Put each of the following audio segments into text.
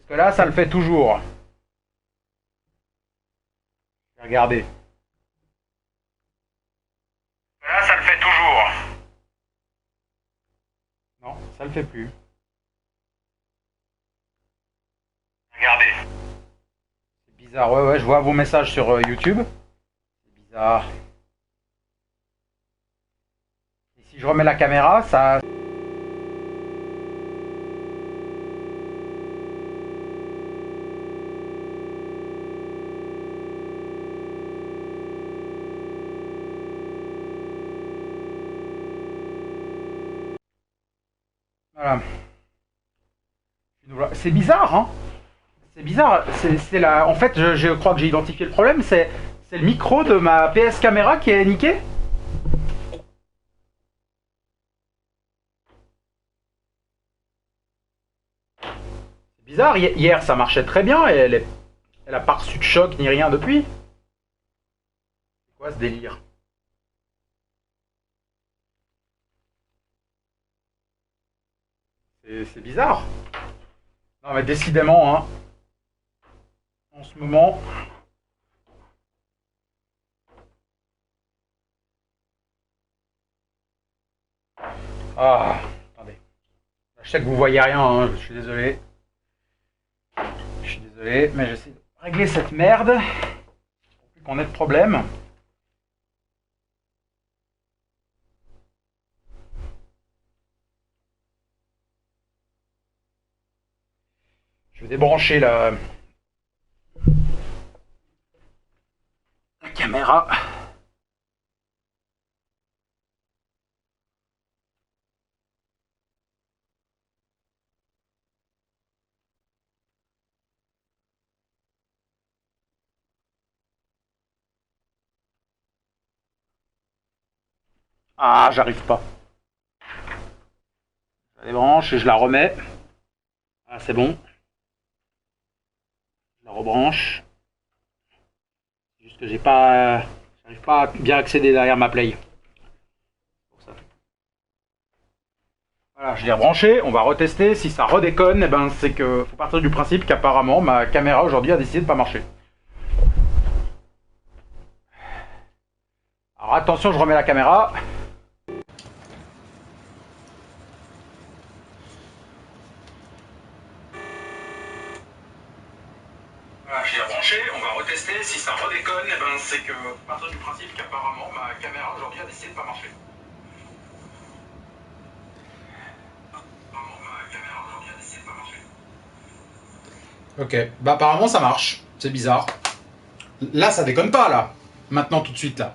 que là, ça le fait toujours. Regardez. Là, ça le fait toujours. Non, ça le fait plus. Regardez. C'est bizarre. Ouais, ouais, je vois vos messages sur YouTube. C'est bizarre. Et si je remets la caméra, ça... Voilà. C'est bizarre, hein? C'est bizarre. C'est la... En fait, je crois que j'ai identifié le problème. C'est le micro de ma PS caméra qui est niqué. C'est bizarre. Hier, ça marchait très bien et elle a pas reçu de choc ni rien depuis. C'est quoi ce délire? C'est bizarre. Non, mais décidément, hein, en ce moment. Ah, attendez. Je sais que vous voyez rien, hein, je suis désolé. Je suis désolé, mais j'essaie de régler cette merde pour plus qu'on ait de problème. Je vais débrancher la caméra. Ah, j'arrive pas. Je la débranche et je la remets. Ah, c'est bon. Je la rebranche. Juste que j'arrive pas à bien accéder derrière ma play. Pour ça. Voilà, je l'ai rebranché. On va retester. Si ça redéconne, eh ben, c'est que faut partir du principe qu'apparemment ma caméra aujourd'hui a décidé de pas marcher. Alors attention, je remets la caméra. Voilà, je l'ai rebranché, on va retester. Si ça redéconne, eh ben, c'est que faut partir du principe qu'apparemment ma caméra aujourd'hui a décidé de pas marcher. Ok, bah apparemment ça marche, c'est bizarre. Là ça déconne pas là, maintenant tout de suite là.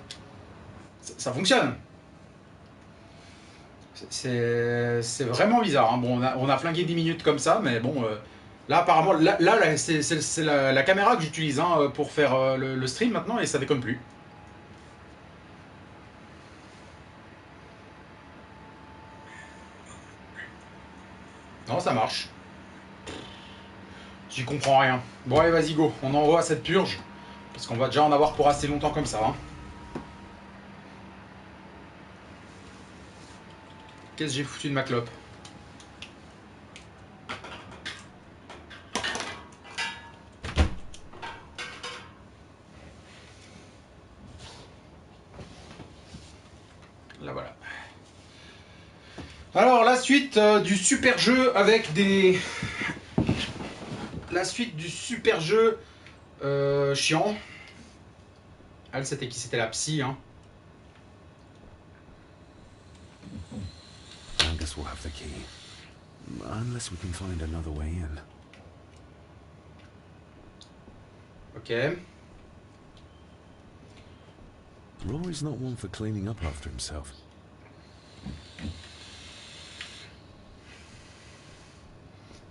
Ça fonctionne. C'est vraiment bizarre, hein. Bon, on a flingué 10 minutes comme ça, mais bon, là apparemment, là c'est la caméra que j'utilise, hein, pour faire le stream maintenant et ça déconne plus. Non, ça marche. J'y comprends rien. Bon allez, vas-y go, on envoie cette purge, parce qu'on va déjà en avoir pour assez longtemps comme ça, hein. Qu'est-ce que j'ai foutu de ma clope? Là voilà. Alors la suite du super jeu avec des... La suite du super jeu chiant. Elle, c'était qui? C'était la psy, hein. I guess we'll have the key. Unless we can find another way in. Ok. Rory's not one for cleaning up after himself.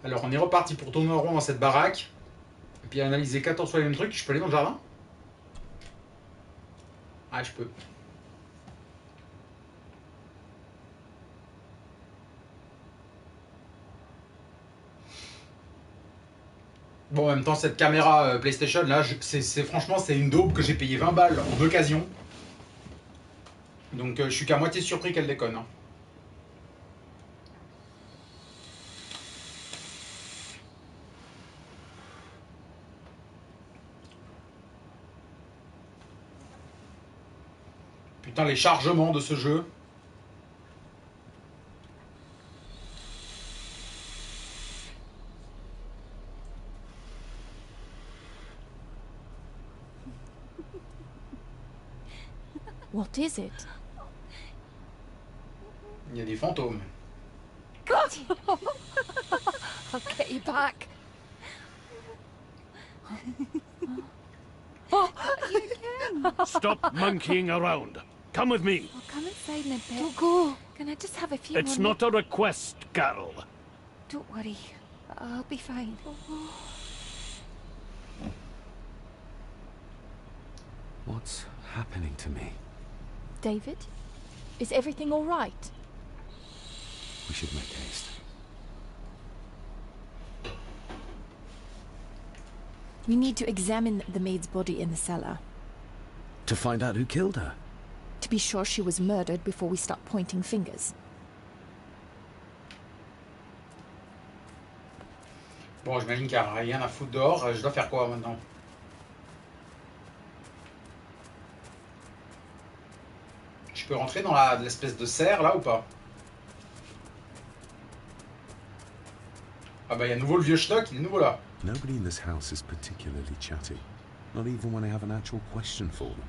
Alors, on est reparti pour tourner en rond dans cette baraque. Et puis analyser 14 fois les mêmes trucs. Je peux aller dans le jardin? Ah, je peux. Bon, en même temps, cette caméra PlayStation, là, franchement, c'est une daube que j'ai payé 20 balles en occasion. Donc, je suis qu'à moitié surpris qu'elle déconne, hein. Putain, les chargements de ce jeu. What is it? Il y a des fantômes. I'll get you back. Stop monkeying around. Come with me. I'll come inside in a bit. Don't go. Can I just have a few It's more not a request, Carol. Don't worry. I'll be fine. What's happening to me? David? Is everything all right? We should make haste. We need to examine the maid's body in the cellar. To find out who killed her? To be sure she was murdered before we start pointing fingers. Bon, j'imagine qu'il n'y a rien à foutre dehors. Je dois faire quoi maintenant? Je peux rentrer dans l'espèce de serre là ou pas? Ah bah il y a nouveau le vieux schnock, il est nouveau là. Nobody in this house is particularly chatty. Not even when I have an actual question for them.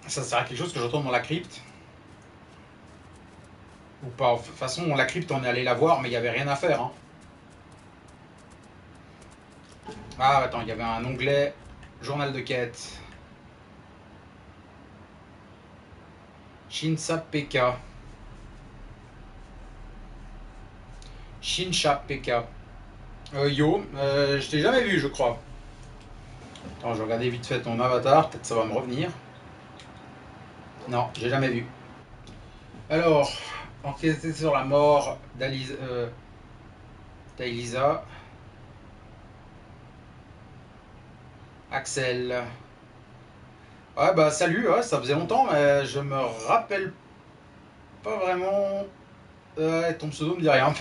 Ça sert à quelque chose que je retourne dans la crypte? Ou pas? De toute façon, la crypte, on est allé la voir, mais il n'y avait rien à faire. Hein. Ah, attends, il y avait un onglet journal de quête. Shinsa PK. Shinsha PK. Yo, je t'ai jamais vu, je crois. Attends, je vais regarder vite fait ton avatar, peut-être ça va me revenir. Non, j'ai jamais vu. Alors, enquêter sur la mort d'Elisa. Axel. Ouais, bah salut, ouais, ça faisait longtemps, mais je me rappelle pas vraiment. Ton pseudo me dit rien.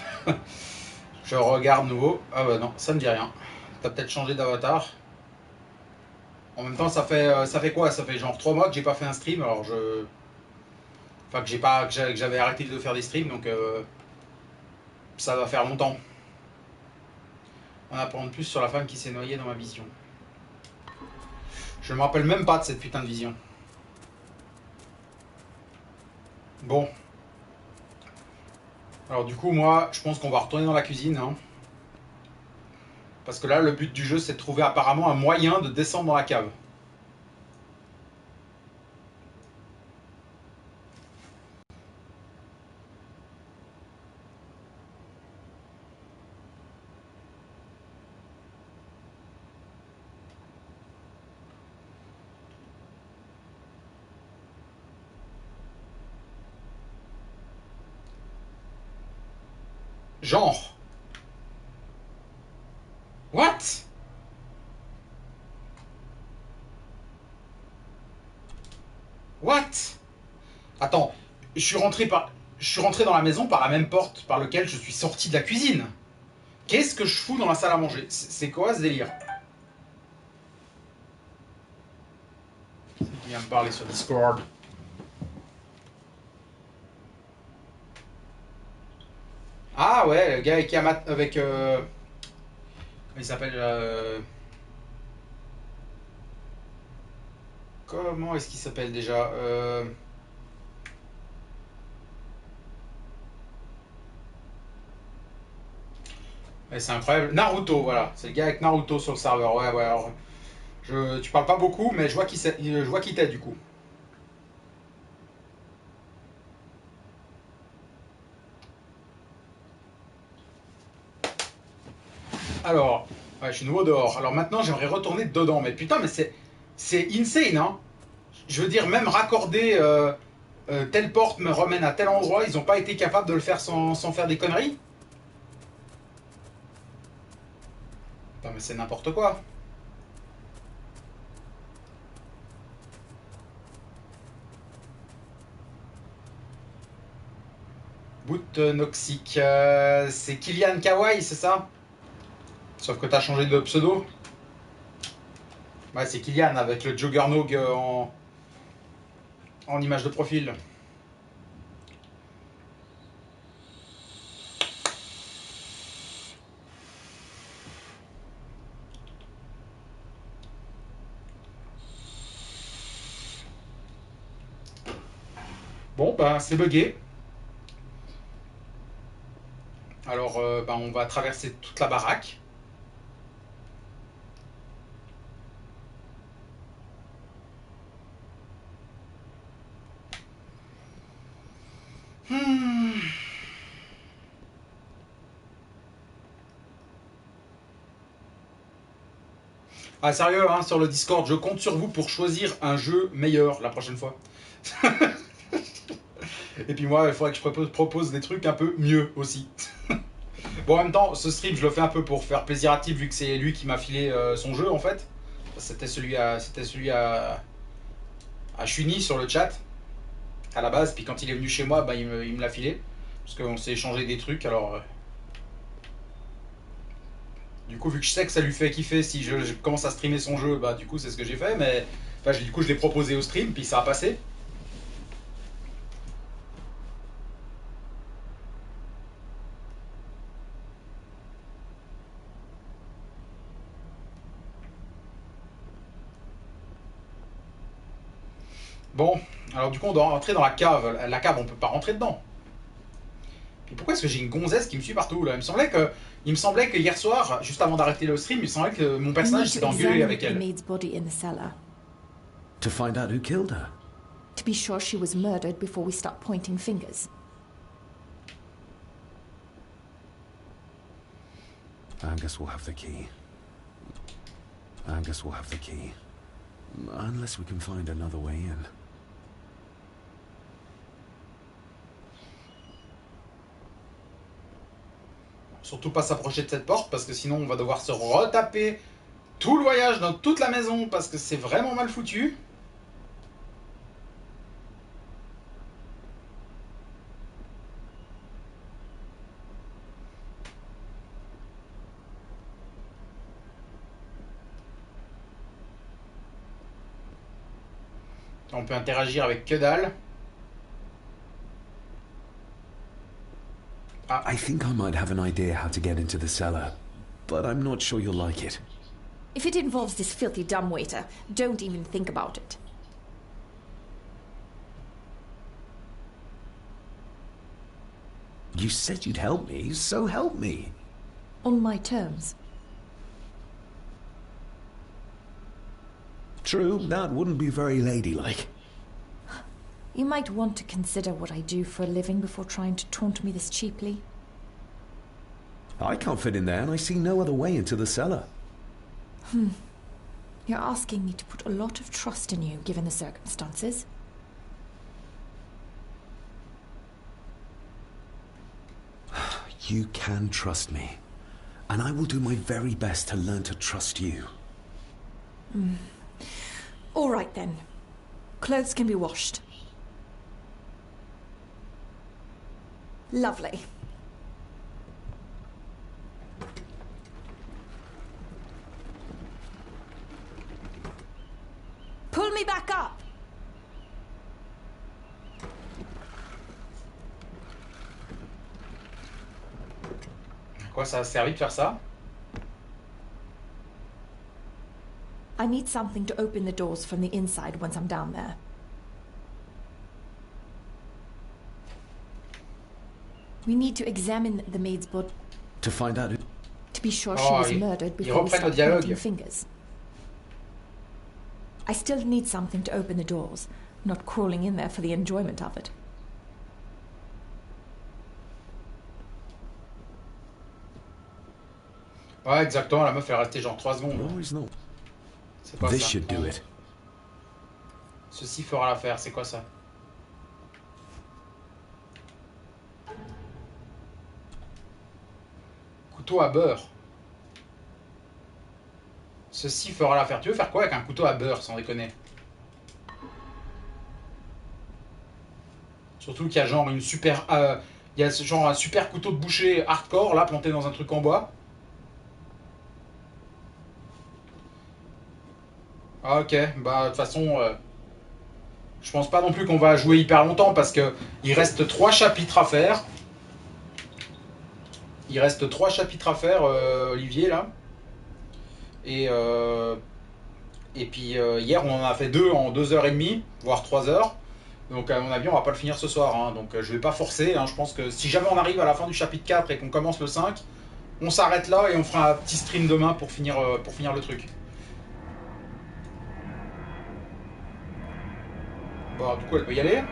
Je regarde nouveau. Ah bah non, ça me dit rien. T'as peut-être changé d'avatar. En même temps, ça fait quoi? Ça fait genre 3 mois que j'ai pas fait un stream, alors je. Enfin, que j'avais arrêté de faire des streams, donc ça va faire longtemps. On apprend plus sur la femme qui s'est noyée dans ma vision. Je me rappelle même pas de cette putain de vision. Bon. Alors du coup, moi, je pense qu'on va retourner dans la cuisine. Hein. Parce que là, le but du jeu, c'est de trouver apparemment un moyen de descendre dans la cave. Genre. What? What? Attends, je suis rentré dans la maison par la même porte par laquelle je suis sorti de la cuisine. Qu'est-ce que je fous dans la salle à manger? C'est quoi ce délire? C'est qui vient me parler sur Discord. Ah ouais, le gars avec il s'appelle comment est-ce qu'il s'appelle déjà ouais, c'est incroyable. Naruto, voilà. C'est le gars avec Naruto sur le serveur. Ouais, ouais. Alors, tu parles pas beaucoup, mais je vois qui t'es du coup. Alors, ouais, je suis nouveau dehors. Alors maintenant, j'aimerais retourner dedans. Mais putain, mais c'est insane, hein. Je veux dire, même raccorder telle porte me remène à tel endroit, ils ont pas été capables de le faire sans faire des conneries. Putain, mais c'est n'importe quoi. Boot Noxic. C'est Kylian Kawaii, c'est ça? Sauf que t'as changé de pseudo. Ouais, c'est Kylian avec le Juggernog en image de profil. Bon, ben c'est bugué. Alors, ben, on va traverser toute la baraque. Ah sérieux, hein, sur le Discord, je compte sur vous pour choisir un jeu meilleur la prochaine fois. Et puis moi, il faudrait que je propose des trucs un peu mieux aussi. Bon, en même temps, ce stream, je le fais un peu pour faire plaisir à Typ, vu que c'est lui qui m'a filé son jeu, en fait. C'était celui à Chuni sur le chat, à la base. Puis quand il est venu chez moi, bah, il me l'a filé. Parce qu'on s'est échangé des trucs, alors... Du coup, vu que je sais que ça lui fait kiffer si je commence à streamer son jeu, bah du coup, c'est ce que j'ai fait. Mais enfin, du coup, je l'ai proposé au stream, puis ça a passé. Bon, alors du coup, on doit rentrer dans la cave. La cave, on peut pas rentrer dedans. Et pourquoi est-ce que j'ai une gonzesse qui me suit partout là? Il me semblait que hier soir, juste avant d'arrêter le stream, il me semblait que mon personnage s'était engueulé avec elle. Maid's body in the cellar. To find out who killed her. To be sure she was murdered before we start pointing fingers. Angus will have the key. Angus will have the key. Unless we can find another way in. Surtout pas s'approcher de cette porte parce que sinon on va devoir se retaper tout le voyage dans toute la maison parce que c'est vraiment mal foutu. On peut interagir avec que dalle. Ah. I think I might have an idea how to get into the cellar, but I'm not sure you'll like it. If it involves this filthy dumbwaiter, don't even think about it. You said you'd help me, so help me. On my terms. True, that wouldn't be very ladylike. You might want to consider what I do for a living before trying to taunt me this cheaply. I can't fit in there, and I see no other way into the cellar. You're asking me to put a lot of trust in you, given the circumstances. You can trust me, and I will do my very best to learn to trust you. All right, then. Clothes can be washed. Lovely. Pull me back up! À quoi ça a servi de faire ça? I need something to open the doors from the inside once I'm down there. We need to examine the maid's body To find out who... to be sure she was murdered before we reprennent le start dialogue. pointing fingers. I still need something to open the doors, not crawling in there for the enjoyment of it. Ouais, exactement, la meuf elle est restée genre 3 secondes. No, he's not. C'est quoi This ça? should do it. Ceci fera l'affaire, c'est quoi ça? Couteau à beurre. Ceci fera l'affaire. Tu veux faire quoi avec un couteau à beurre, sans déconner? Surtout qu'il y a genre une Il y a genre un super couteau de boucher hardcore là planté dans un truc en bois. Ah, ok, bah de toute façon, je pense pas non plus qu'on va jouer hyper longtemps parce que il reste 3 chapitres à faire. Il reste 3 chapitres à faire, Olivier là. Et puis hier on en a fait 2 en 2h30, voire 3 heures. Donc à mon avis on va pas le finir ce soir, hein. Donc je vais pas forcer, hein. Je pense que si jamais on arrive à la fin du chapitre 4 et qu'on commence le 5, on s'arrête là et on fera un petit stream demain pour finir le truc. Bon, du coup elle peut y aller.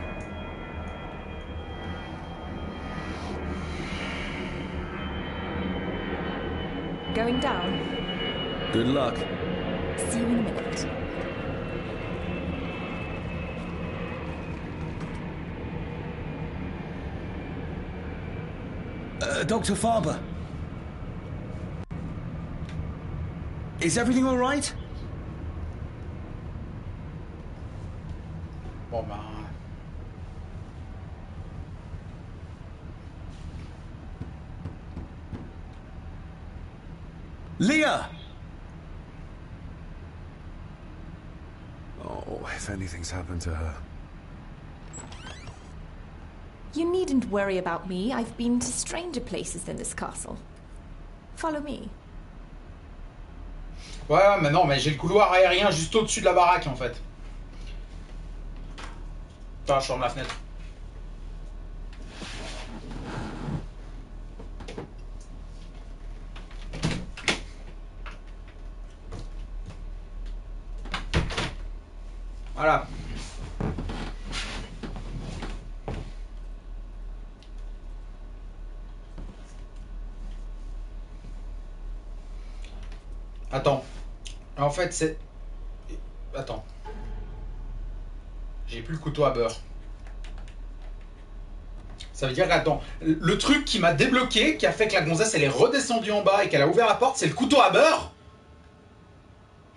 Going down. Good luck. See you in a minute. Dr. Farber. Is everything all right? Bon ben... Leah! Oh, if anything's happened to her. You needn't worry about me. I've been to stranger places than this castle. Follow me. Ouais, mais non, mais j'ai le couloir aérien juste au-dessus de la baraque en fait. Attends, je ferme la fenêtre. Voilà. Attends. En fait, c'est... Attends. J'ai plus le couteau à beurre. Ça veut dire, attends, le truc qui m'a débloqué, qui a fait que la gonzesse elle est redescendue en bas et qu'elle a ouvert la porte, c'est le couteau à beurre?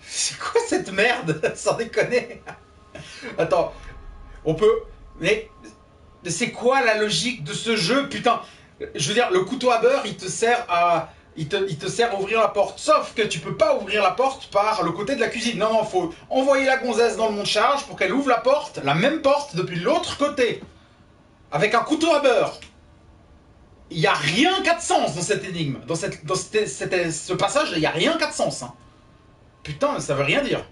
C'est quoi cette merde? Sans déconner. Attends, on peut... Mais c'est quoi la logique de ce jeu? Putain, je veux dire, le couteau à beurre, il te sert à... Il te sert à ouvrir la porte. Sauf que tu peux pas ouvrir la porte par le côté de la cuisine. Non, non, faut envoyer la gonzesse dans le monte-charge pour qu'elle ouvre la porte, la même porte, depuis l'autre côté. Avec un couteau à beurre. Il n'y a rien qu'à de sens dans cette énigme. Dans ce passage, il n'y a rien qu'à de sens. Hein. Putain, ça veut rien dire.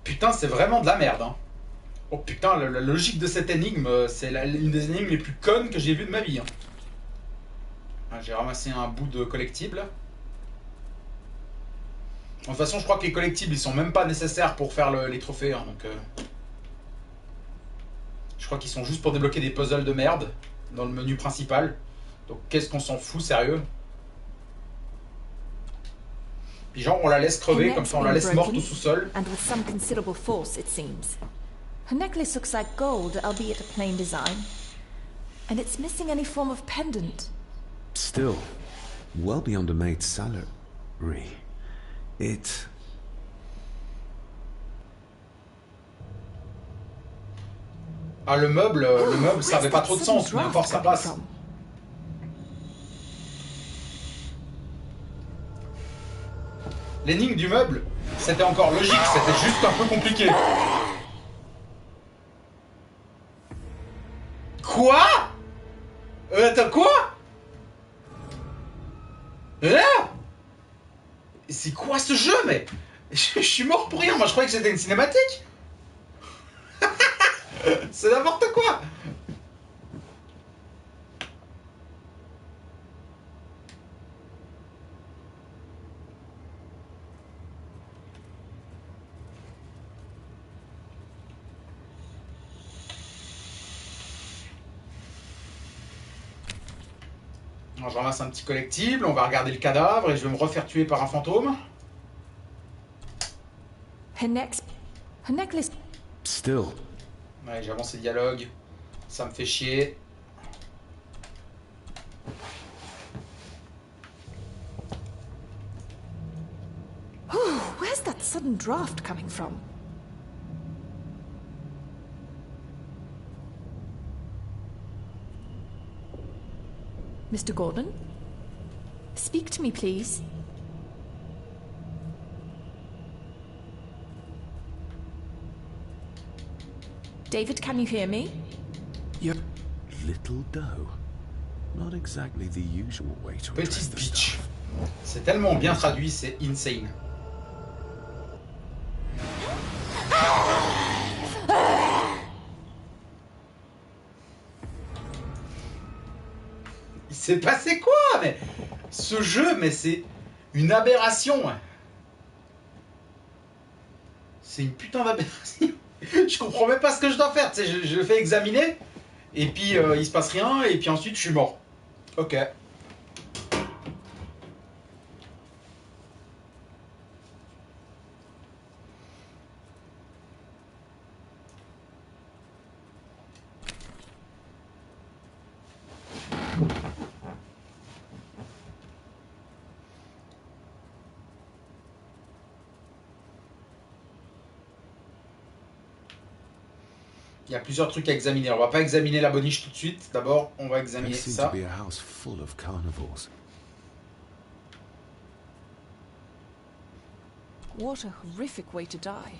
Putain, c'est vraiment de la merde. Hein. Oh putain, la logique de cette énigme, c'est l'une des énigmes les plus connes que j'ai vues de ma vie. Hein. Ah, j'ai ramassé un bout de collectible. De toute façon, je crois que les collectibles, ils sont même pas nécessaires pour faire les trophées. Hein, donc, je crois qu'ils sont juste pour débloquer des puzzles de merde dans le menu principal. Donc, qu'est-ce qu'on s'en fout, sérieux? Puis genre, on la laisse crever, comme ça on la laisse morte au sous-sol. And with some considerable force, it seems. Her necklace looks like gold, albeit a plain design. And it's missing any form of pendant. Still, well beyond a maid's salary. It... Ah, le meuble, ça avait pas trop de sens, mais encore ça passe. L'énigme du meuble, c'était encore logique, c'était juste un peu compliqué. Quoi? Attends, quoi? C'est quoi ce jeu, mais... Je suis mort pour rien, moi je croyais que c'était une cinématique. C'est n'importe quoi. Alors, je ramasse un petit collectible, on va regarder le cadavre et je vais me refaire tuer par un fantôme. Her necklace. Still. Ouais, j'avance les dialogues. Ça me fait chier. sudden draft coming from? Mr. Gordon? Speak to me, please. David, can you hear me? Yep. Little dough. Not exactly the usual way to address Petite the bitch. stuff. C'est tellement bien traduit, c'est insane. Il s'est passé quoi? Mais ce jeu, mais c'est une aberration. C'est une putain d'aberration. Je comprends même pas ce que je dois faire. Tu sais, je le fais examiner et puis il se passe rien et puis ensuite je suis mort. Ok. Il y a plusieurs trucs à examiner. On va pas examiner la boniche tout de suite. D'abord, on va examiner There seemed ça. to be a house full of carnivores. What a horrific way to die.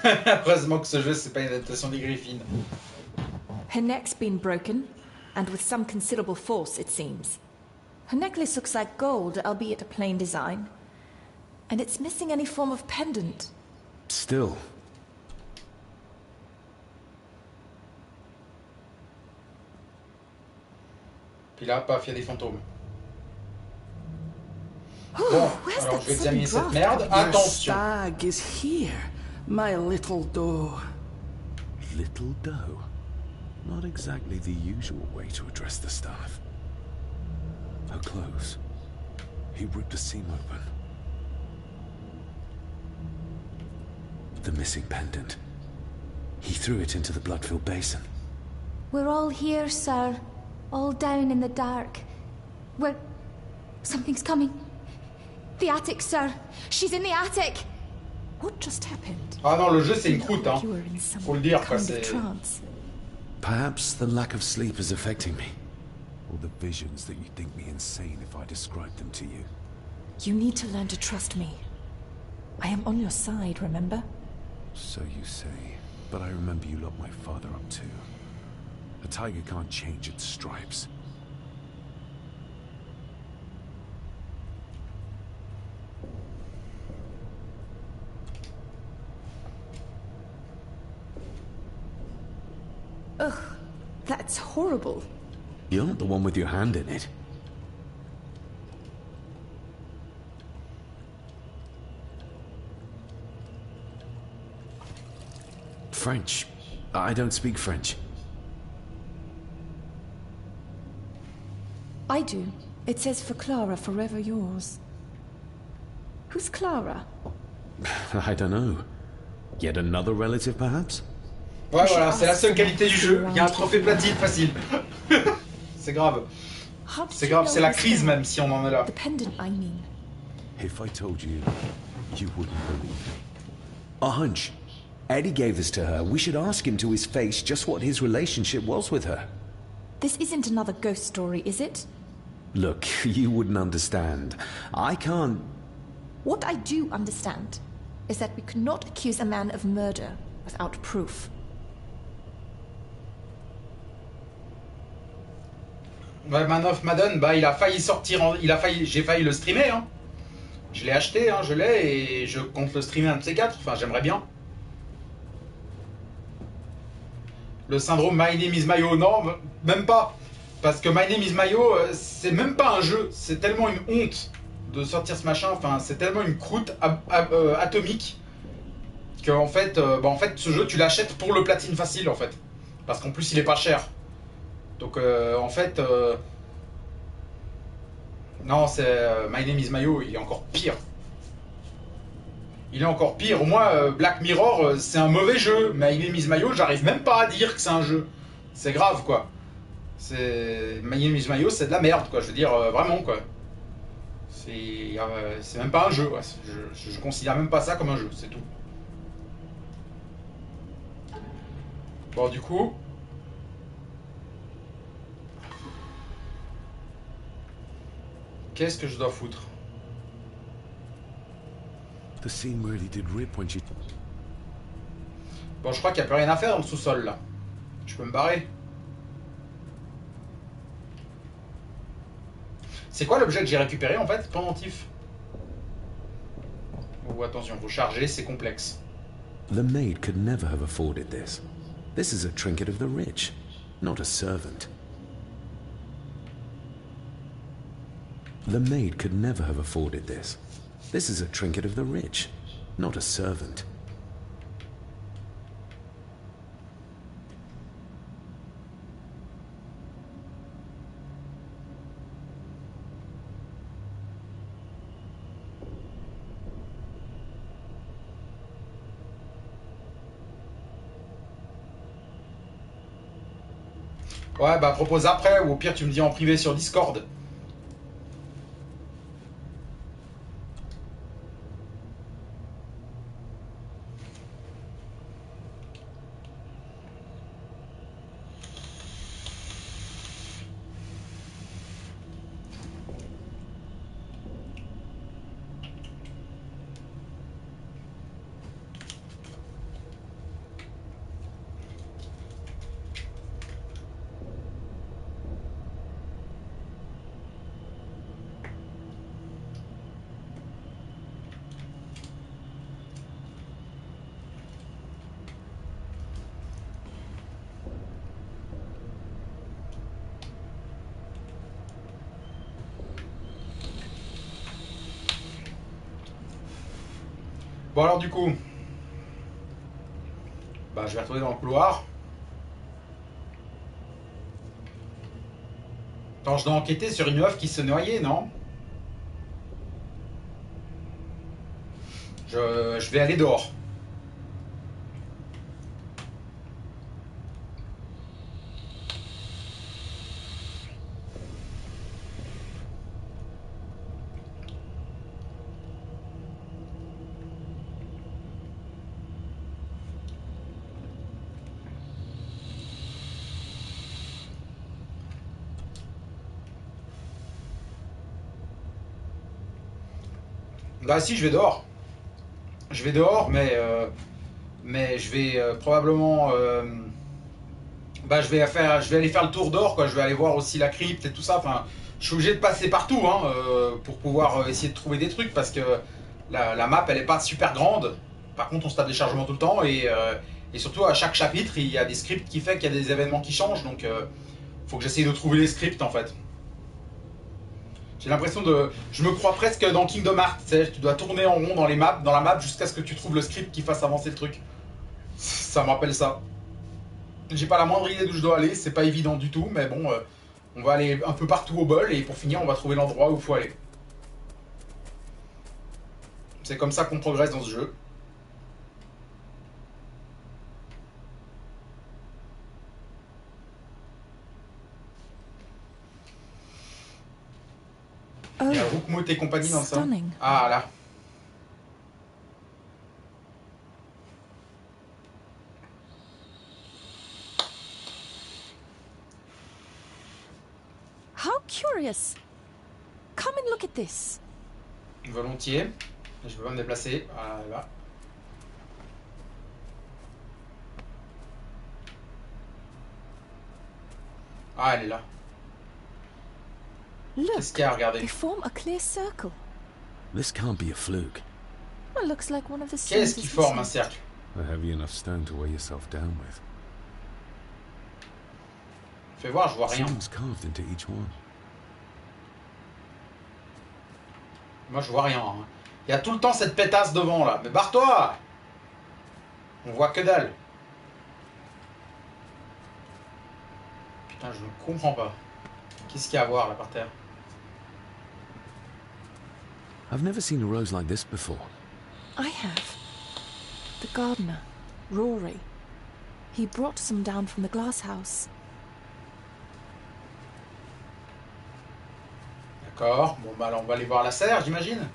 Heureusement que ce jeu, c'est pas une adaptation des Griffins. Her neck's been broken, and with some considerable force, it seems. Her necklace looks like gold, albeit a plain design. And it's missing any form of pendant. Still, Puis là, paf, il y a des fantômes. Oh, Bon, where's alors that je vais sudden examiner cette draft merde. coming from? Attention. Stag is here, my little doe. little dough. Not exactly the usual way to address the staff. Her clothes. He ripped a seam open. The missing pendant. He threw it into the blood-filled basin. We're all here, sir. All down in the dark. We're... Something's coming. The attic, sir. She's in the attic. What just happened? Ah non, le jeu, c'est une croûte, hein. You were in some Faut le dire, quoi, kind c'est... of trance. Perhaps the lack of sleep is affecting me. Or the visions that you'd think me insane if I described them to you. You need to learn to trust me. I am on your side, remember? So you say. But I remember you locked my father up too. A tiger can't change its stripes. Ugh, that's horrible. You're not the one with your hand in it. French. I don't speak French. I do. It says for Clara, forever yours. Who's Clara? I don't know. Yet another relative, perhaps? Ouais, voilà, c'est la seule qualité du jeu. Il y a un trophée platine facile. C'est grave. How did C'est you grave, know c'est la this crise girl? même si on en est là. The pendant, I mean. If I told you, you wouldn't believe me. A hunch. Eddie gave this to her. We should ask him to his face just what his relationship was with her. This isn't another ghost story, is it? Look, you wouldn't understand. I can't... What I do understand is that we could not accuse a man of murder without proof. Ouais, Man of Madden, bah il a failli sortir, j'ai failli le streamer, hein. Je l'ai acheté, hein, je l'ai, et je compte le streamer un de ces quatre, enfin j'aimerais bien. Le syndrome My Name is Mayo, non, même pas. Parce que My Name is Mayo, c'est même pas un jeu, c'est tellement une honte de sortir ce machin, enfin c'est tellement une croûte atomique que en fait, ce jeu tu l'achètes pour le platine facile en fait. Parce qu'en plus il est pas cher. Donc en fait, non, c'est My Name is Mayo, il est encore pire. Il est encore pire. Au moins, Black Mirror, c'est un mauvais jeu. My Name is Mayo, j'arrive même pas à dire que c'est un jeu. C'est grave, quoi. C'est maillot, c'est de la merde, quoi. Je veux dire, vraiment, quoi. C'est même pas un jeu, quoi. Je considère même pas ça comme un jeu, c'est tout. Bon, du coup... Qu'est-ce que je dois foutre? The scene really did rip when she... Bon, je crois qu'il n'y a plus rien à faire dans le sous-sol, là. Je peux me barrer. C'est quoi l'objet que j'ai récupéré, en fait, pendentif? Oh, attention, faut charger, c'est complexe. The maid could never have afforded this. This is a trinket of the rich, not a servant. The maid could never have afforded this. This is a trinket of the rich, not a servant. Ouais, bah propose après, ou au pire tu me dis en privé sur Discord. Bon alors du coup, bah je vais retourner dans le couloir. Attends, je dois enquêter sur une meuf qui se noyait, non? Je vais aller dehors. Bah si, je vais dehors. Je vais dehors, mais je vais probablement... bah je vais aller faire le tour dehors, quoi. Je vais aller voir aussi la crypte et tout ça. Enfin, je suis obligé de passer partout, hein, pour pouvoir essayer de trouver des trucs, parce que la map, elle est pas super grande. Par contre, on se tape des chargements tout le temps, et surtout, à chaque chapitre, il y a des scripts qui fait qu'il y a des événements qui changent, donc faut que j'essaye de trouver les scripts, en fait. J'ai l'impression de... Je me crois presque dans Kingdom Hearts, tu sais, tu dois tourner en rond dans la map jusqu'à ce que tu trouves le script qui fasse avancer le truc. Ça me rappelle ça. J'ai pas la moindre idée d'où je dois aller, c'est pas évident du tout, mais bon, on va aller un peu partout au bol, et pour finir, on va trouver l'endroit où il faut aller. C'est comme ça qu'on progresse dans ce jeu. Il y a Rookmout et compagnie dans ça. Ah là. How curious. Come and look at this. Volontiers. Je peux pas me déplacer. Voilà, là. Ah, elle est là. Qu'est-ce qu'il y a à regarder? They form a clear circle. This can't be a fluke. It looks like one of the Qu'est-ce qui forme un cercle? A heavy enough stone to weigh yourself down with. Fais voir, je vois rien. Seams carved into each one. Moi, je vois rien. Hein. Il y a tout le temps cette pétasse devant, là. Mais barre-toi! On voit que dalle. Putain, je ne comprends pas. Qu'est-ce qu'il y a à voir, là, par terre? I've never seen a rose like this before. I have. The gardener, Rory. He brought some down from the glass house. D'accord. Bon, bah alors on va aller voir la serre, j'imagine.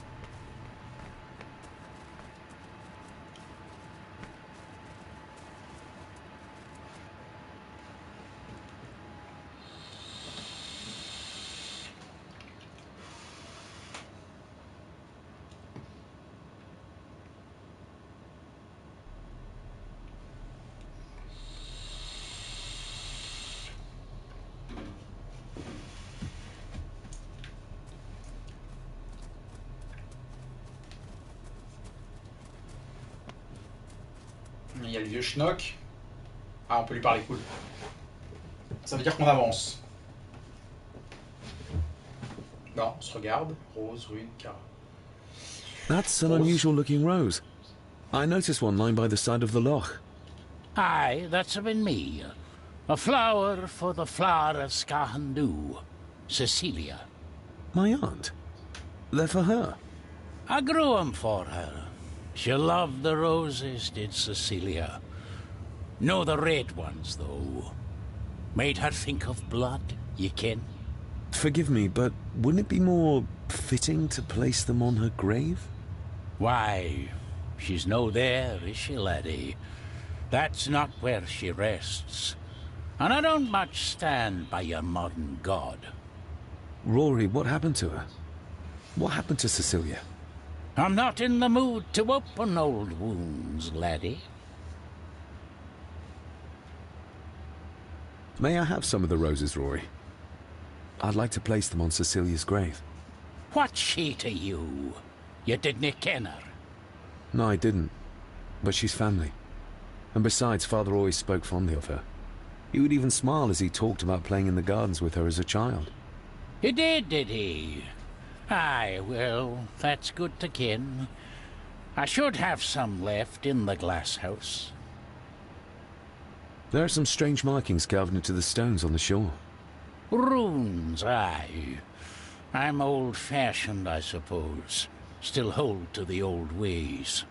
Il y a le vieux schnock. Ah, on peut lui parler, cool. Ça veut dire qu'on avance. Non, on se regarde. Rose, rune, cara. That's an unusual looking rose. I noticed one lying by the side of the loch. Aye, that's been me. A flower for the flower of Scahandu, Cecilia. My aunt? They're for her. I grew 'em for her. She loved the roses, did Cecilia. No the red ones, though. Made her think of blood, ye ken. Forgive me, but wouldn't it be more fitting to place them on her grave? Why, she's no there, is she, laddie? That's not where she rests. And I don't much stand by your modern god. Rory, what happened to her? What happened to Cecilia? I'm not in the mood to open old wounds, laddie. May I have some of the roses, Rory? I'd like to place them on Cecilia's grave. What's she to you? You didn't ken her. No, I didn't. But she's family. And besides, Father always spoke fondly of her. He would even smile as he talked about playing in the gardens with her as a child. He did he? Aye, well, that's good to ken. I should have some left in the glass house. There are some strange markings carved into the stones on the shore. Runes, aye. I'm old-fashioned, I suppose. Still hold to the old ways.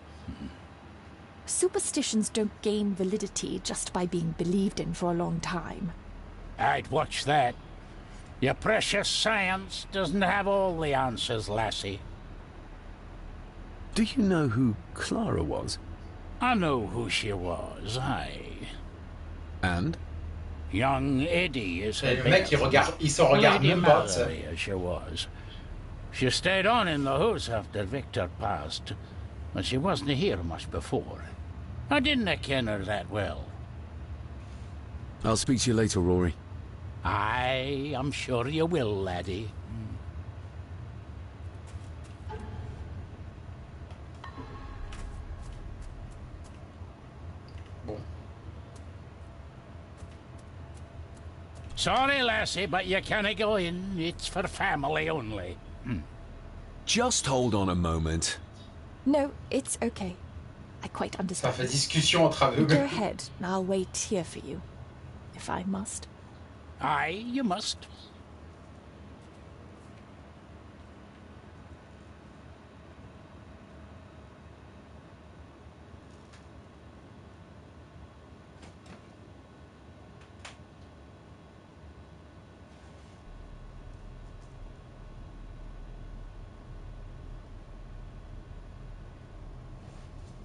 Superstitions don't gain validity just by being believed in for a long time. I'd watch that. Your precious science doesn't have all the answers, lassie. Do you know who Clara was? I know who she was, aye. And? Young Eddie is her Le mec, il s'en regarde Lady même pas. Mallory, as she was. She stayed on in the house after Victor passed, but she wasn't here much before. I didn't ken her that well. I'll speak to you later, Rory. Aye, I'm sure you will, laddie. Bon. Sorry, lassie, but you can't go in. It's for family only. Just hold on a moment. No, it's okay. I quite Ça understand. fait discussion entre Go aveugles. ahead, and I'll wait here for you, if I must. Aye, you must.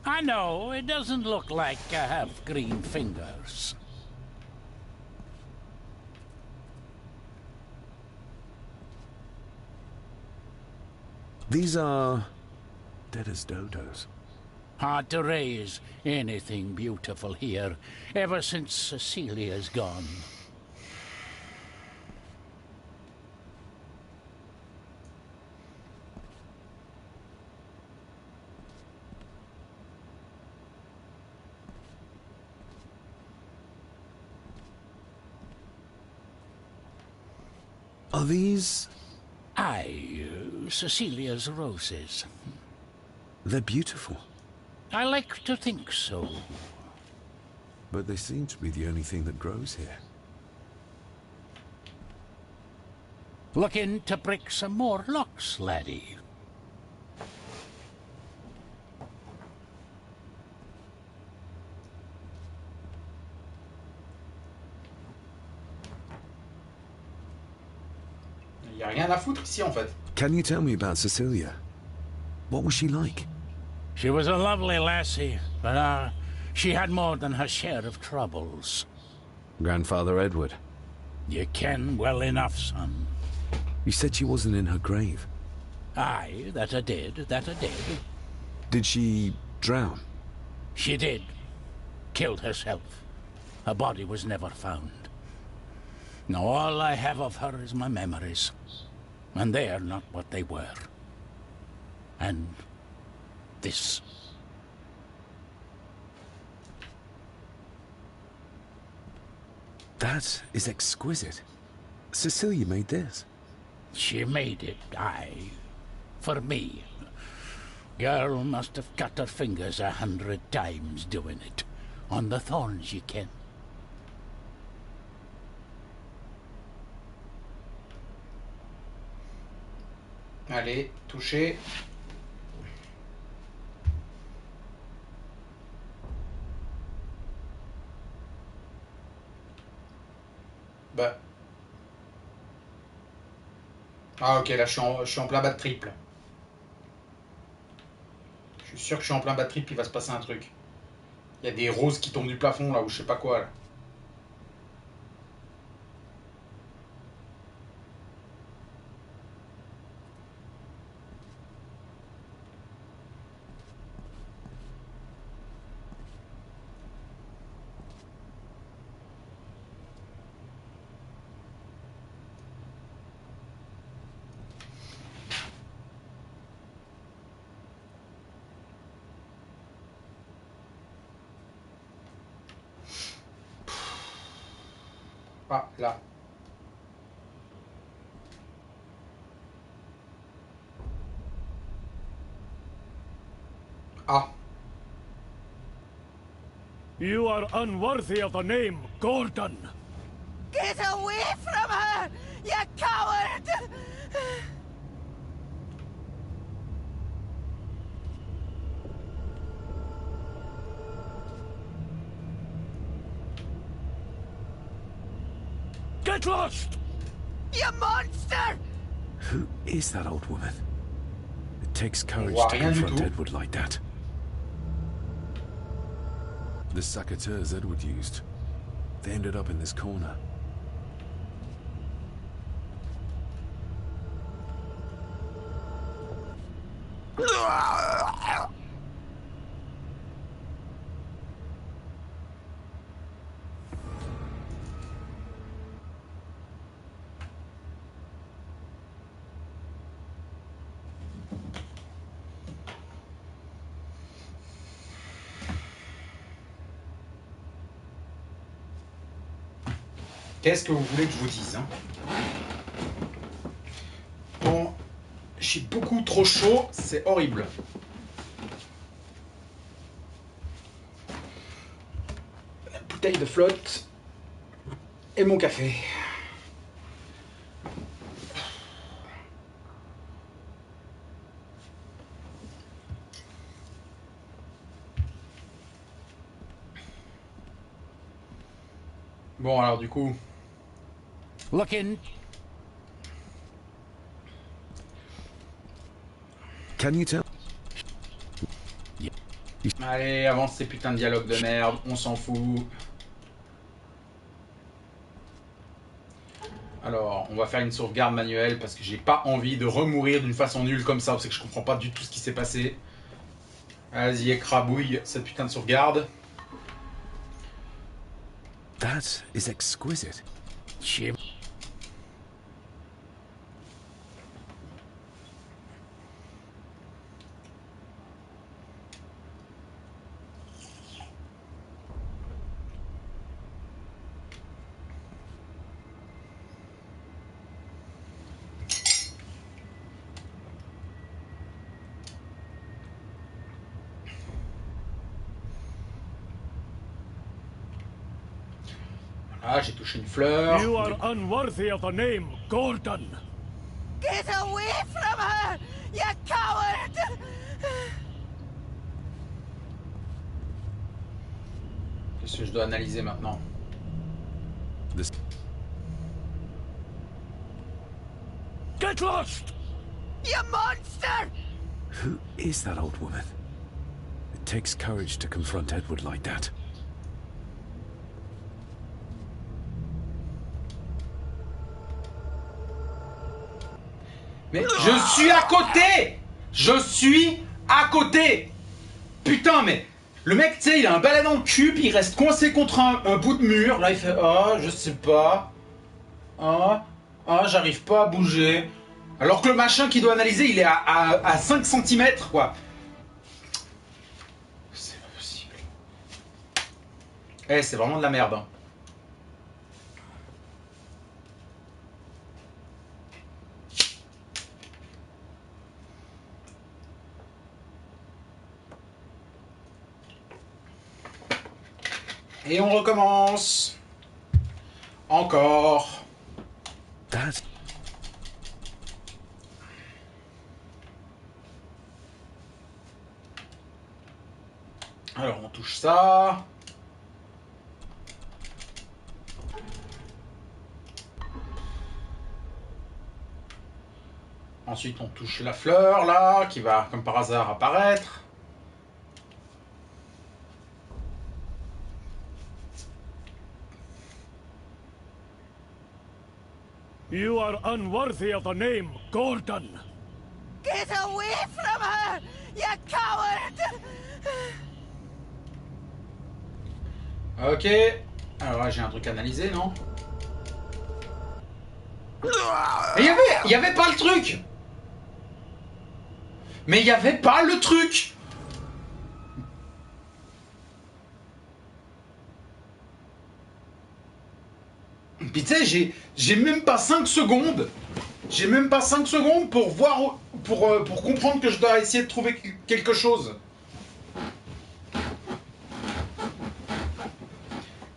I know, it doesn't look like I have green fingers. These are dead as dodos. Hard to raise anything beautiful here, ever since Cecilia's gone. Are these... Aye, Cecilia's roses. They're beautiful. I like to think so. But they seem to be the only thing that grows here. Looking to break some more locks, laddie. Il y a rien à foutre ici en fait. Can you tell me about Cecilia? What was she like? She was a lovely lassie, but she had more than her share of troubles. Grandfather Edward. You ken well enough, son. You said she wasn't in her grave. Aye, that I did, that I did. Did she drown? She did. Killed herself. Her body was never found. Now all I have of her is my memories. And they are not what they were. And this. That is exquisite. Cecilia made this. She made it, aye. For me. Girl must have cut her fingers 100 times doing it. On the thorns, ye ken. Allez, toucher. Bah. Ah ok, là je suis en plein bas de triple. Je suis sûr que je suis en plein bas de triple, il va se passer un truc. Il y a des roses qui tombent du plafond là, ou je sais pas quoi là. Ah, là. Ah. You are unworthy of the name Gordon. Get away from her, you coward! Get lost! You monster! Who is that old woman? It takes courage voit to rien du confront tout. Edward like that. The saboteur Edward used. They ended up in this corner. Qu'est-ce que vous voulez que je vous dise hein? Bon, je suis beaucoup trop chaud, c'est horrible. La bouteille de flotte et mon café. Bon alors du coup... Look in. Can you tell? Allez, avance ces putains de dialogues de merde, on s'en fout. Alors, on va faire une sauvegarde manuelle parce que j'ai pas envie de remourir d'une façon nulle comme ça, parce que je comprends pas du tout ce qui s'est passé. Vas-y, écrabouille cette putain de sauvegarde. That is exquisite. She... Ah, j'ai touché une fleur. You are unworthy of the name Gordon. Get away from her, you coward! Qu'est-ce que je dois analyser maintenant? This... get lost! You monster! Who is that old woman? It takes courage to confront Edward like that. Mais je suis à côté! Je suis à côté! Putain, mais le mec, tu sais, il a un balai dans le cul, puis il reste coincé contre un bout de mur. Là, il fait ah, je sais pas. Ah, j'arrive pas à bouger. Alors que le machin qu'il doit analyser, il est à 5 cm, quoi. C'est pas possible. Eh, c'est vraiment de la merde, hein. Et on recommence. Encore. That's... Alors on touche ça. Ensuite on touche la fleur là, qui va comme par hasard apparaître. You are unworthy of the name Gordon. Get away from her, you coward! Ok. Alors là j'ai un truc à analyser, non? Et il y avait pas le truc. Mais il y avait pas le truc. Puis tu sais, j'ai même pas 5 secondes. J'ai même pas 5 secondes pour voir, pour comprendre que je dois essayer de trouver quelque chose.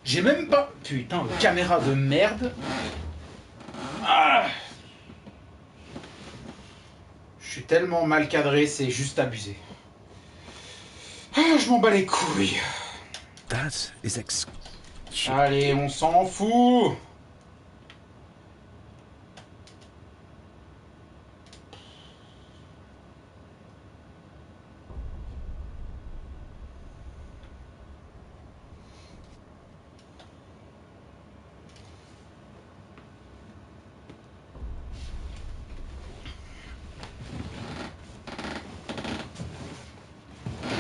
J'ai même pas... Putain, caméra de merde. Ah, je suis tellement mal cadré, c'est juste abusé. Ah, je m'en bats les couilles. That is Allez, on s'en fout.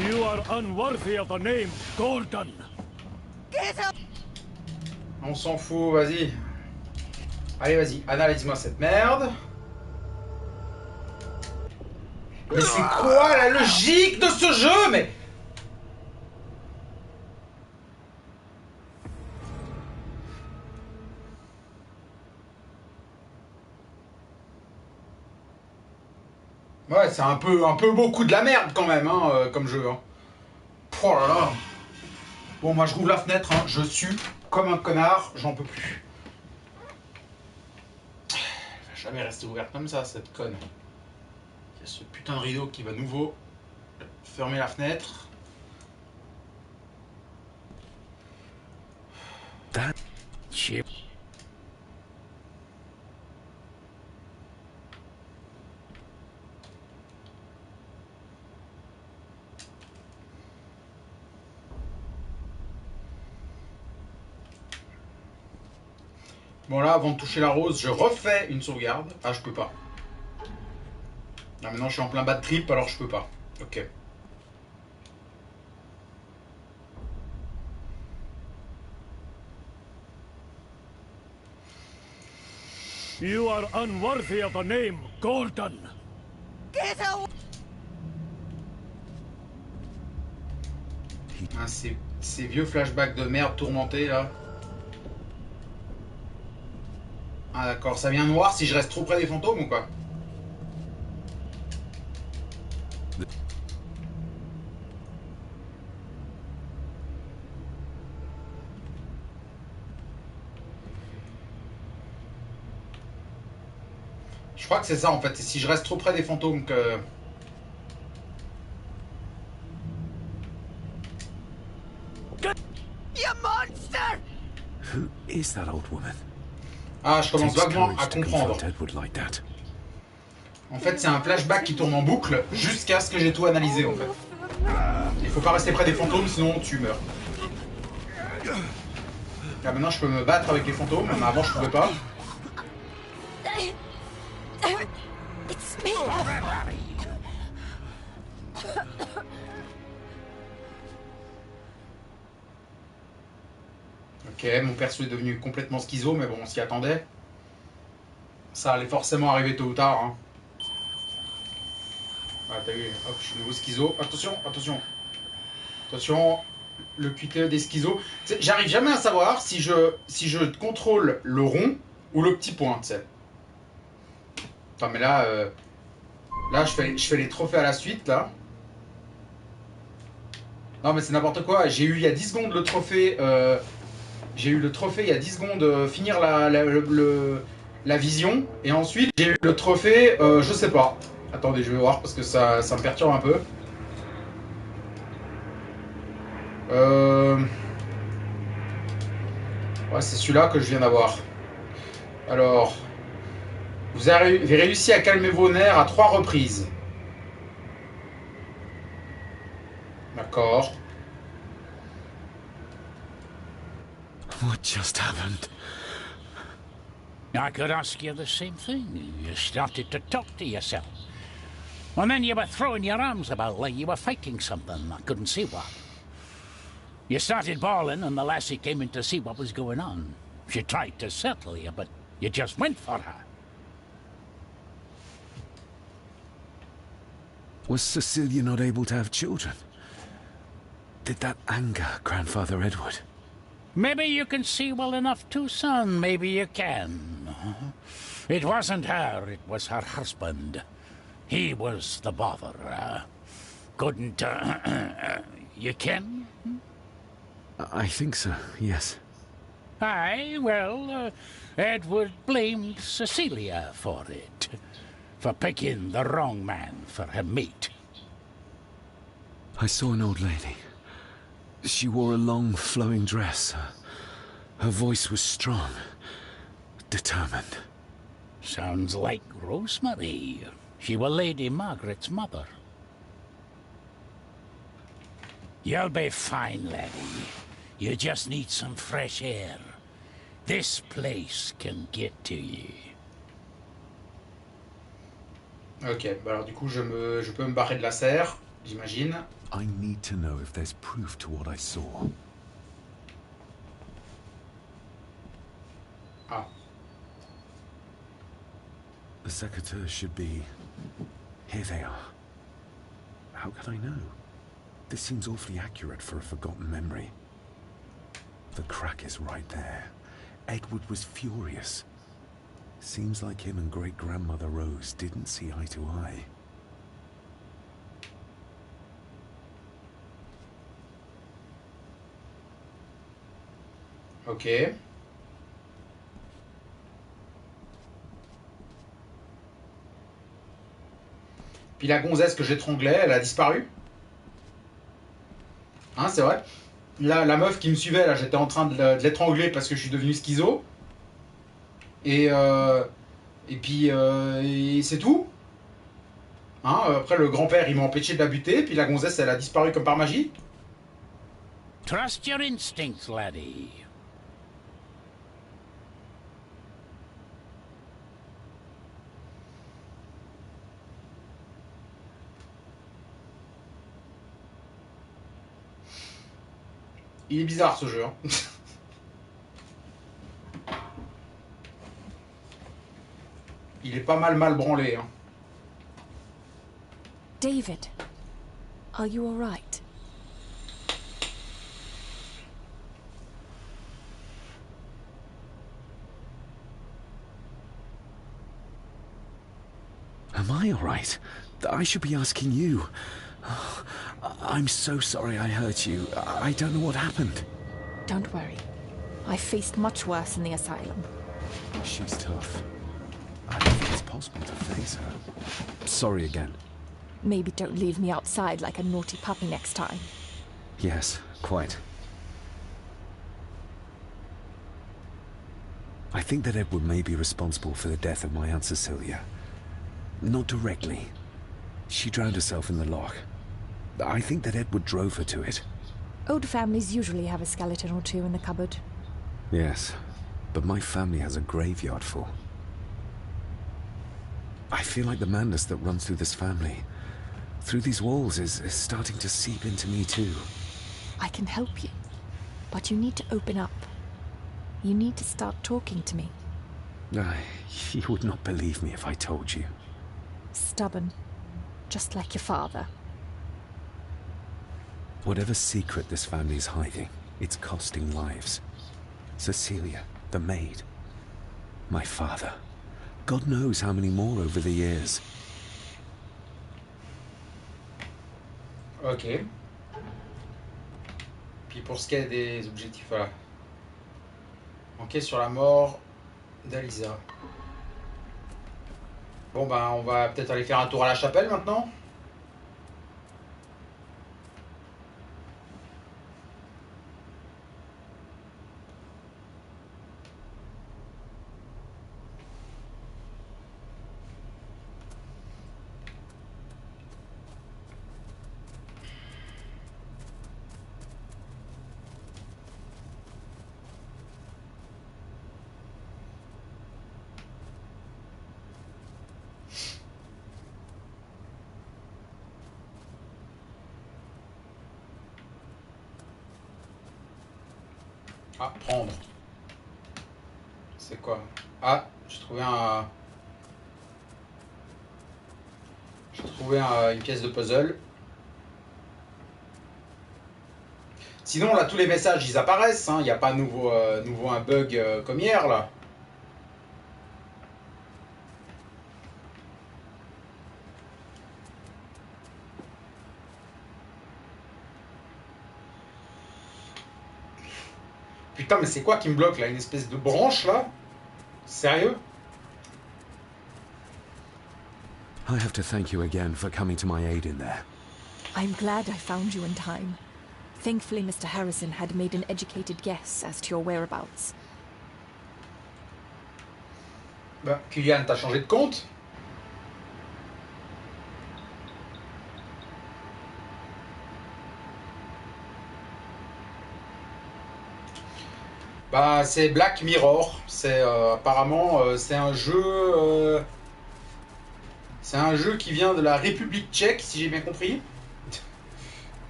You are unworthy of the name Gordon. Get up! On s'en fout, vas-y. Allez, vas-y, analyse-moi cette merde. Mais c'est quoi la logique de ce jeu? Mais... Ouais, c'est un peu beaucoup de la merde quand même, hein, comme jeu. Hein. Oh là là. Bon, moi je rouvre la fenêtre, hein. Je sue comme un connard, j'en peux plus. Elle va jamais rester ouverte comme ça, cette conne. Il y a ce putain de rideau qui va nouveau fermer la fenêtre. that ship. Bon là, avant de toucher la rose, je refais une sauvegarde. Ah, je peux pas. Là, maintenant, je suis en plein bad trip, alors je peux pas. Ok. You are unworthy of the name Gordon. Get away! Ah, ces vieux flashbacks de merde tourmentés, là. Ah d'accord, ça vient noir si je reste trop près des fantômes ou quoi? Je crois que c'est ça en fait, c'est si je reste trop près des fantômes que... You monster! Who is that old woman? Ah, je commence Takes vaguement courage à to comprendre. confront Edward like that. En fait, c'est un flashback qui tourne en boucle jusqu'à ce que j'ai tout analysé, en fait. Il faut pas rester près des fantômes, sinon tu meurs. Là, maintenant, je peux me battre avec les fantômes, mais avant, je pouvais pas. It's me. Ok, mon perso est devenu complètement schizo, mais bon, on s'y attendait. Ça allait forcément arriver tôt ou tard. Hein. Ah, t'as vu, hop, je suis nouveau schizo. Attention, attention. Attention, le QTE des schizos. J'arrive jamais à savoir si je contrôle le rond ou le petit point, tu sais. Attends, mais là, là je fais les trophées à la suite, là. Non, mais c'est n'importe quoi. J'ai eu il y a 10 secondes le trophée... j'ai eu le trophée il y a 10 secondes, finir la vision. Et ensuite, j'ai eu le trophée, je sais pas. Attendez, je vais voir parce que ça me perturbe un peu. Ouais, c'est celui-là que je viens d'avoir. Alors, vous avez réussi à calmer vos nerfs à 3 reprises. D'accord. What just happened? I could ask you the same thing. You started to talk to yourself. And then you were throwing your arms about like you were fighting something. I couldn't see what. You started bawling and the lassie came in to see what was going on. She tried to settle you, but you just went for her. Was Cecilia not able to have children? Did that anger Grandfather Edward? Maybe you can see well enough too, son. Maybe you can. It wasn't her, it was her husband. He was the bother. Couldn't, you can? I think so, yes. Aye, well, Edward blamed Cecilia for it. For picking the wrong man for her mate. I saw an old lady. She wore a long, flowing dress. Her voice was strong, determined. Sounds like Rosemary. She was Lady Margaret's mother. You'll be fine, laddie. You just need some fresh air. This place can get to you. Ok, bah alors du coup, je peux me barrer de la serre, j'imagine. I need to know if there's proof to what I saw. Ah. The secateurs should be... Here they are. How could I know? This seems awfully accurate for a forgotten memory. The crack is right there. Edward was furious. Seems like him and great-grandmother Rose didn't see eye to eye. Ok. Puis la gonzesse que j'étranglais, elle a disparu. Hein, c'est vrai. La meuf qui me suivait, là, j'étais en train de l'étrangler parce que je suis devenu schizo. Et puis, et c'est tout. Hein, après, le grand-père, il m'a empêché de la buter. Puis la gonzesse, elle a disparu comme par magie. Trust your instincts, laddie. Il est bizarre, ce jeu. Hein. Il est pas mal branlé. Hein. David, are you all right? Am I all right? I should be asking you. Oh, I'm so sorry I hurt you. I don't know what happened. Don't worry. I faced much worse in the asylum. She's tough. I don't think it's possible to face her. Sorry again. Maybe don't leave me outside like a naughty puppy next time. Yes, quite. I think that Edward may be responsible for the death of my Aunt Cecilia. Not directly. She drowned herself in the loch. I think that Edward drove her to it. Old families usually have a skeleton or two in the cupboard. Yes, but my family has a graveyard full. I feel like the madness that runs through this family, through these walls, is starting to seep into me too. I can help you, but you need to open up. You need to start talking to me. You would not believe me if I told you. Stubborn, just like your father. Whatever secret this family is hiding, it's costing lives. Cecilia, the maid. My father. God knows how many more over the years. Ok. Puis pour ce qui est des objectifs, voilà. Enquête sur la mort d'Alisa. Bon ben on va peut-être aller faire un tour à la chapelle maintenant. Ah, prendre. C'est quoi? Ah, j'ai trouvé un... une pièce de puzzle. Sinon, là, tous les messages, ils apparaissent. Il n'y a pas nouveau un bug comme hier, là. Putain, mais c'est quoi qui me bloque, là? Une espèce de branche, là? Sérieux? I have to thank you again for coming to my aid in there. I'm glad I found you in time. Thankfully, Mr. Harrison had made an educated guess as to your whereabouts. Bah, Kylian, t'as changé de compte? Bah, c'est Black Mirror. C'est apparemment c'est un jeu. C'est un jeu qui vient de la République tchèque, si j'ai bien compris.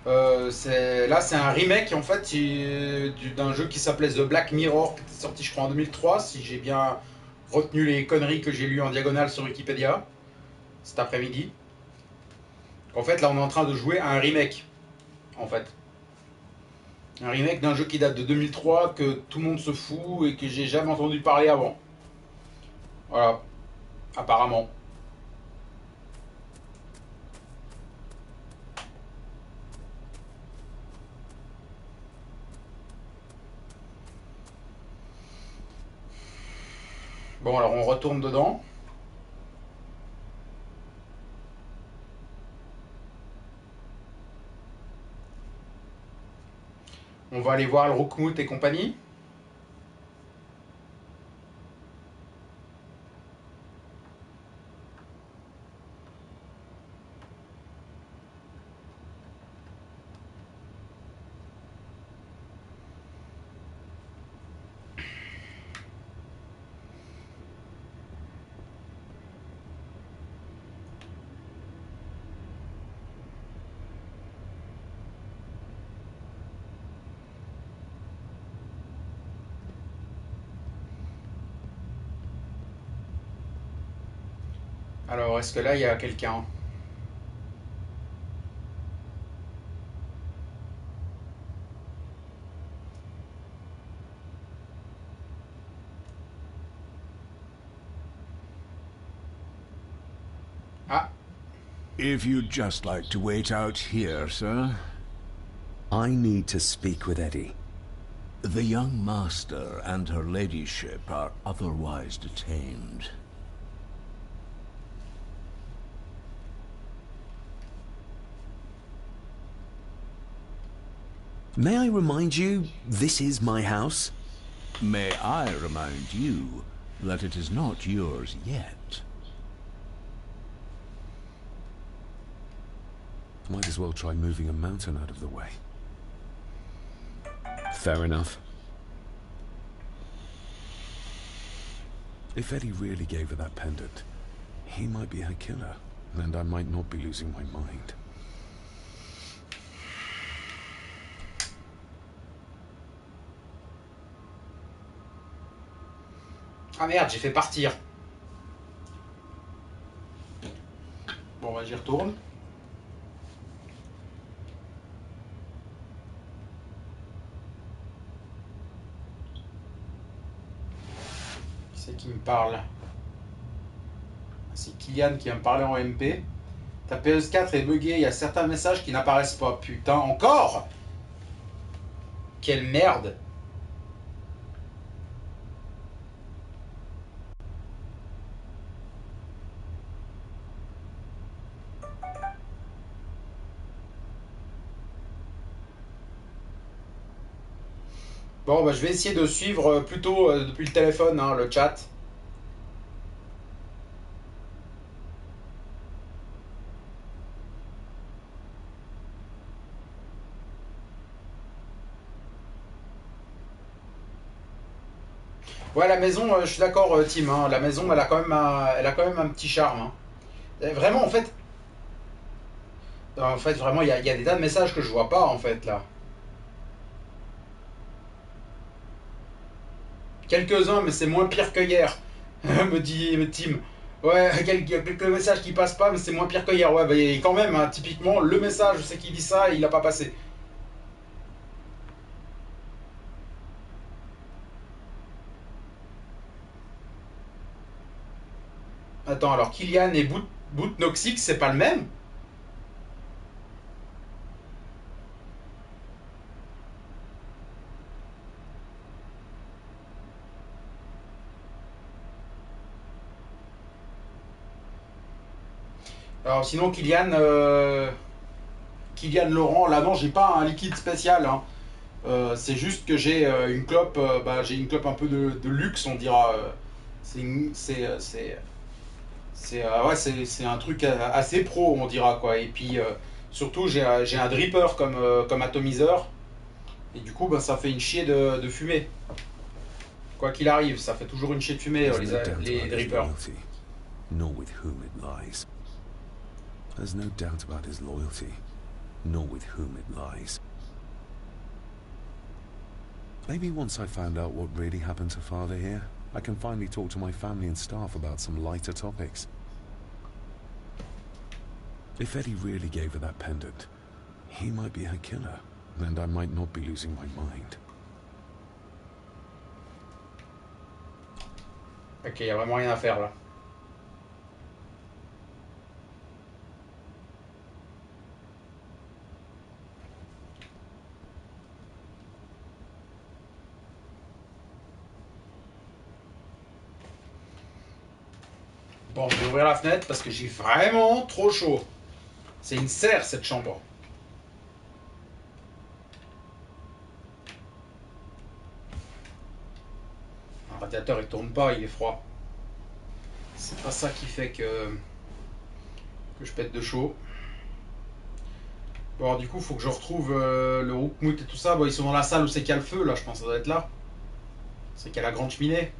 Là, c'est un remake en fait d'un jeu qui s'appelait The Black Mirror, qui était sorti, je crois, en 2003, si j'ai bien retenu les conneries que j'ai lues en diagonale sur Wikipédia cet après-midi. En fait, là, on est en train de jouer à un remake, en fait. Un remake d'un jeu qui date de 2003, que tout le monde se fout et que j'ai jamais entendu parler avant. Voilà, apparemment. Bon, alors on retourne dedans. On va aller voir le Roukmout et compagnie. Alors, est-ce que là, il y a quelqu'un? Ah, If you'd just like to wait out here, sir. I need to speak with Eddie. The young master and her ladyship are otherwise detained. May I remind you, this is my house? May I remind you that it is not yours yet? Might as well try moving a mountain out of the way. Fair enough. If Eddie really gave her that pendant, he might be her killer, and I might not be losing my mind. Ah merde, j'ai fait partir. Bon, bah j'y retourne. Qui c'est qui me parle? C'est Kylian qui va me parler en MP. Ta PS4 est buggée, il y a certains messages qui n'apparaissent pas. Putain, encore? Quelle merde! Bon, bah, je vais essayer de suivre plutôt depuis le téléphone, hein, le chat. Ouais, la maison, je suis d'accord, Tim. Hein, la maison, elle a quand même un petit charme. Hein. Vraiment, en fait, vraiment, il y a des tas de messages que je vois pas, en fait, là. Quelques-uns, mais c'est moins pire que hier, me dit Tim. Ouais, quelques messages qui passent pas, mais c'est moins pire que hier. Ouais, bah, et quand même, hein, typiquement, le message, je sais qu'il dit ça, il a pas passé. Attends, alors Kylian et Boot Noxic, c'est pas le même? Alors sinon, Kylian Laurent, là non, j'ai pas un liquide spécial. Hein. C'est juste que j'ai une clope, j'ai une clope un peu de luxe, on dira. C'est un truc assez pro, on dira quoi. Et puis surtout, j'ai un dripper comme atomiseur. Et du coup, ça fait une chier de fumée. Quoi qu'il arrive, ça fait toujours une chier de fumée, les drippers. Nor with whom it lies. There's no doubt about his loyalty, nor with whom it lies. Maybe once I found out what really happened to Father here, I can finally talk to my family and staff about some lighter topics. If Eddie really gave her that pendant, he might be her killer, and I might not be losing my mind. Ok, y a vraiment rien à faire là. Bon, je vais ouvrir la fenêtre parce que j'ai vraiment trop chaud. C'est une serre cette chambre. Le radiateur il tourne pas, il est froid. C'est pas ça qui fait que je pète de chaud. Bon, alors, du coup, faut que je retrouve le Roukmout et tout ça. Bon, ils sont dans la salle où c'est qu'il y a le feu, là, je pense que ça doit être là. C'est qu'il y a la grande cheminée.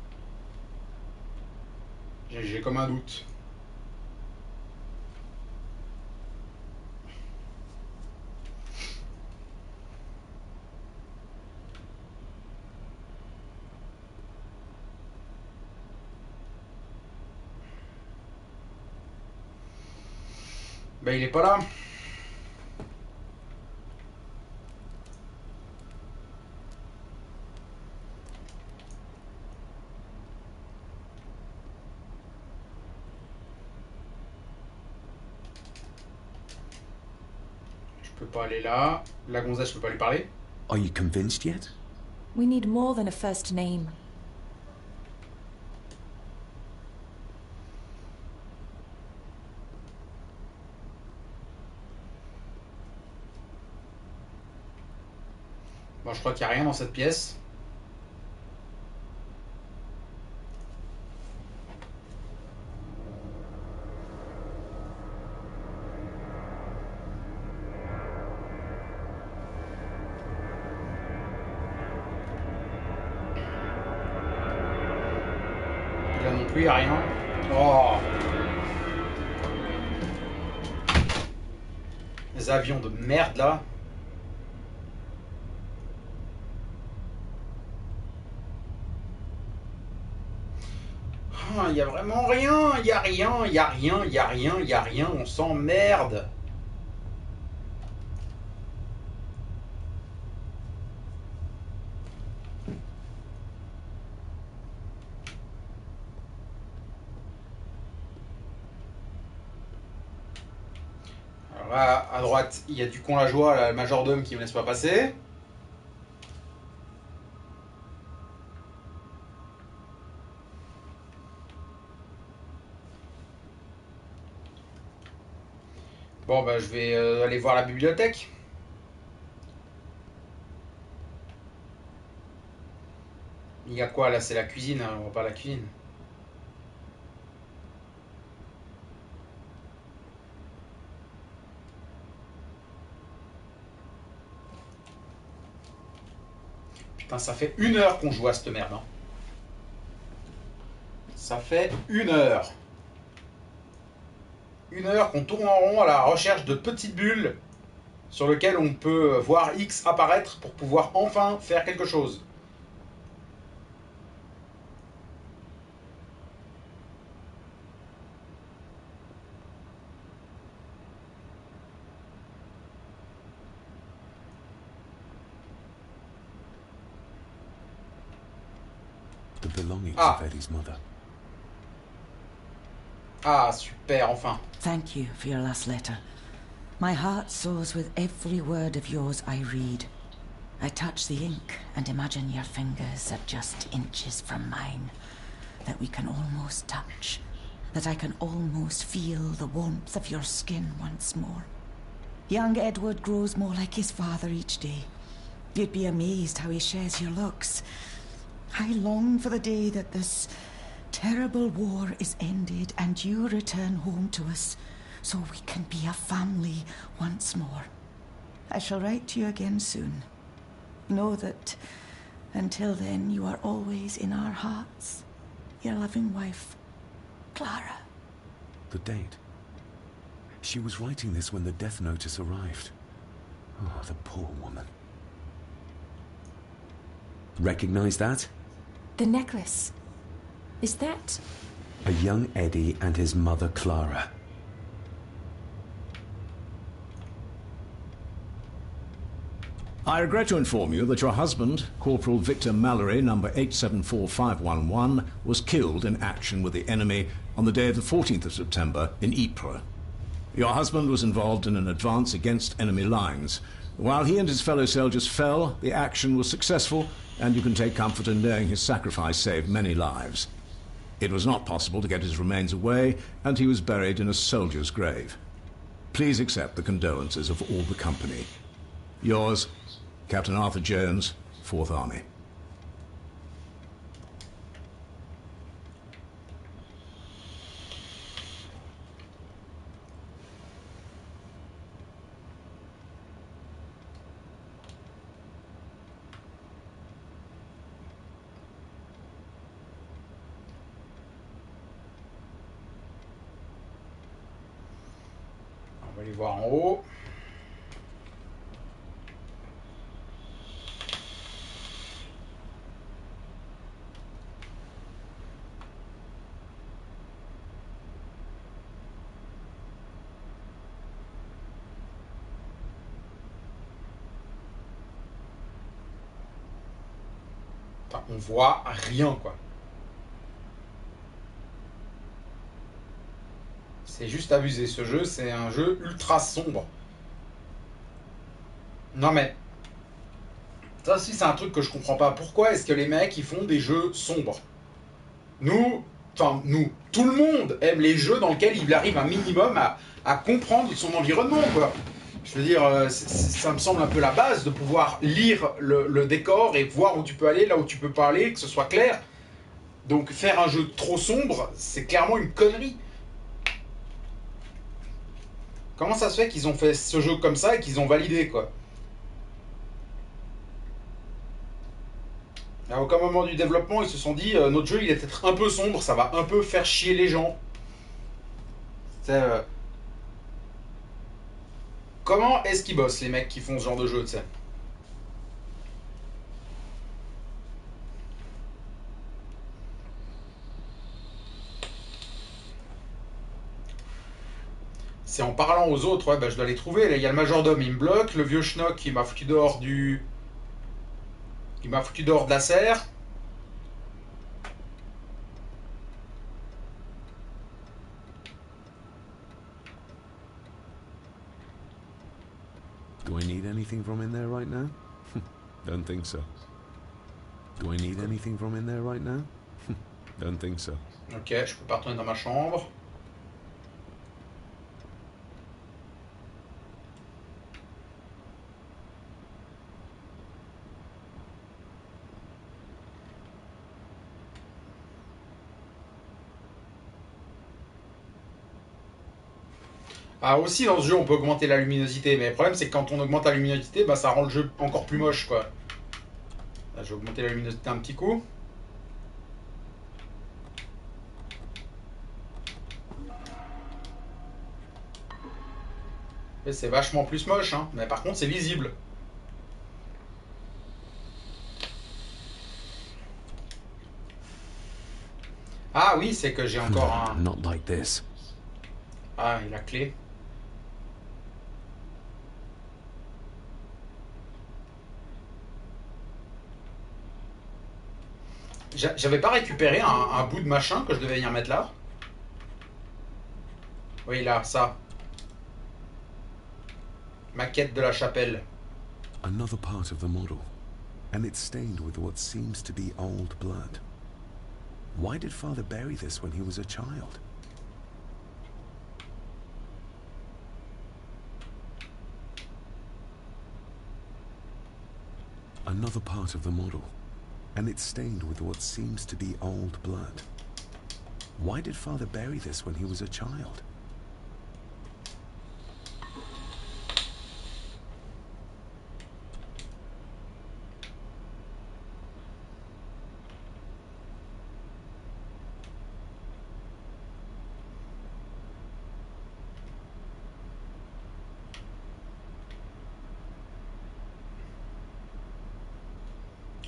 J'ai comme un doute. Ben, il est pas là. Je peux pas aller là. La gonzesse, je peux pas lui parler. Are you convinced yet? We need more than a first name. Bon, je crois qu'il n'y a rien dans cette pièce. plus, y a rien. Oh. Les avions de merde là. Il y a vraiment rien, il y a rien, il y a rien, il y a rien, il y a rien, on s'emmerde. Alors là, à droite, il y a du con la joie, là, le majordome qui me laisse pas passer. Bon, bah, je vais aller voir la bibliothèque. Il y a quoi là? C'est la cuisine, hein, on va pas à la cuisine. Putain, ça fait 1 heure qu'on joue à cette merde. Hein. Ça fait 1 heure. 1 heure qu'on tourne en rond à la recherche de petites bulles sur lesquelles on peut voir X apparaître pour pouvoir enfin faire quelque chose. The belongings Ah. of Eddie's mother. Ah, super, enfin. Thank you for your last letter. My heart soars with every word of yours I read. I touch the ink and imagine your fingers are just inches from mine. That we can almost touch. That I can almost feel the warmth of your skin once more. Young Edward grows more like his father each day. You'd be amazed how he shares your looks. I long for the day that this terrible war is ended and you return home to us, so we can be a family once more. I shall write to you again soon. Know that until then you are always in our hearts. Your loving wife, Clara. The date. She was writing this when the death notice arrived. Oh, the poor woman. Recognize that? The necklace. Is that... A young Eddie and his mother Clara. I regret to inform you that your husband, Corporal Victor Mallory, number 874511, was killed in action with the enemy on the day of the 14th of September in Ypres. Your husband was involved in an advance against enemy lines. While he and his fellow soldiers fell, the action was successful, and you can take comfort in knowing his sacrifice saved many lives. It was not possible to get his remains away, and he was buried in a soldier's grave. Please accept the condolences of all the company. Yours, Captain Arthur Jones, 4th Army. On va aller voir en haut. Enfin, on voit rien, quoi. C'est juste abusé. Ce jeu, c'est un jeu ultra sombre. Non mais... Ça aussi, c'est un truc que je comprends pas. Pourquoi est-ce que les mecs, ils font des jeux sombres? Nous, tout le monde aime les jeux dans lesquels il arrive un minimum à comprendre son environnement, quoi. Je veux dire, ça me semble un peu la base de pouvoir lire le décor et voir où tu peux aller, là où tu peux pas aller, que ce soit clair. Donc faire un jeu trop sombre, c'est clairement une connerie. Comment ça se fait qu'ils ont fait ce jeu comme ça et qu'ils ont validé, quoi? À aucun moment du développement, ils se sont dit notre jeu il est peut-être un peu sombre, ça va un peu faire chier les gens. C'est comment est-ce qu'ils bossent les mecs qui font ce genre de jeu, tu sais? C'est en parlant aux autres, ouais, bah, je dois les trouver. Là, il y a le majordome, il me bloque. Le vieux schnock qui m'a foutu dehors du. Il m'a foutu dehors de la serre. Do I need anything from in there right now? Don't think so. Do I need anything from in there right now? Don't think so. Ok, je peux pas retourner dans ma chambre. Ah, aussi dans ce jeu on peut augmenter la luminosité, mais le problème c'est que quand on augmente la luminosité, bah, ça rend le jeu encore plus moche quoi. Là, je vais augmenter la luminosité un petit coup. Et c'est vachement plus moche, hein, mais par contre c'est visible. Ah oui, c'est que j'ai encore un... Not like this. Ah, et la clé. J'avais pas récupéré un bout de machin que je devais venir mettre là. Oui, là, ça. Maquette de la chapelle. Another part of the model, and it's stained with what seems to be old blood. Why did Father bury this when he was a child? Another part of the model, and it's stained with what seems to be old blood. Why did Father bury this when he was a child?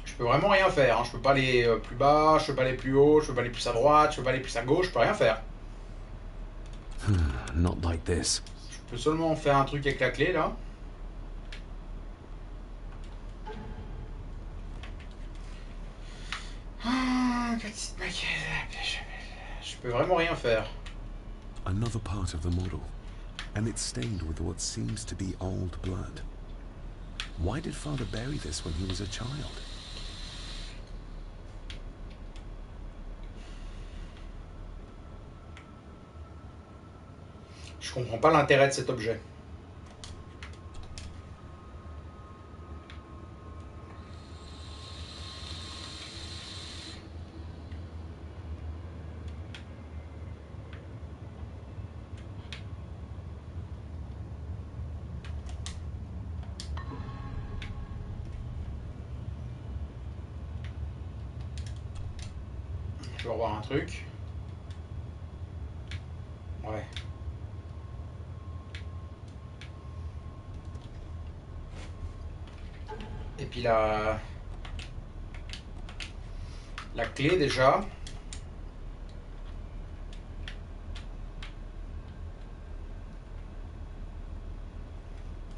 Je peux vraiment rien faire, hein. Je peux pas aller plus bas, je peux pas aller plus haut, je peux pas aller plus à droite, je peux pas aller plus à gauche, je peux rien faire. Not like this. Je peux seulement faire un truc avec la clé là. Je peux vraiment rien faire. Another part of the model, and it's stained with what seems to be old blood. Why did Father bury this when he was a child? Je comprends pas l'intérêt de cet objet. Je vais revoir un truc. Ouais. Et puis la clé déjà.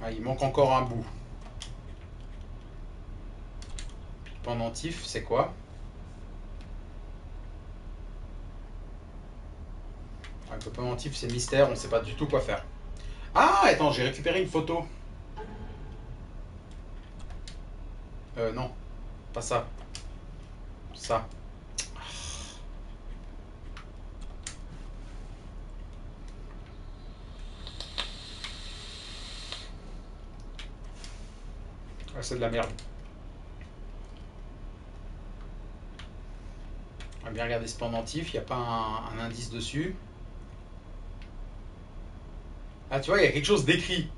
Ah, il manque encore un bout. Pendentif, c'est quoi? Ah, le pendentif, c'est mystère, on sait pas du tout quoi faire. Ah, attends, j'ai récupéré une photo. Non, pas ça. Ça. Ah, c'est de la merde. On va bien regarder ce pendentif, il n'y a pas un indice dessus. Ah, tu vois, il y a quelque chose d'écrit.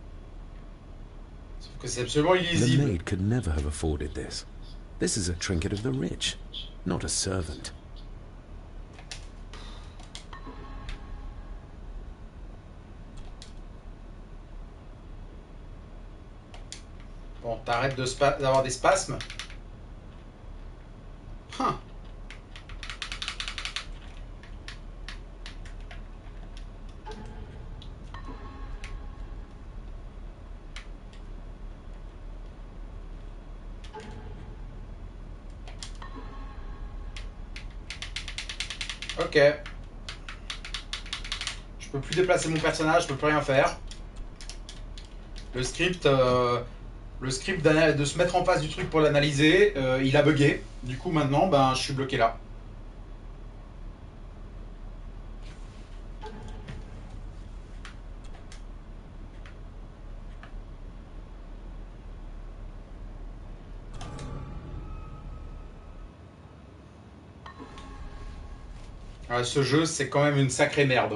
Sauf que c'est absolument The illisible. maid could never have afforded this. This is a trinket of the rich, not a servant. Bon, t'arrêtes d'avoir des spasmes. Huh. Ok. Je peux plus déplacer mon personnage, je peux plus rien faire. Le script de se mettre en face du truc pour l'analyser, il a bugué. Du coup maintenant, ben, je suis bloqué là. Ouais, ce jeu, c'est quand même une sacrée merde.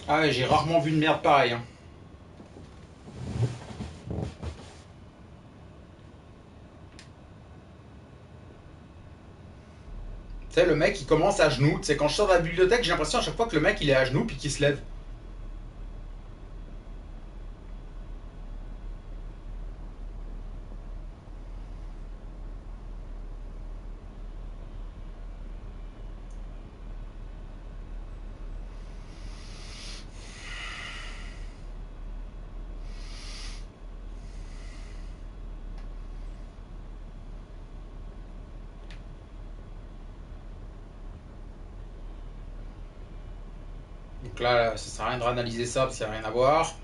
Ah ouais, j'ai rarement vu une merde pareille. Hein. Tu sais, le mec, il commence à genoux. Tu sais, quand je sors de la bibliothèque, j'ai l'impression à chaque fois que le mec, il est à genoux puis qu'il se lève. Donc là, ça sert à rien de réanalyser ça parce qu'il n'y a rien à voir.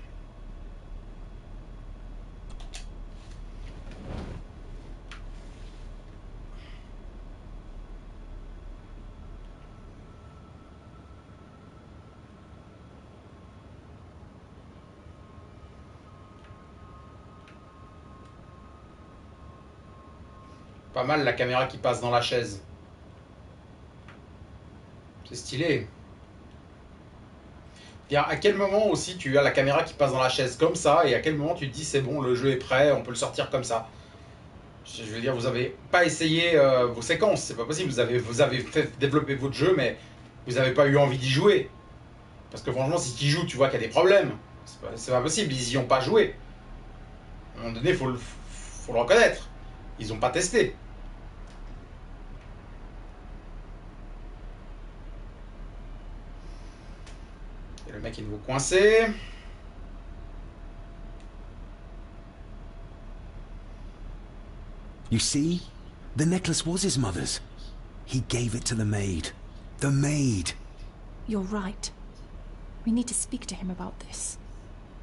Pas mal la caméra qui passe dans la chaise. C'est stylé. Bien, à quel moment aussi tu as la caméra qui passe dans la chaise comme ça et à quel moment tu te dis c'est bon, le jeu est prêt, on peut le sortir comme ça. Je veux dire, vous avez pas essayé vos séquences, c'est pas possible. Vous avez fait développer votre jeu, mais vous n'avez pas eu envie d'y jouer. Parce que franchement, si tu y joues, tu vois qu'il y a des problèmes. C'est pas possible, ils y ont pas joué. À un moment donné, faut le reconnaître. Ils ont pas testé. Et le mec est nouveau coincé. You see? The necklace was his mother's. He gave it to the maid. The maid! You're right. We need to speak to him about this.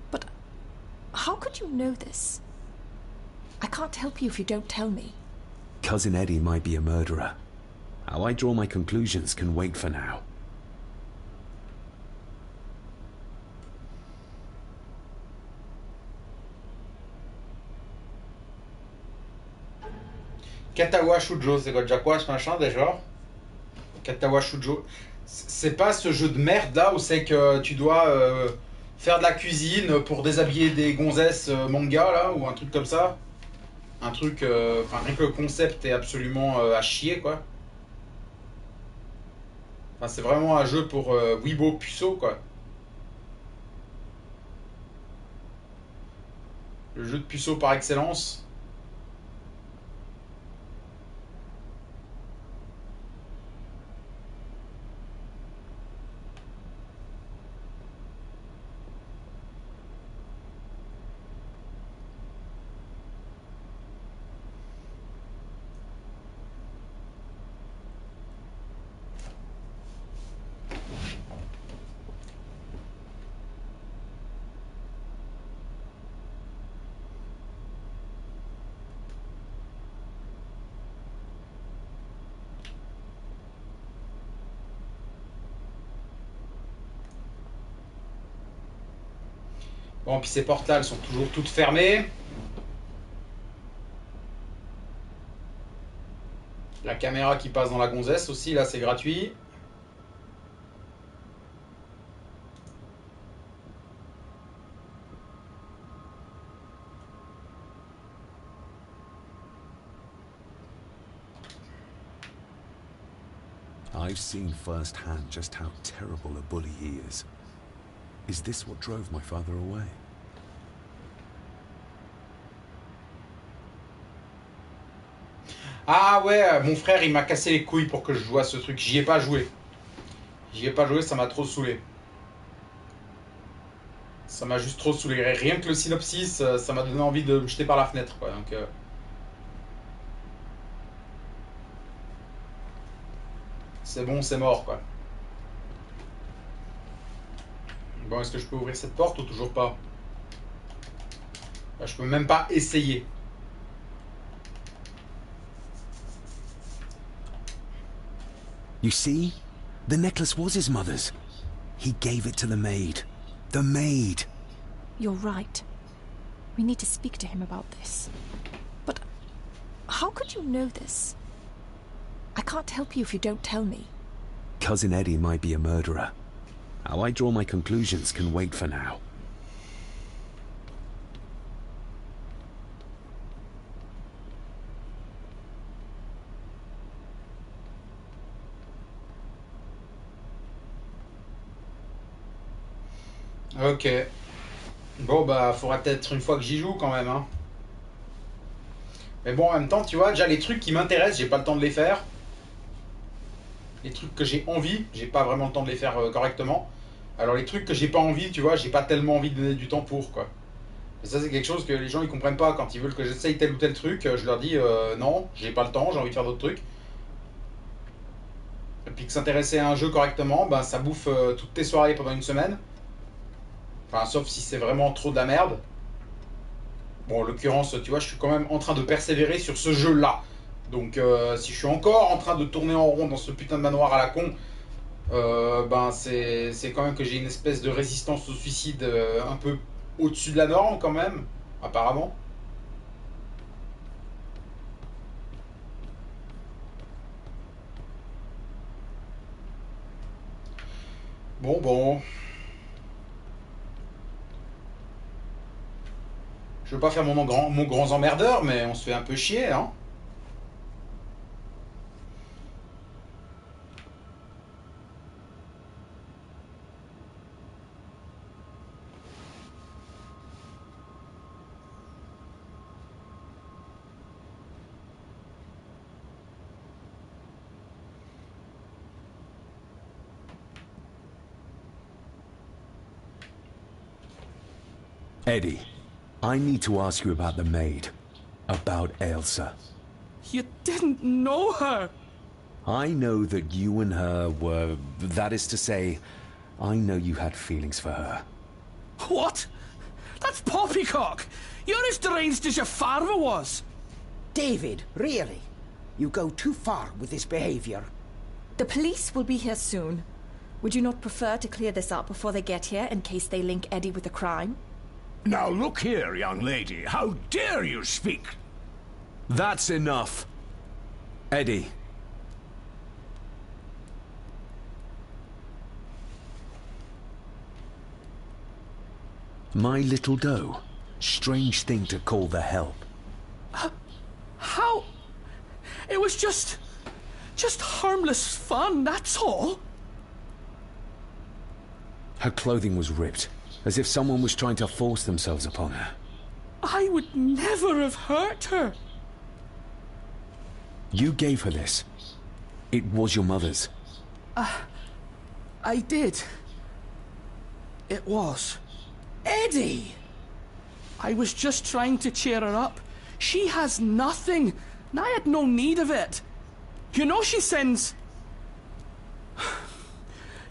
But how could you know this? I can't help you if you don't tell me. Cousin Eddie might be a murderer. How I draw my conclusions can wait for now. Katawa Shujo, c'est déjà quoi ce machin déjà? Katawa Shujo. C'est pas ce jeu de merde là où c'est que tu dois faire de la cuisine pour déshabiller des gonzesses manga là ou un truc comme ça? Un truc. Enfin, rien que le concept est absolument à chier quoi. Enfin, c'est vraiment un jeu pour Weibo puceau quoi. Le jeu de puceau par excellence. Bon, puis ces portes-là, elles sont toujours toutes fermées. La caméra qui passe dans la gonzesse aussi, là, c'est gratuit. I've seen firsthand just how terrible a bully he is. Is this what drove my father away? Ah ouais, mon frère, il m'a cassé les couilles pour que je joue à ce truc. J'y ai pas joué. J'y ai pas joué, ça m'a trop saoulé. Ça m'a juste trop saoulé. Rien que le synopsis, ça m'a donné envie de me jeter par la fenêtre, quoi. Donc, c'est bon, c'est mort, quoi. Bon, est-ce que je peux ouvrir cette porte ou toujours pas? Là, je peux même pas essayer. You see? The necklace was his mother's. He gave it to the maid. The maid! You're right. We need to speak to him about this. But how could you know this? I can't help you if you don't tell me. Cousin Eddie might be a murderer. How I draw my conclusions can wait for now. Ok. Bon, bah, faudra peut-être une fois que j'y joue quand même, hein. Mais bon, en même temps, tu vois, déjà les trucs qui m'intéressent, j'ai pas le temps de les faire. Les trucs que j'ai envie, j'ai pas vraiment le temps de les faire correctement. Alors les trucs que j'ai pas envie, tu vois, j'ai pas tellement envie de donner du temps pour, quoi. Et ça, c'est quelque chose que les gens ils comprennent pas quand ils veulent que j'essaye tel ou tel truc. Je leur dis non, j'ai pas le temps, j'ai envie de faire d'autres trucs. Et puis que s'intéresser à un jeu correctement, bah ça bouffe toutes tes soirées pendant une semaine. Enfin, sauf si c'est vraiment trop de la merde. Bon, en l'occurrence, tu vois, je suis quand même en train de persévérer sur ce jeu-là. Donc, si je suis encore en train de tourner en rond dans ce putain de manoir à la con, ben c'est quand même que j'ai une espèce de résistance au suicide un peu au-dessus de la norme, quand même, apparemment. Bon. Je veux pas faire mon grand emmerdeur, mais on se fait un peu chier, hein. Eddie, I need to ask you about the maid. About Elsa. You didn't know her! I know that you and her were... That is to say, I know you had feelings for her. What? That's poppycock! You're as deranged as your father was! David, really? You go too far with this behavior. The police will be here soon. Would you not prefer to clear this up before they get here in case they link Eddie with the crime? Now look here, young lady. How dare you speak? That's enough. Eddie. My little doe. Strange thing to call the help. How? It was just harmless fun, that's all. Her clothing was ripped, as if someone was trying to force themselves upon her. I would never have hurt her. You gave her this. It was your mother's. I did. It was. Eddie! I was just trying to cheer her up. She has nothing, and I had no need of it. You know she sends...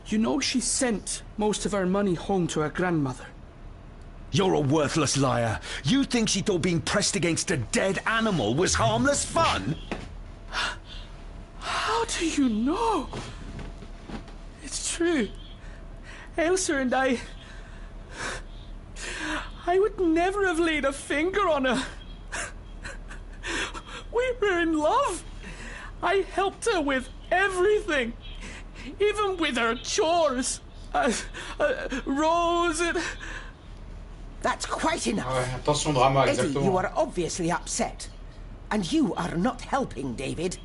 You know she sent most of her money home to her grandmother. You're a worthless liar. You think she thought being pressed against a dead animal was harmless fun? How do you know? It's true. Elsa and I I would never have laid a finger on her. We were in love. I helped her with everything, even with her chores. Rose, That's quite enough. Ouais, attention drama, Eddie, exactement. you are obviously upset. And you are not helping, David.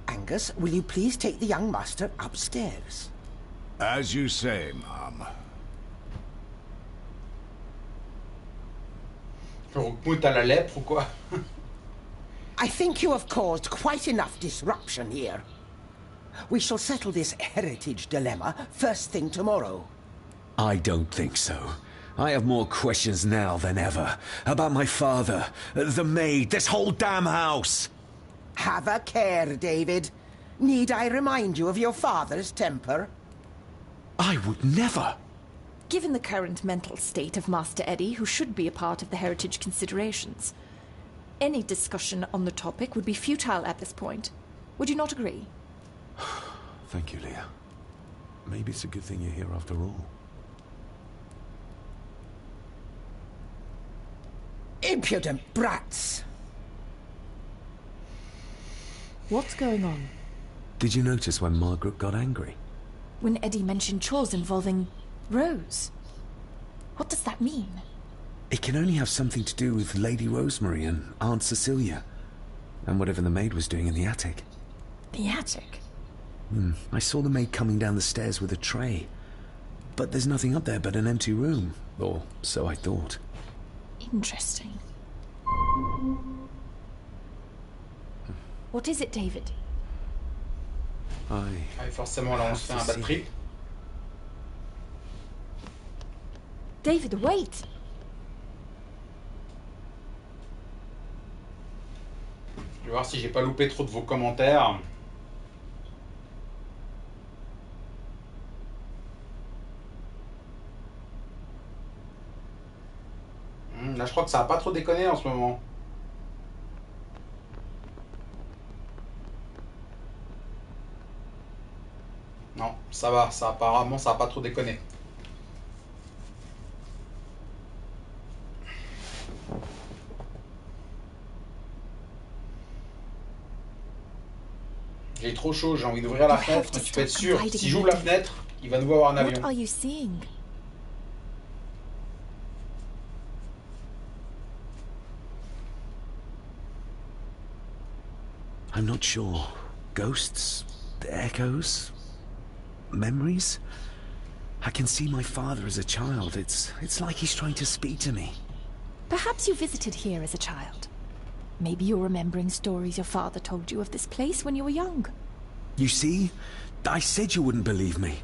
Angus, will you please take the young master upstairs? As you say, Mom. Roukmout à la lèpre ou quoi? I think you have caused quite enough disruption here. We shall settle this heritage dilemma first thing tomorrow. I don't think so. I have more questions now than ever. About my father, the maid, this whole damn house! Have a care, David. Need I remind you of your father's temper? I would never! Given the current mental state of Master Eddie, who should be a part of the heritage considerations, any discussion on the topic would be futile at this point. Would you not agree? Thank you, Leah. Maybe it's a good thing you're here after all. Impudent brats! What's going on? Did you notice when Margaret got angry? When Eddie mentioned chores involving Rose. What does that mean? It can only have something to do with Lady Rosemary and Aunt Cecilia. And whatever the maid was doing in the attic. The attic? I saw the maid coming down the stairs with a tray. But there's nothing up there but an empty room. Or so I thought. Interesting. What is it, David? Ah, forcément, là, on se fait un bad trip. David, wait! Je vais voir si j'ai pas loupé trop de vos commentaires. Là, je crois que ça a pas trop déconné en ce moment. Non, ça va, ça apparemment ça a pas trop déconné. J'ai trop chaud, j'ai envie d'ouvrir la fenêtre, mais tu peux être sûr, si j'ouvre la fenêtre, il va nous avoir un avion. What are you seeing? I'm not sure. Ghosts? Echoes? Memories? I can see my father as a child. It's like he's trying to speak to me. Perhaps you visited here as a child. Maybe you're remembering stories your father told you of this place when you were young. You see? I said you wouldn't believe me.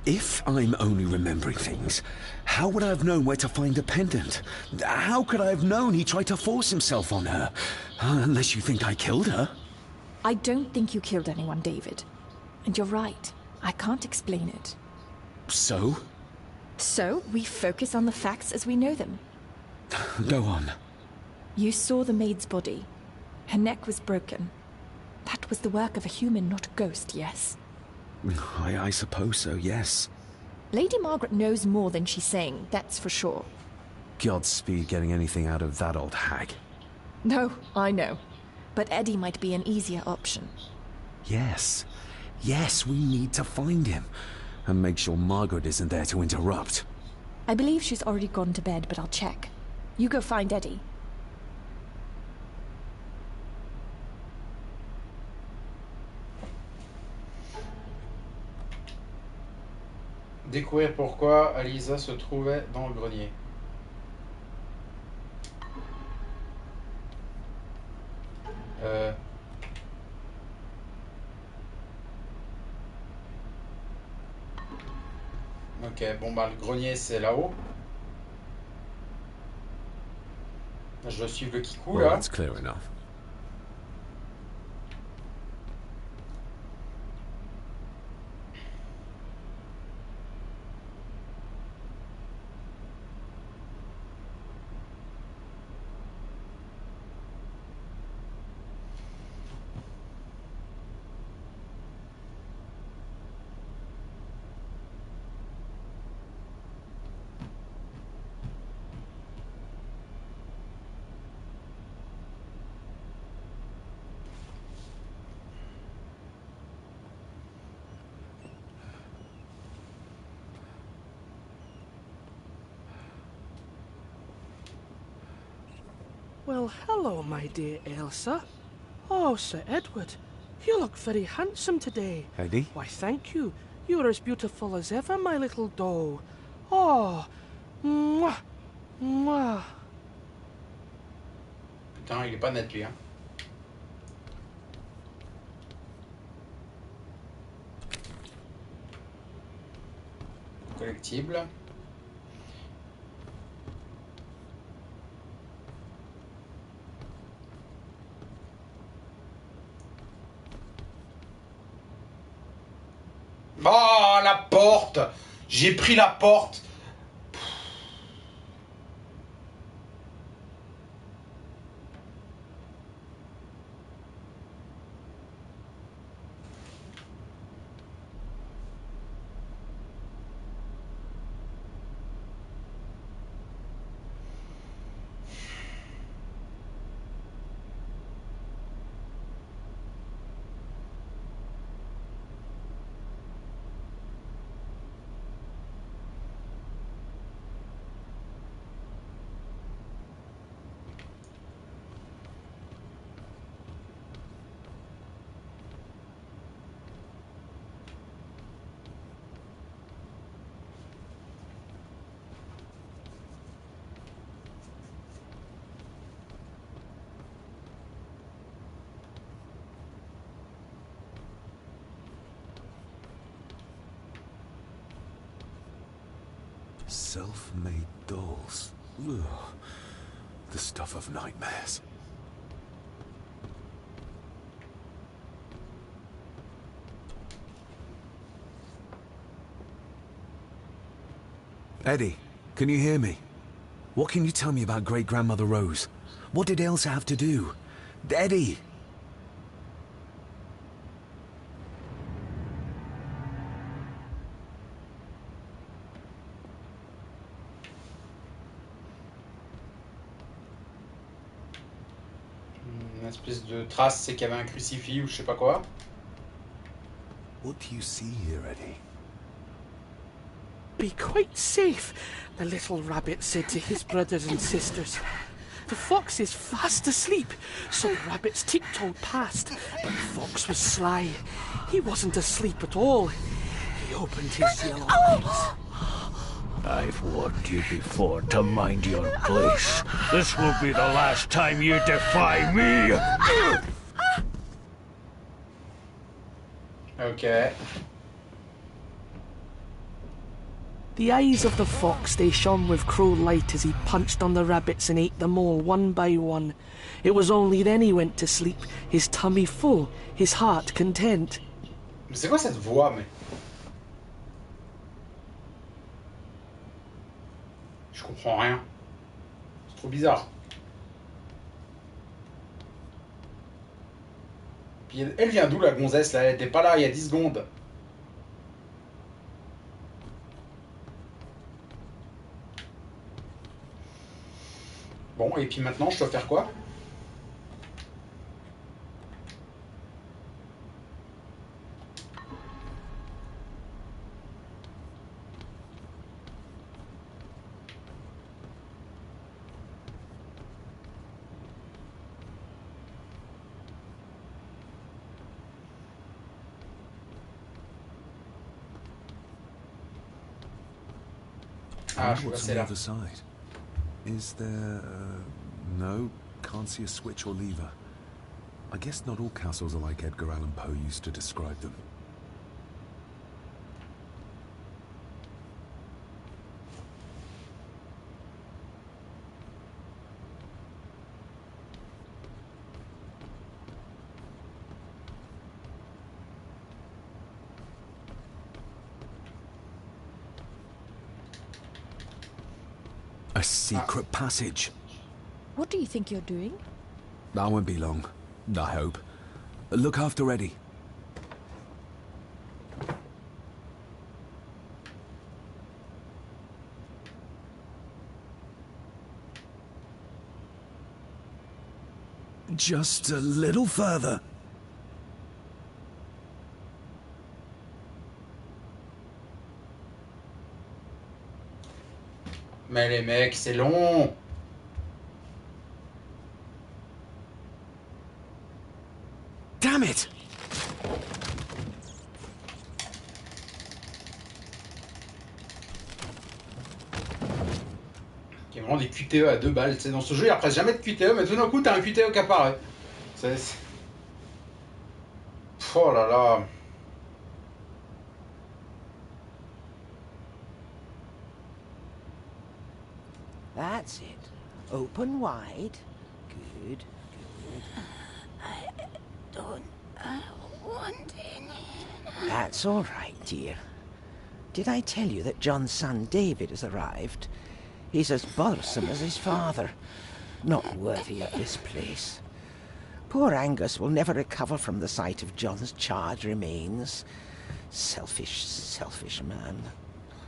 If I'm only remembering things, how would I have known where to find the pendant? How could I have known he tried to force himself on her? Unless you think I killed her. I don't think you killed anyone, David. And you're right. I can't explain it. So? So, we focus on the facts as we know them. Go on. You saw the maid's body. Her neck was broken. That was the work of a human, not a ghost, yes? I suppose so, yes. Lady Margaret knows more than she's saying, that's for sure. Godspeed getting anything out of that old hag. No, I know. But Eddie might be an easier option. Yes. Yes, we need to find him. And make sure Margaret isn't there to interrupt. I believe she's already gone to bed, but I'll check. You go find Eddie. Découvrir pourquoi Alisa se trouvait dans le grenier. Ok, bon bah le grenier c'est là-haut. Je dois suivre le Kikou Well, là. that's clear enough. Well, hello, my dear Elsa. Oh, Sir Edward, you look very handsome today. Eddie? Why, thank you. You're as beautiful as ever, my little doe. Oh, mwah, mwah. Putain, il est pas net lui, hein. Collectible. Oh, la porte! J'ai pris la porte! Self-made dolls. Ugh. The stuff of nightmares. Eddie, can you hear me? What can you tell me about Great-Grandmother Rose? What did Elsa have to do? Eddie! Une espèce de trace, c'est qu'il y avait un crucifix ou je sais pas quoi. What do you see here, Eddie? Be quite safe, the little rabbit said to his brothers and sisters. The fox is fast asleep, so the rabbits tiptoed past, but the fox was sly. He wasn't asleep at all. He opened his yellow eyes. I've warned you before to mind your place. This will be the last time you defy me! Ok. The eyes of the fox, they shone with cruel light as he punched on the rabbits and ate them all one by one. It was only then he went to sleep, his tummy full, his heart content. Mais c'est quoi cette voix, mais... Je comprends rien. C'est trop bizarre. Puis elle vient d'où la gonzesse là? Elle était pas là il y a 10 secondes. Bon, et puis maintenant, je dois faire quoi? Ah, je suis What's passé on the là. other side? Is there... no, can't see a switch or lever. I guess not all castles are like Edgar Allan Poe used to describe them. A secret passage. What do you think you're doing? That won't be long, I hope. Look after Eddie. Just a little further. Mais les mecs, c'est long. vraiment des QTE à 2 balles. Tu sais, dans ce jeu, il n'y a presque jamais de QTE, mais tout d'un coup, t'as un QTE qui apparaît. Oh là là. That's it. Open wide. Good, good. I don't want any. That's all right, dear. Did I tell you that John's son David has arrived? He's as bothersome as his father. Not worthy of this place. Poor Angus will never recover from the sight of John's charred remains. Selfish, selfish man.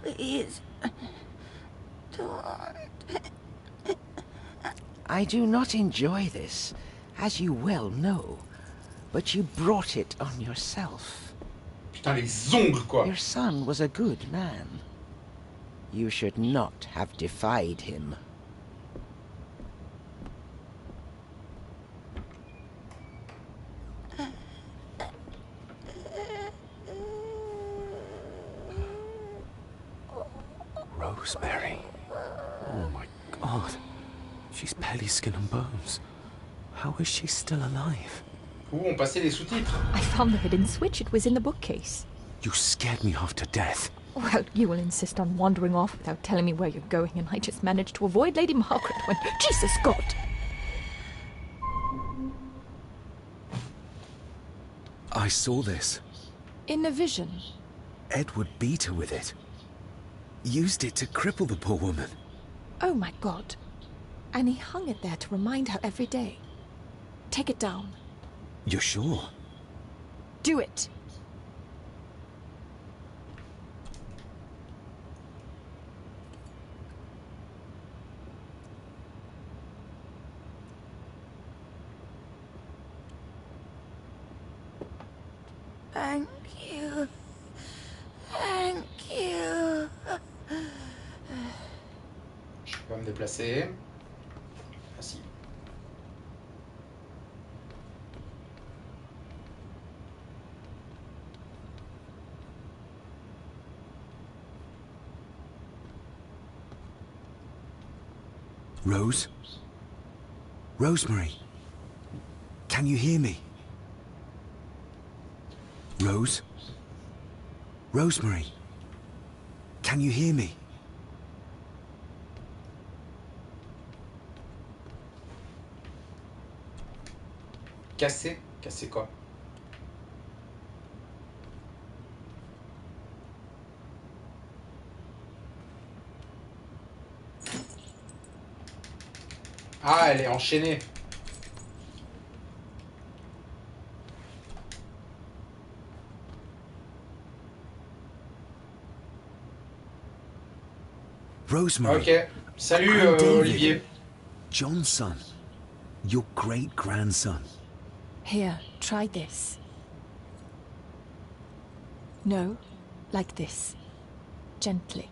Please, don't. I do not enjoy this, as you well know. But you brought it on yourself. Putain, les ongles, quoi. Your son was a good man. You should not have defied him. Rosemary. Oh my God. She's barely skin and bones. How is she still alive? Où ont passé les sous-titres? I found the hidden switch. It was in the bookcase. You scared me half to death. Well, you will insist on wandering off without telling me where you're going, and I just managed to avoid Lady Margaret when... Jesus God! I saw this. In a vision. Edward beat her with it. Used it to cripple the poor woman. Oh my God. And he hung it there to remind her every day. Take it down. You're sure? Do it. Thank you. Thank you. Je peux pas me déplacer. Ah si. Rose? Rosemary? Can you hear me? Rose? Rosemary? Can you hear me? Casser? Casser quoi? Ah, elle est enchaînée. Rosemary. Ok. Salut I'm David. Olivier. John's son. Your great-grandson. Here, try this. No, like this. Gently.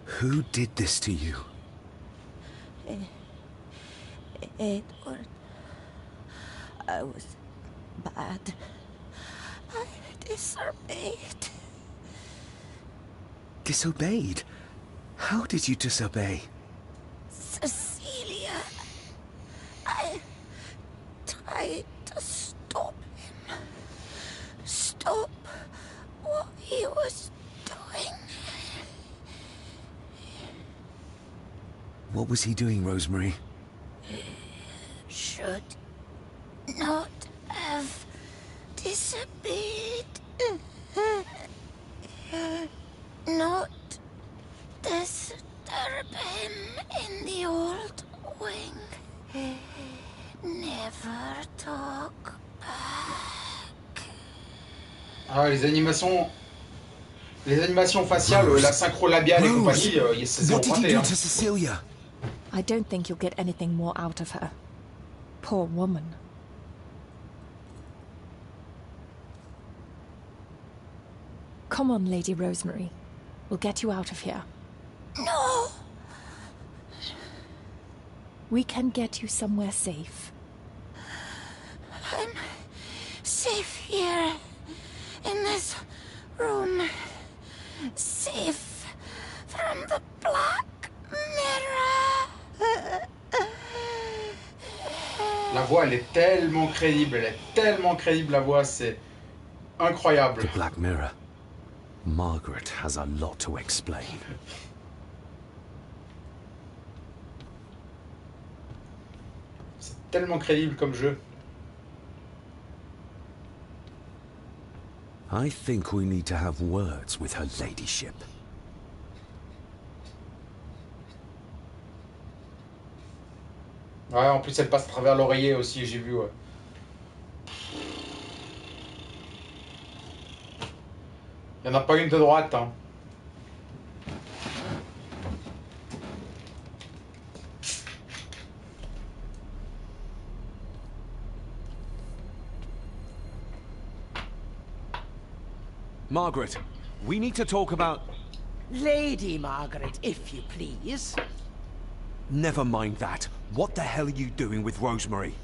Who did this to you? Edward. I was bad. I disobeyed. Disobeyed? How did you disobey? Cecilia. I tried to stop him. Stop what he was doing. What was he doing, Rosemary? Should not have disobeyed. Not disturb him in the old wing. Never talk back. Ah, les animations faciales, la synchro labiale et compagnie, c'est What did you emprunté. do Hein. to Cecilia? I don't think you'll get anything more out of her. Poor woman. Come on, Lady Rosemary. We'll get you out of here. No! We can get you somewhere safe. I'm La voix, elle est tellement crédible. Elle est tellement crédible, la voix. C'est incroyable. The Black Mirror. Margaret has a lot to explain. C'est tellement crédible comme jeu. I think we need to have words with her ladyship. Ouais, en plus elle passe à travers l'oreiller aussi, j'ai vu, ouais. Il n'y en a pas une de droite, hein. Margaret, we need to talk about... Lady Margaret, if you please. Never mind that. What the hell are you doing with Rosemary?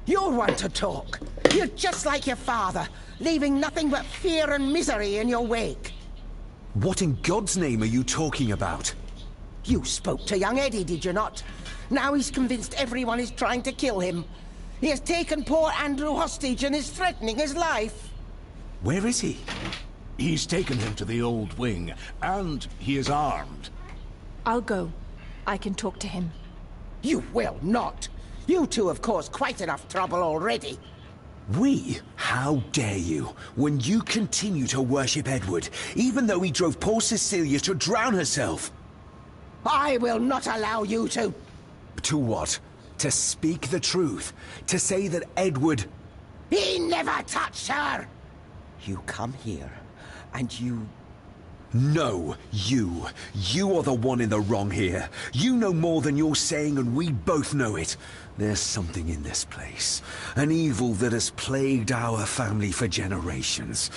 You're one to talk. You're just like your father, leaving nothing but fear and misery in your wake. What in God's name are you talking about? You spoke to young Eddie, did you not? Now he's convinced everyone is trying to kill him. He has taken poor Andrew hostage and is threatening his life. Where is he? He's taken him to the old wing, and he is armed. I'll go. I can talk to him. You will not. You two have caused quite enough trouble already. We? How dare you? When you continue to worship Edward, even though he drove poor Cecilia to drown herself. I will not allow you to... To what? To speak the truth? To say that Edward... He never touched her! You come here, and you... No, you. You are the one in the wrong here. You know more than you're saying, and we both know it. There's something in this place. An evil that has plagued our family for generations.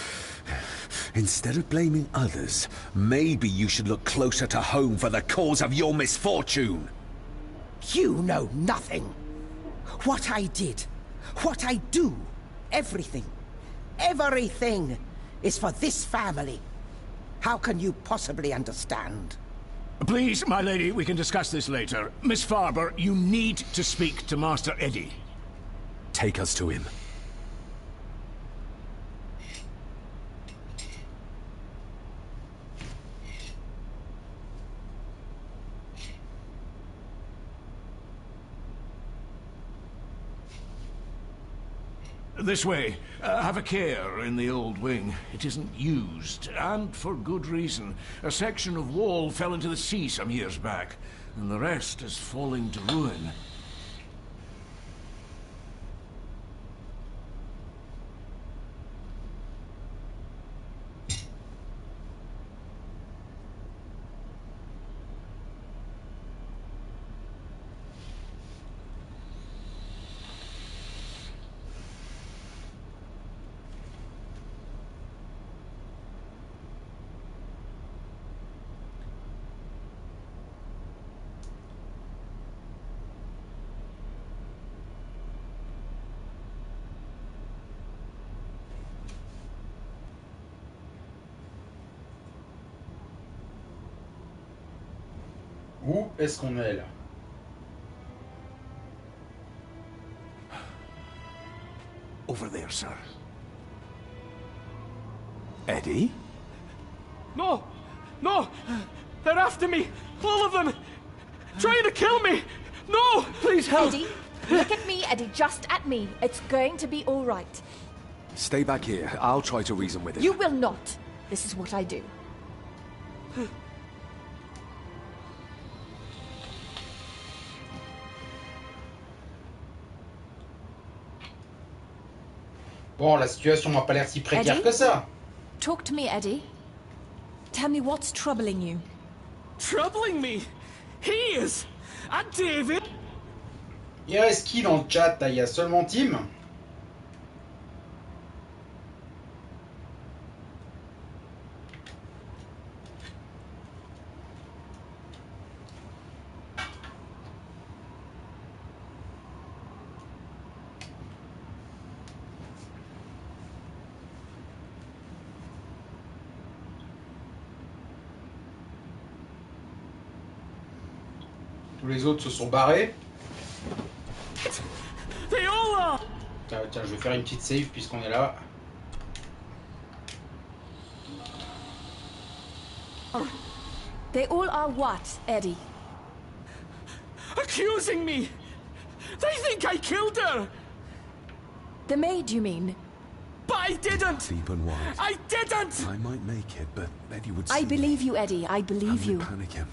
Instead of blaming others, maybe you should look closer to home for the cause of your misfortune. You know nothing. What I did, what I do, everything, everything is for this family. How can you possibly understand? Please, my lady, we can discuss this later. Miss Farber, you need to speak to Master Eddie. Take us to him. This way. Have a care in the old wing. It isn't used, and for good reason. A section of wall fell into the sea some years back, and the rest is falling to ruin. Où est-ce qu'on est là? Over there, sir. Eddie? No! No! They're after me! All of them! Trying to kill me! No! Please help! Eddie, look at me, Eddie, just at me. It's going to be all right. Stay back here. I'll try to reason with him. You will not. This is what I do. Bon, la situation n'a pas l'air si précaire Eddie? que ça. Talk to me, Eddie. Tell me what's troubling you. Troubling me? He is! And David! Il reste qui dans le chat là? Il y a seulement Tim. Tous les autres se sont barrés. They Tiens, je vais faire une petite save puisqu'on est là. They all are what, Eddie? Accusing me! They think I killed her! The maid, you mean? But I didn't! Deep and wide. I didn't! I might make it, but Eddie would see I believe you, Eddie. I believe you. Panic him.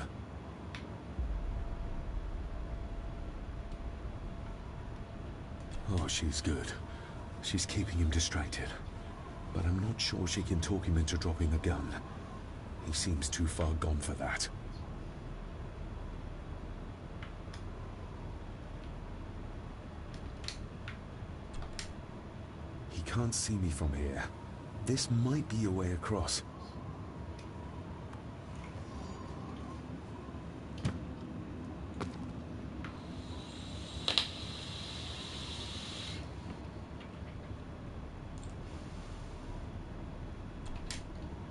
Oh, she's good. She's keeping him distracted. But I'm not sure she can talk him into dropping the gun. He seems too far gone for that. He can't see me from here. This might be a way across.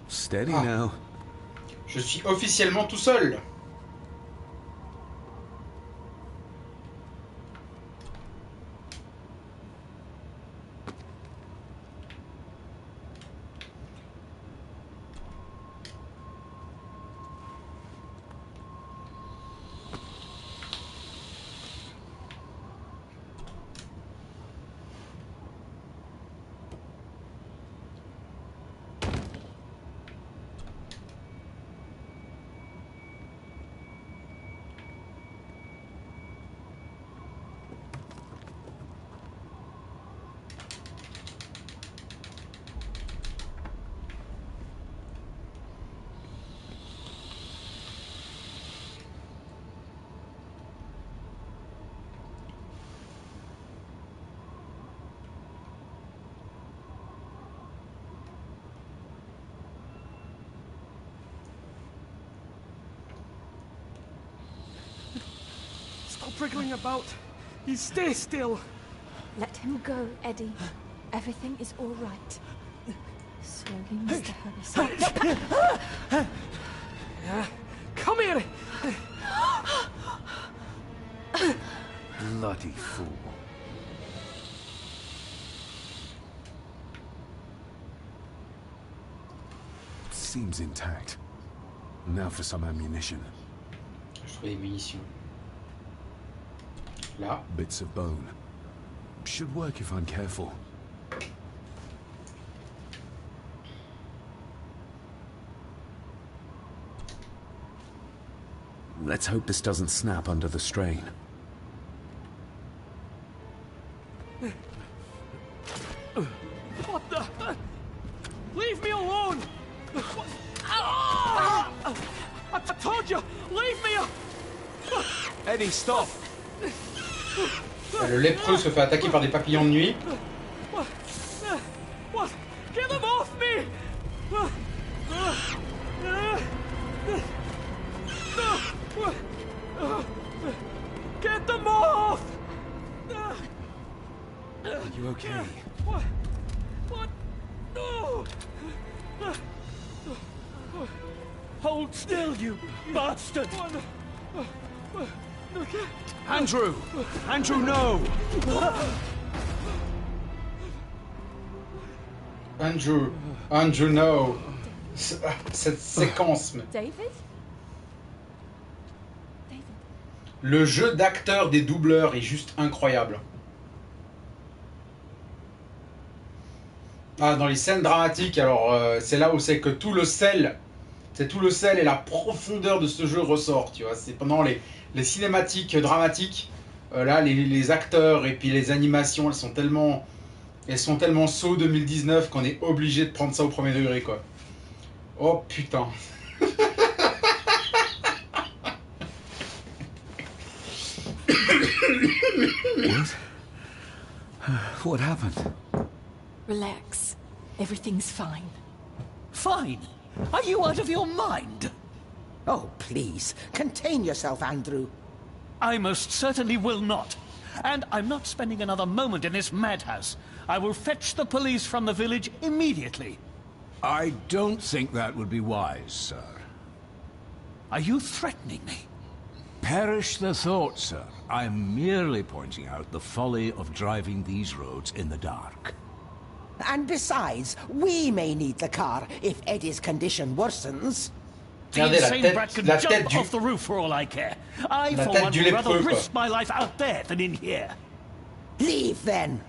Steady now. Je suis officiellement tout seul. Stop wriggling about. You stay still. Let him go, Eddie. Everything is all right. Slowly, Mr. Harrison. Come here! Bloody fool. Seems intact. Now for some ammunition. Je trouve des munitions. Là. Bits of bone. Should work if I'm careful. Let's hope this doesn't snap under the strain. What the? Leave me alone! I told you! Leave me! Eddie, stop! Le lépreux se fait attaquer par des papillons de nuit. What? Get them off me! Get them off! Are you okay? What? What? No! Hold still, you bastard! Andrew! Andrew, no! Andrew, no! Cette séquence. David? Le jeu d'acteur des doubleurs est juste incroyable. Ah, dans les scènes dramatiques, alors c'est là où c'est que tout le sel et la profondeur de ce jeu ressort, tu vois. C'est pendant les cinématiques dramatiques, là les acteurs et puis les animations, elles sont tellement saut 2019 qu'on est obligé de prendre ça au premier degré, quoi. Oh putain. What happened? Relax. Everything's fine. Fine? Are you out of your mind? Oh, please, contain yourself, Andrew. I most certainly will not. And I'm not spending another moment in this madhouse. I will fetch the police from the village immediately. I don't think that would be wise, sir. Are you threatening me? Perish the thought, sir. I'm merely pointing out the folly of driving these roads in the dark. And besides, we may need the car if Eddie's condition worsens. The Regardez la insane tête, brat could la jump tête du, off the roof for all I care. I, la for tête one, du would rather lépreux, quoi. risk my life out there than in here. Leave then.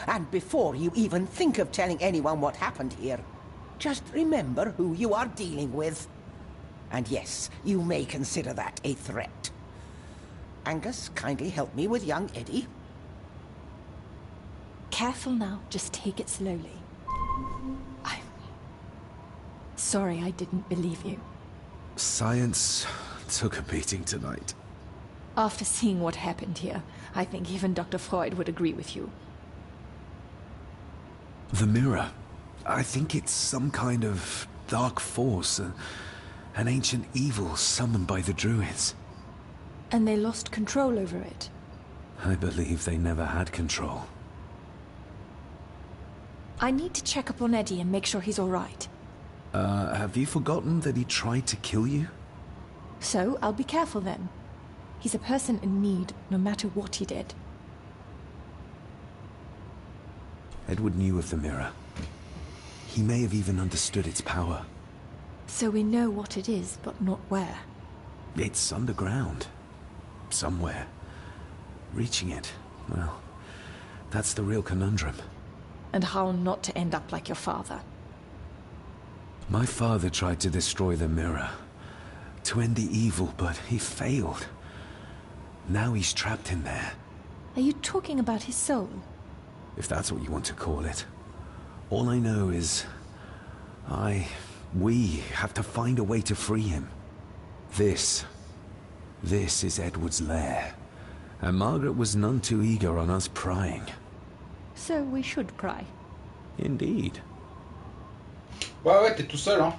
And before you even think of telling anyone what happened here, just remember who you are dealing with. And yes, you may consider that a threat. Angus, kindly help me with young Eddie. Careful now, just take it slowly. I'm sorry I didn't believe you. Science took a beating tonight. After seeing what happened here, I think even Dr. Freud would agree with you. The mirror. I think it's some kind of dark force, an ancient evil summoned by the druids. And they lost control over it. I believe they never had control. I need to check up on Eddie and make sure he's all right. Have you forgotten that he tried to kill you? So, I'll be careful then. He's a person in need, no matter what he did. Edward knew of the mirror. He may have even understood its power. So we know what it is, but not where. It's underground. Somewhere. Reaching it, well, that's the real conundrum. And how not to end up like your father. My father tried to destroy the mirror, to end the evil, but he failed. Now he's trapped in there. Are you talking about his soul? If that's what you want to call it. All I know is... we have to find a way to free him. This is Edward's lair. And Margaret was none too eager on us prying. So we should pry. Indeed. Ouais, t'es tout seul, hein.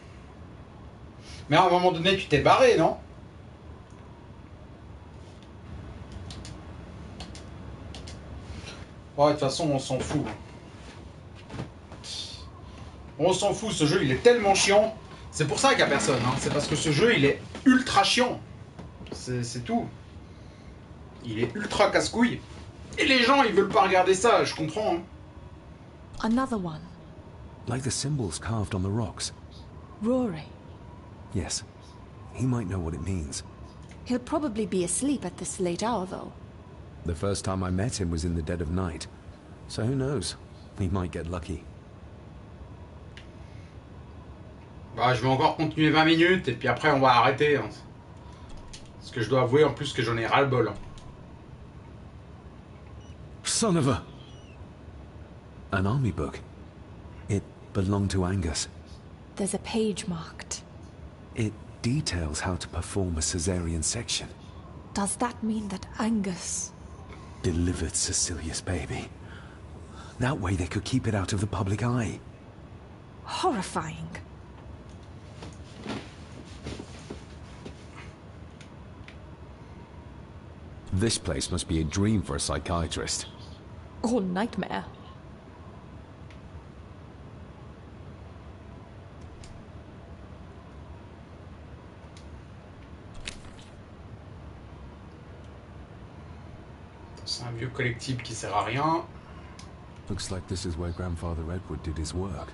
Mais à un moment donné, tu t'es barré, non? Ouais, de toute façon, on s'en fout. On s'en fout, ce jeu, il est tellement chiant. C'est pour ça qu'il n'y a personne, hein. C'est parce que ce jeu, il est ultra chiant. C'est tout. Il est ultra casse-couille. Et les gens, ils veulent pas regarder ça, je comprends, hein. Another one. Like the symbols carved on the rocks. Rory. Yes. He might know what it means. He'll probably be asleep at this late hour, though. The first time I met him was in the dead of night. So who knows? He might get lucky. Bah, je vais encore continuer 20 minutes, et puis après, on va arrêter, hein. Parce que je dois avouer, en plus, que j'en ai ras-le-bol. Son of a... An army book. It belonged to Angus. There's a page marked. It details how to perform a cesarean section. Does that mean that Angus... Delivered Cecilia's baby. That way they could keep it out of the public eye. Horrifying. This place must be a dream for a psychiatrist. Or nightmare. C'est un vieux collectible qui sert à rien. Looks like this is where Grandfather Edward did his work.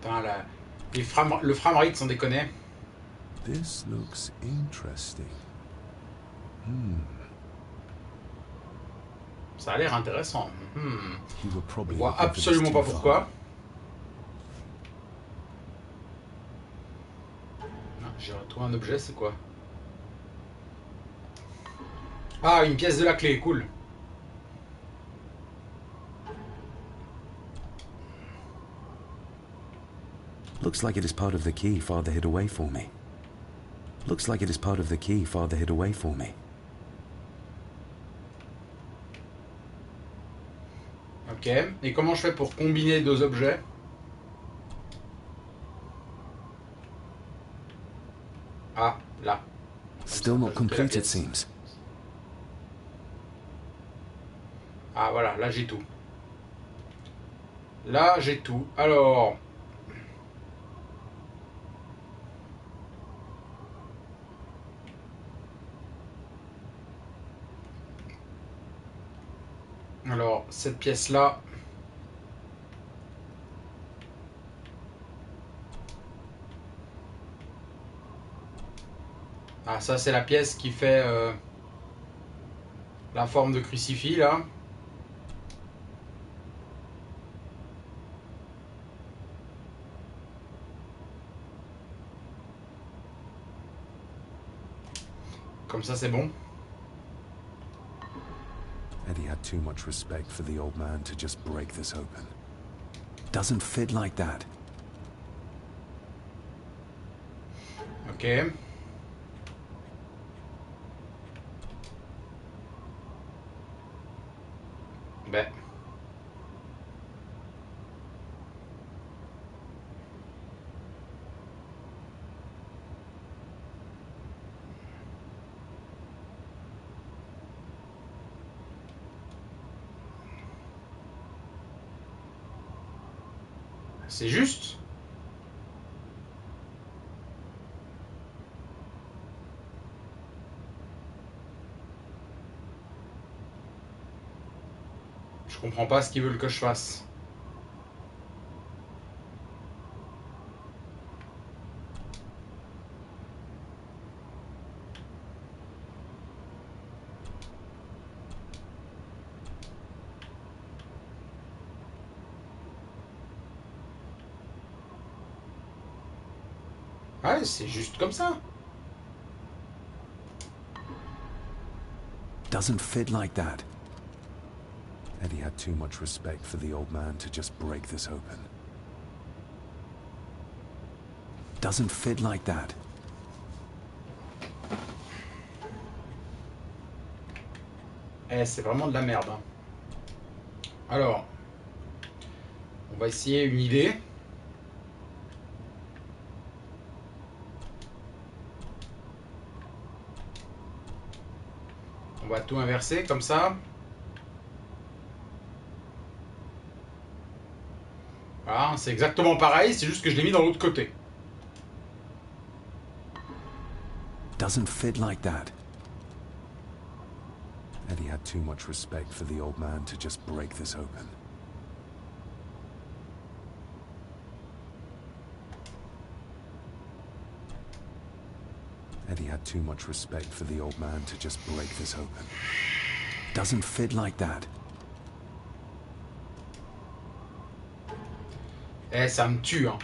Putain, le framerate sans déconner. This looks interesting. Ça a l'air intéressant. You were probably Je vois looking for this absolument too pas far. pourquoi. Ah, j'ai retrouvé un objet, c'est quoi? Ah, une pièce de la clé, cool. Looks like it is part of the key Father hid away for me. Looks like it is part of the key Father hid away for me. Ok. Et comment je fais pour combiner deux objets? Ah, là. Still not complete, it seems. Ah, voilà, là j'ai tout. Là j'ai tout. Alors... Alors, cette pièce-là... Ah, ça, c'est la pièce qui fait la forme de crucifix, là. Comme ça, c'est bon. Eddie had too much respect for the old man to just break this open. Doesn't fit like that. Ok. Ben. C'est juste. Je comprends pas ce qu'ils veulent que je fasse. Ouais, c'est juste comme ça. Doesn't fit like that. Eddie had too much respect for the old man to just break this open. Doesn't fit like that. Eh, c'est vraiment de la merde. Hein. Alors, on va essayer une idée. On va tout inverser comme ça. Voilà, c'est exactement pareil, c'est juste que je l'ai mis dans l'autre côté. Doesn't fit like that. Eddie had too much respect for the old man to just break this open. Eddie had too much respect for the old man to just break this open. Doesn't fit like that. Eh, ça me tue, hein.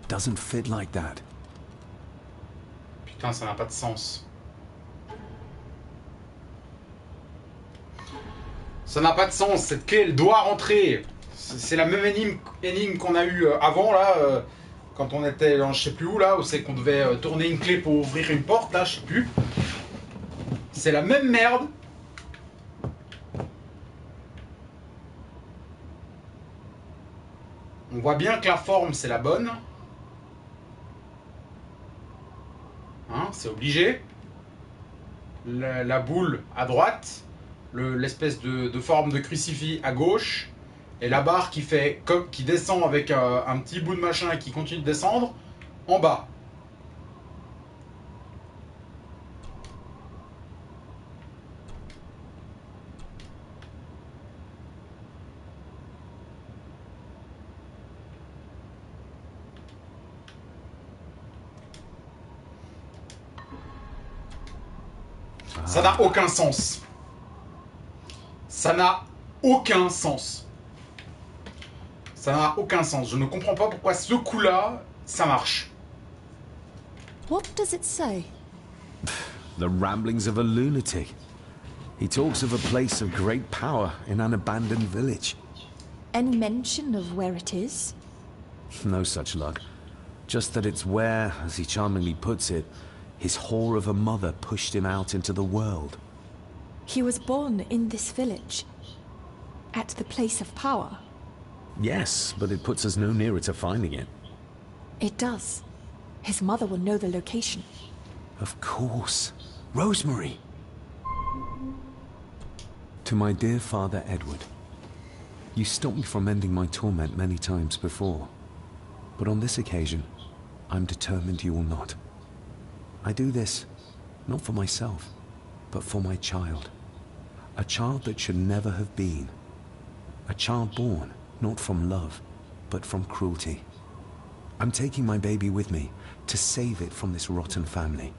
Doesn't fit like that. Putain, ça n'a pas de sens. Ça n'a pas de sens, cette clé, elle doit rentrer. C'est la même énigme qu'on a eu avant, là, quand on était dans je sais plus où, là, où c'est qu'on devait tourner une clé pour ouvrir une porte, là, je sais plus. C'est la même merde. On voit bien que la forme, c'est la bonne. Hein, c'est obligé. La boule à droite. L'espèce de forme de crucifix à gauche. Et la barre qui descend avec un petit bout de machin et qui continue de descendre en bas. Ça n'a aucun sens. Ça n'a aucun sens. Ça n'a aucun sens. Je ne comprends pas pourquoi ce coup-là, ça marche. What does it say? The ramblings of a lunatic. He talks of a place of great power in an abandoned village. Any mention of where it is? No such luck. Just that it's where, as he charmingly puts it, His whore of a mother pushed him out into the world. He was born in this village, at the place of power. Yes, but it puts us no nearer to finding it. It does. His mother will know the location. Of course. Rosemary! To my dear Father Edward, you stopped me from ending my torment many times before, but on this occasion, I'm determined you will not. I do this, not for myself, but for my child. A child that should never have been. A child born, not from love, but from cruelty. I'm taking my baby with me to save it from this rotten family.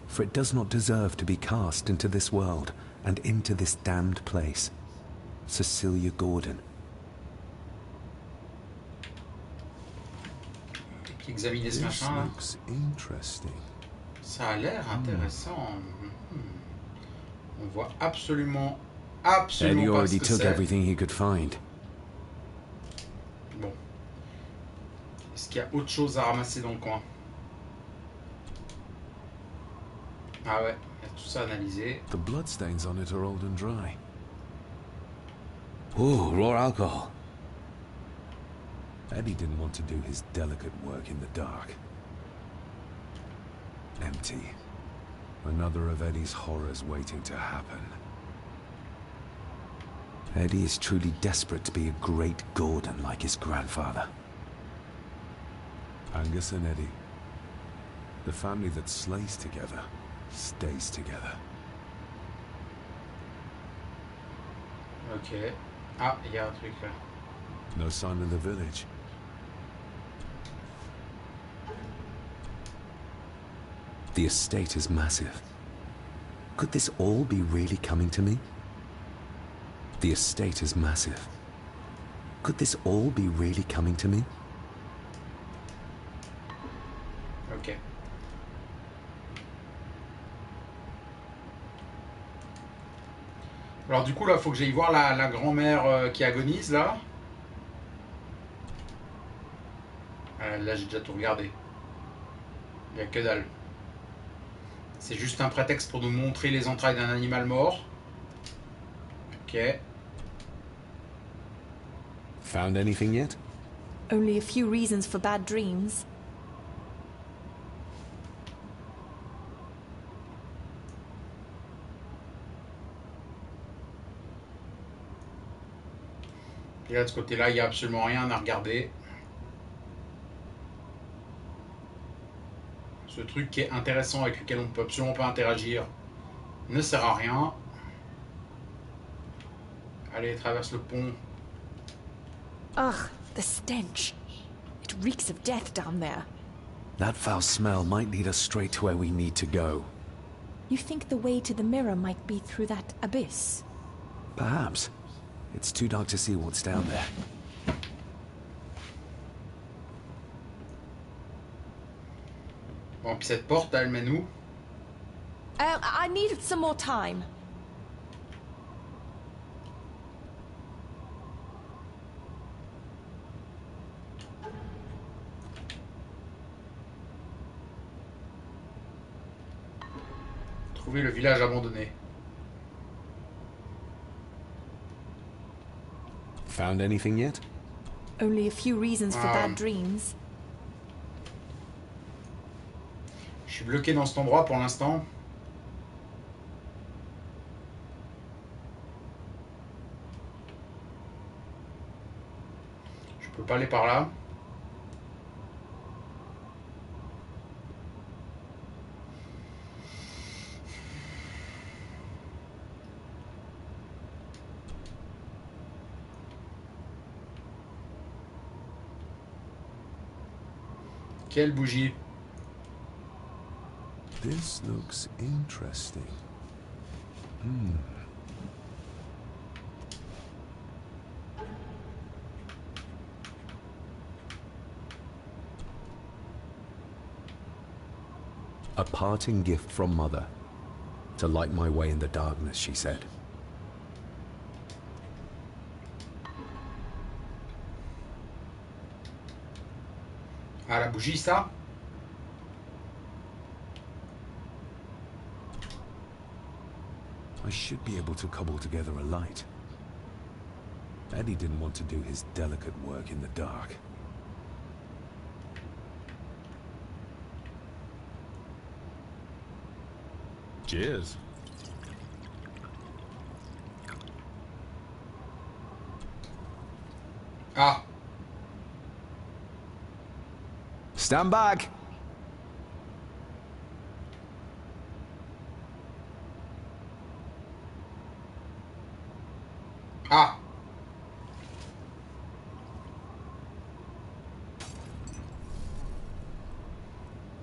For it does not deserve to be cast into this world and into this damned place. Cecilia Gordon. Qui examine ce This machin là. looks interesting. Ça a l'air intéressant. On voit absolument Eddie pas already ce que took c'est. everything he could find. Bon. Est-ce qu'il y a autre chose à ramasser dans le coin? Ah ouais, il y a tout ça à analyser. The bloodstains on it are old and dry. Ooh, raw alcohol. Eddie didn't want to do his delicate work in the dark. Empty. Another of Eddie's horrors waiting to happen. Eddie is truly desperate to be a great Gordon like his grandfather. Angus and Eddie. The family that slays together, stays together. Ok. Ah, il y a un truc là. No sign of the village. The estate is massive. Could this all be really coming to me? The estate is massive. Could this all be really coming to me? Ok. Alors du coup là, faut que j'aille voir la grand-mère qui agonise là. Là j'ai déjà tout regardé. Il n'y a que dalle. C'est juste un prétexte pour nous montrer les entrailles d'un animal mort. Ok. Found anything yet? Only a few reasons for bad dreams. Et là de ce côté-là, il n'y a absolument rien à regarder. Ce truc qui est intéressant avec lequel on ne peut absolument pas interagir ne sert à rien. Allez, traverse le pont. Ugh, the stench. It reeks of death down there. That foul smell might lead us straight to where we need to go. You think the way to the mirror might be through that abyss? Perhaps. It's too dark to see what's down there. Bon, puis cette porte, elle mène où? I needed some more time. Trouver le village abandonné. Found anything yet? Only a few reasons for bad dreams. Je suis bloqué dans cet endroit pour l'instant. Je peux pas aller par là. Quelle bougie? This looks interesting. A parting gift from Mother. To light my way in the darkness, she said. Ah, la bougie, ça? I should be able to cobble together a light. Eddie didn't want to do his delicate work in the dark. Cheers. Ah. Stand back. Ah.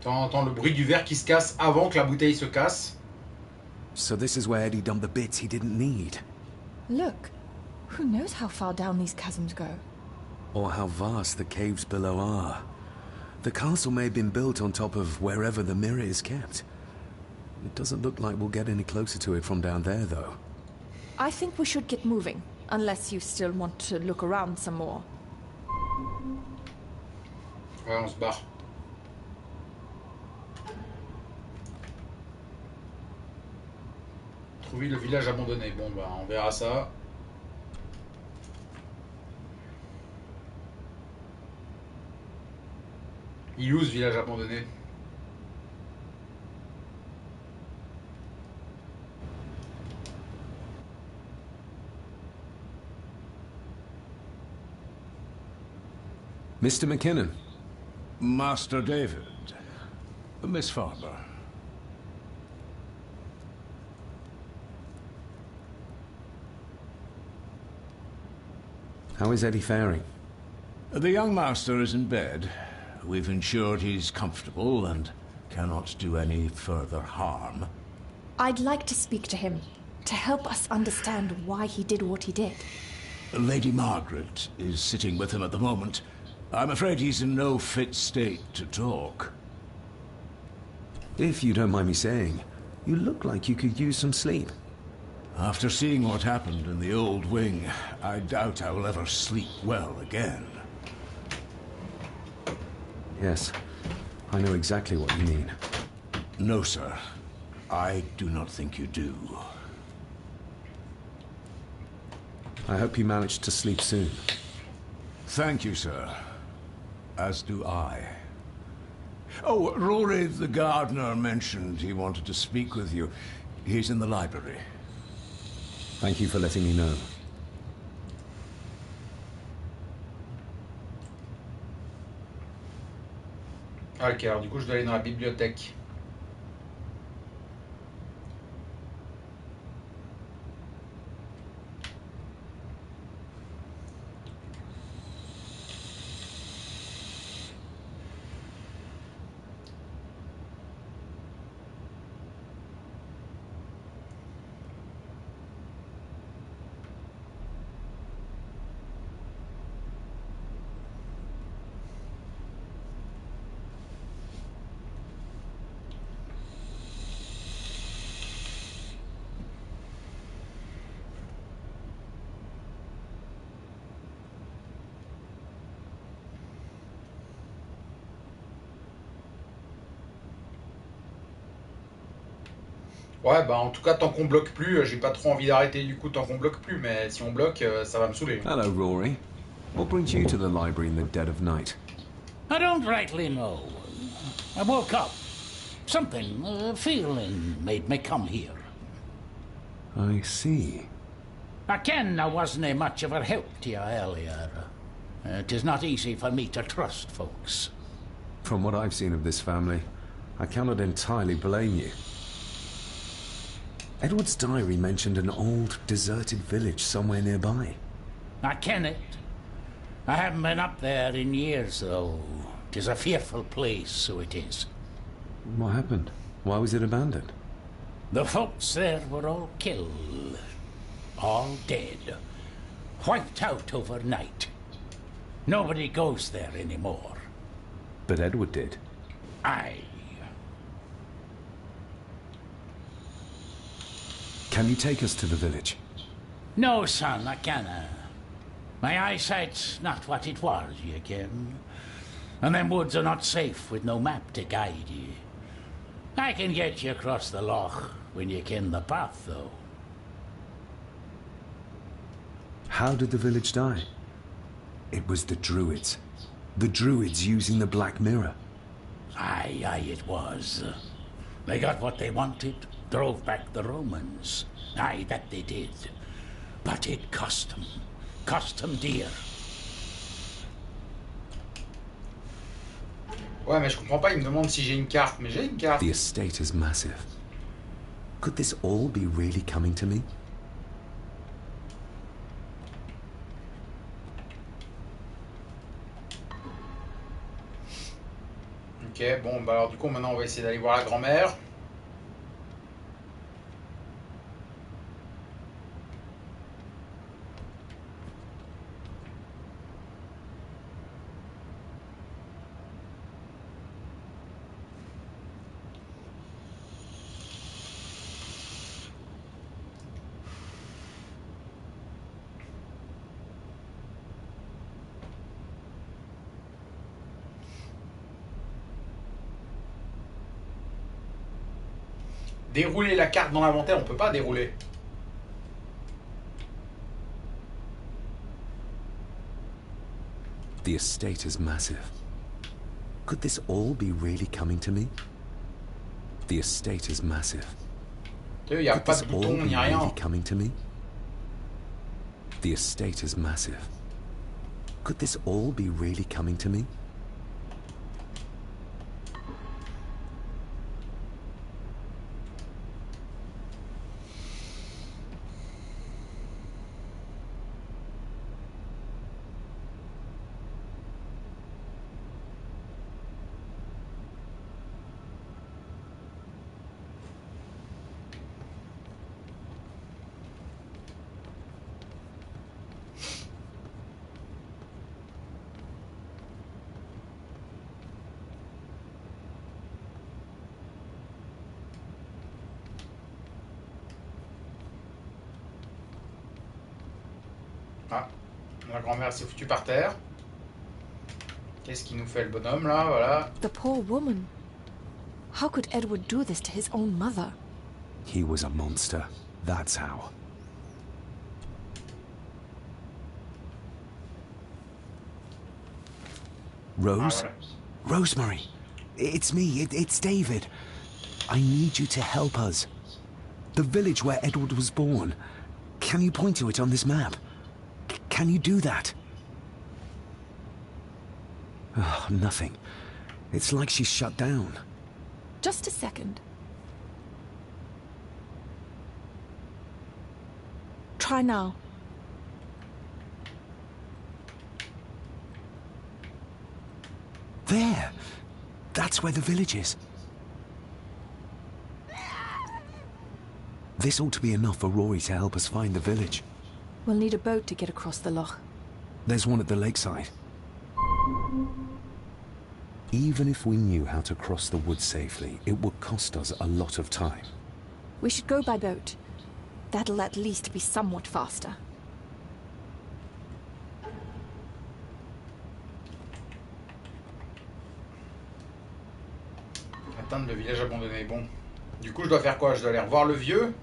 T'entends le bruit du verre qui se casse avant que la bouteille se casse. So this is where Eddie dumped the bits he didn't need. Look. Who knows how far down these chasms go? Or how vast the caves below are. The castle may have been built on top of wherever the mirror is kept. It doesn't look like we'll get any closer to it from down there, though. I think we should get moving, unless you still want to look around some more. Ouais, on se barre. Trouver le village abandonné. Bon, bah, on verra ça. Il est où ce village abandonné? Mr. McKinnon. Master David. Miss Farber. How is Eddie faring? The young master is in bed. We've ensured he's comfortable and cannot do any further harm. I'd like to speak to him, to help us understand why he did what he did. Lady Margaret is sitting with him at the moment. I'm afraid he's in no fit state to talk. If you don't mind me saying, you look like you could use some sleep. After seeing what happened in the old wing, I doubt I will ever sleep well again. Yes, I know exactly what you mean. No, sir. I do not think you do. I hope you manage to sleep soon. Thank you, sir. As do I. Oh, Rory the gardener mentioned he wanted to speak with you. He's in the library. Thank you for letting me know. Ah, ok, alors du coup je dois aller dans la bibliothèque. Ouais, bah en tout cas, tant qu'on bloque plus, j'ai pas trop envie d'arrêter du coup tant qu'on bloque plus, mais si on bloque, ça va me saouler. Hello, Rory. What brings you to the library in the dead of night? I don't rightly know. I woke up. Something, a feeling made me come here. I see. I ken I wasn't much of a help to you earlier. It is not easy for me to trust folks. From what I've seen of this family, I cannot entirely blame you. Edward's diary mentioned an old, deserted village somewhere nearby. I ken it. I haven't been up there in years, though. 'Tis a fearful place, so it is. What happened? Why was it abandoned? The folks there were all killed. All dead. Wiped out overnight. Nobody goes there anymore. But Edward did. Aye. Can you take us to the village? No, son, I canna. My eyesight's not what it was, you ken. And them woods are not safe with no map to guide ye. I can get you across the loch when you ken the path, though. How did the village die? It was the Druids. The Druids using the Black Mirror. Aye, it was. They got what they wanted, drove back the Romans. Aye, that they did. But it cost them dear. Ouais, mais je comprends pas, il me demande si j'ai une carte, mais j'ai une carte. The estate is massive. Could this all be really coming to me? Ok, bon, bah alors du coup, maintenant on va essayer d'aller voir la grand-mère. Dérouler la carte dans l'inventaire, on peut pas dérouler. The estate is massive. Could this all be really coming to me? The estate is massive. Il n'y a Could pas this de all bouton be ni rien. really coming to me? The estate is massive. Could this all be really coming to me? Ah, la grand-mère s'est foutue par terre. Qu'est-ce qu'il nous fait le bonhomme là, voilà. The poor woman. How could Edward do this to his own mother? He was a monster. That's how. Rose? Ah, voilà. Rosemary! It's me, it's David. I need you to help us. The village where Edward was born. Can you point to it on this map? Can you do that? Oh, nothing. It's like she's shut down. Just a second. Try now. There! That's where the village is. This ought to be enough for Rory to help us find the village. We'll need a boat to get across the loch. There's one at the lakeside. Even if we knew how to cross the woods safely, it would cost us a lot of time. We should go by boat. That'll at least be somewhat faster. Atteindre le village abandonné. Bon. Du coup, je dois faire quoi? Je dois aller revoir le vieux.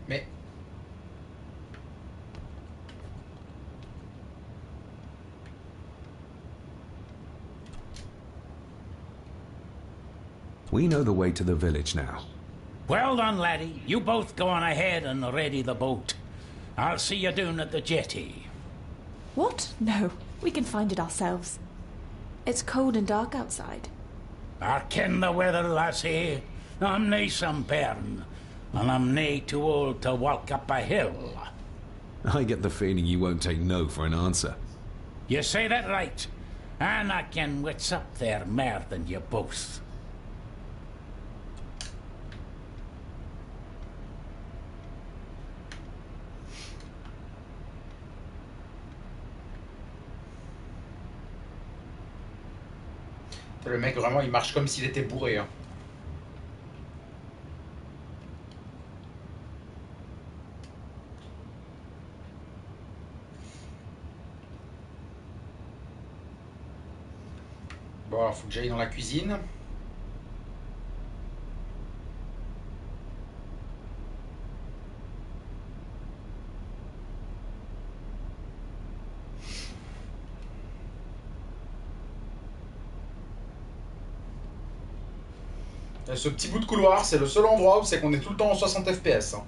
Mais... We know the way to the village now. Well done, laddie. You both go on ahead and ready the boat. I'll see you down at the jetty. What? No, we can find it ourselves. It's cold and dark outside. I ken the weather, lassie. I'm nae some bairn, and I'm nae too old to walk up a hill. I get the feeling you won't take no for an answer. You say that right. And I ken what's up there more than you both. Le mec, vraiment, il marche comme s'il était bourré. Hein. Bon, alors, faut que j'aille dans la cuisine. Ce petit bout de couloir, c'est le seul endroit où c'est qu'on est tout le temps en 60 FPS. Hein.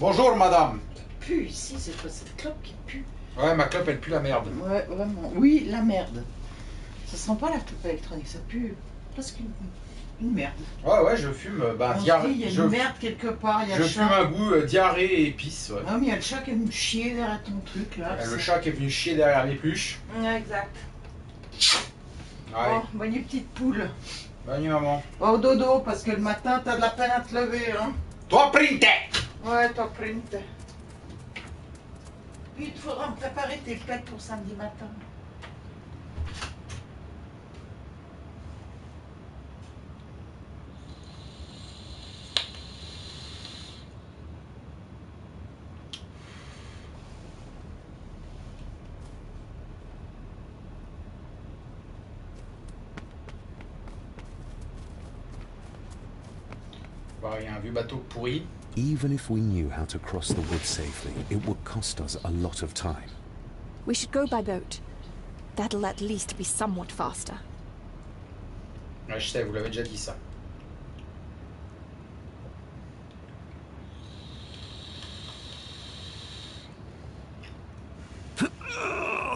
Bonjour madame. Pue ici, c'est pas cette clope qui pue. Ouais, ma clope elle pue la merde. Ouais, vraiment. Oui, la merde. Ça sent pas la clope électronique, ça pue presque une merde. Ouais, je fume. Bah, il y a une merde quelque part. Y a je fume un goût diarrhée et épice. Ouais. Non, mais il y a le chat qui est venu chier derrière ton truc là. Le chat qui est venu chier derrière les pluches. Ouais, exact. Ouais. Bon, bonne nuit, petite poule. Bonne nuit, maman. Va au dodo parce que le matin t'as de la peine à te lever. Hein. Toi, printe! Ouais, toi, printe. Puis il te faudra me préparer tes pets pour samedi matin. Bah, il y a un vieux bateau pourri. Even if we knew how to cross the woods safely, it would cost us a lot of time. We should go by boat. That'll at least be somewhat faster. Ouais, je sais, vous l'avez déjà dit ça.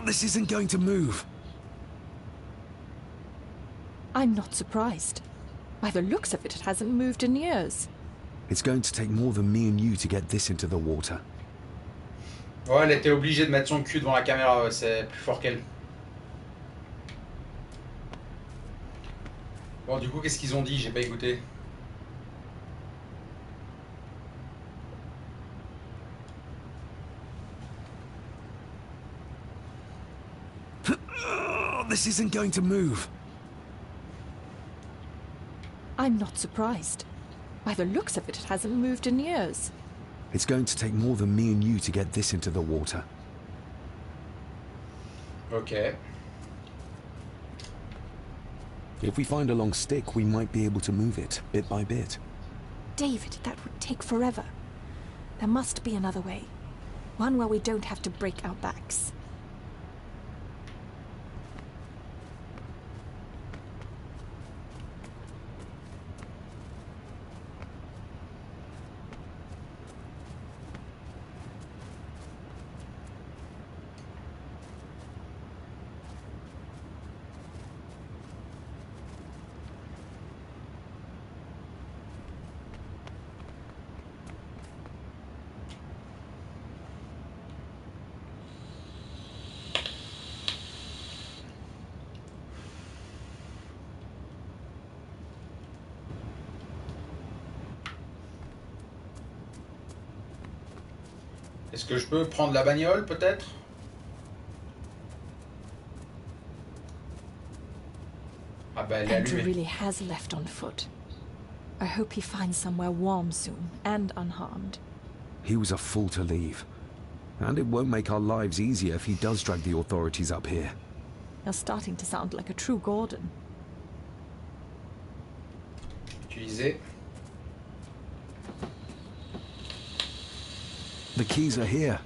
This isn't going to move. I'm not surprised. By the looks of it, it hasn't moved in years. It's going to take more than me and you to get this into the water. Ouais, elle était obligée de mettre son cul devant la caméra, ouais, c'est plus fort qu'elle. Bon, du coup, qu'est-ce qu'ils ont dit? J'ai pas écouté. This isn't going to move. I'm not surprised. By the looks of it, it hasn't moved in years. It's going to take more than me and you to get this into the water. Ok. If we find a long stick, we might be able to move it, bit by bit. David, that would take forever. There must be another way. One where we don't have to break our backs. Est-ce que je peux prendre la bagnole, peut-être? Ah bah, elle est Andrew allumée. really has left on foot. I hope he finds somewhere warm soon, and unharmed. He was a fool to leave. And it won't make our lives easier if he does drag the authorities up here. You're starting to sound like a true Gordon. Utiliser. The keys are here.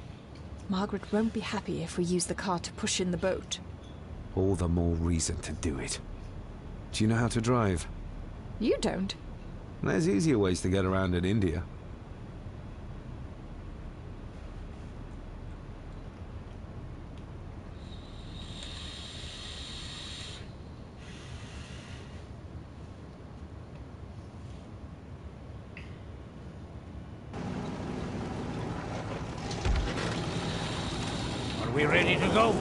Margaret won't be happy if we use the car to push in the boat. All the more reason to do it. Do you know how to drive? You don't. There's easier ways to get around in India. Are we ready to go?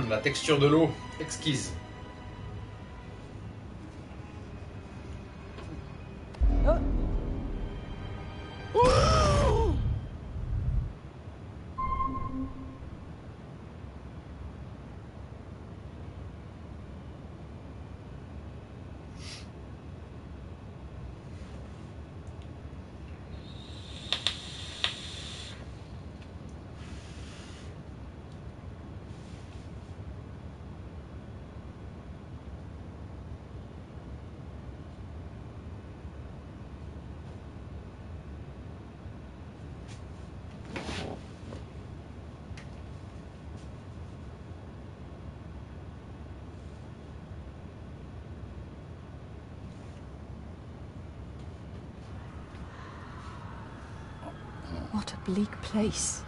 La texture de l'eau, exquise. What a bleak place.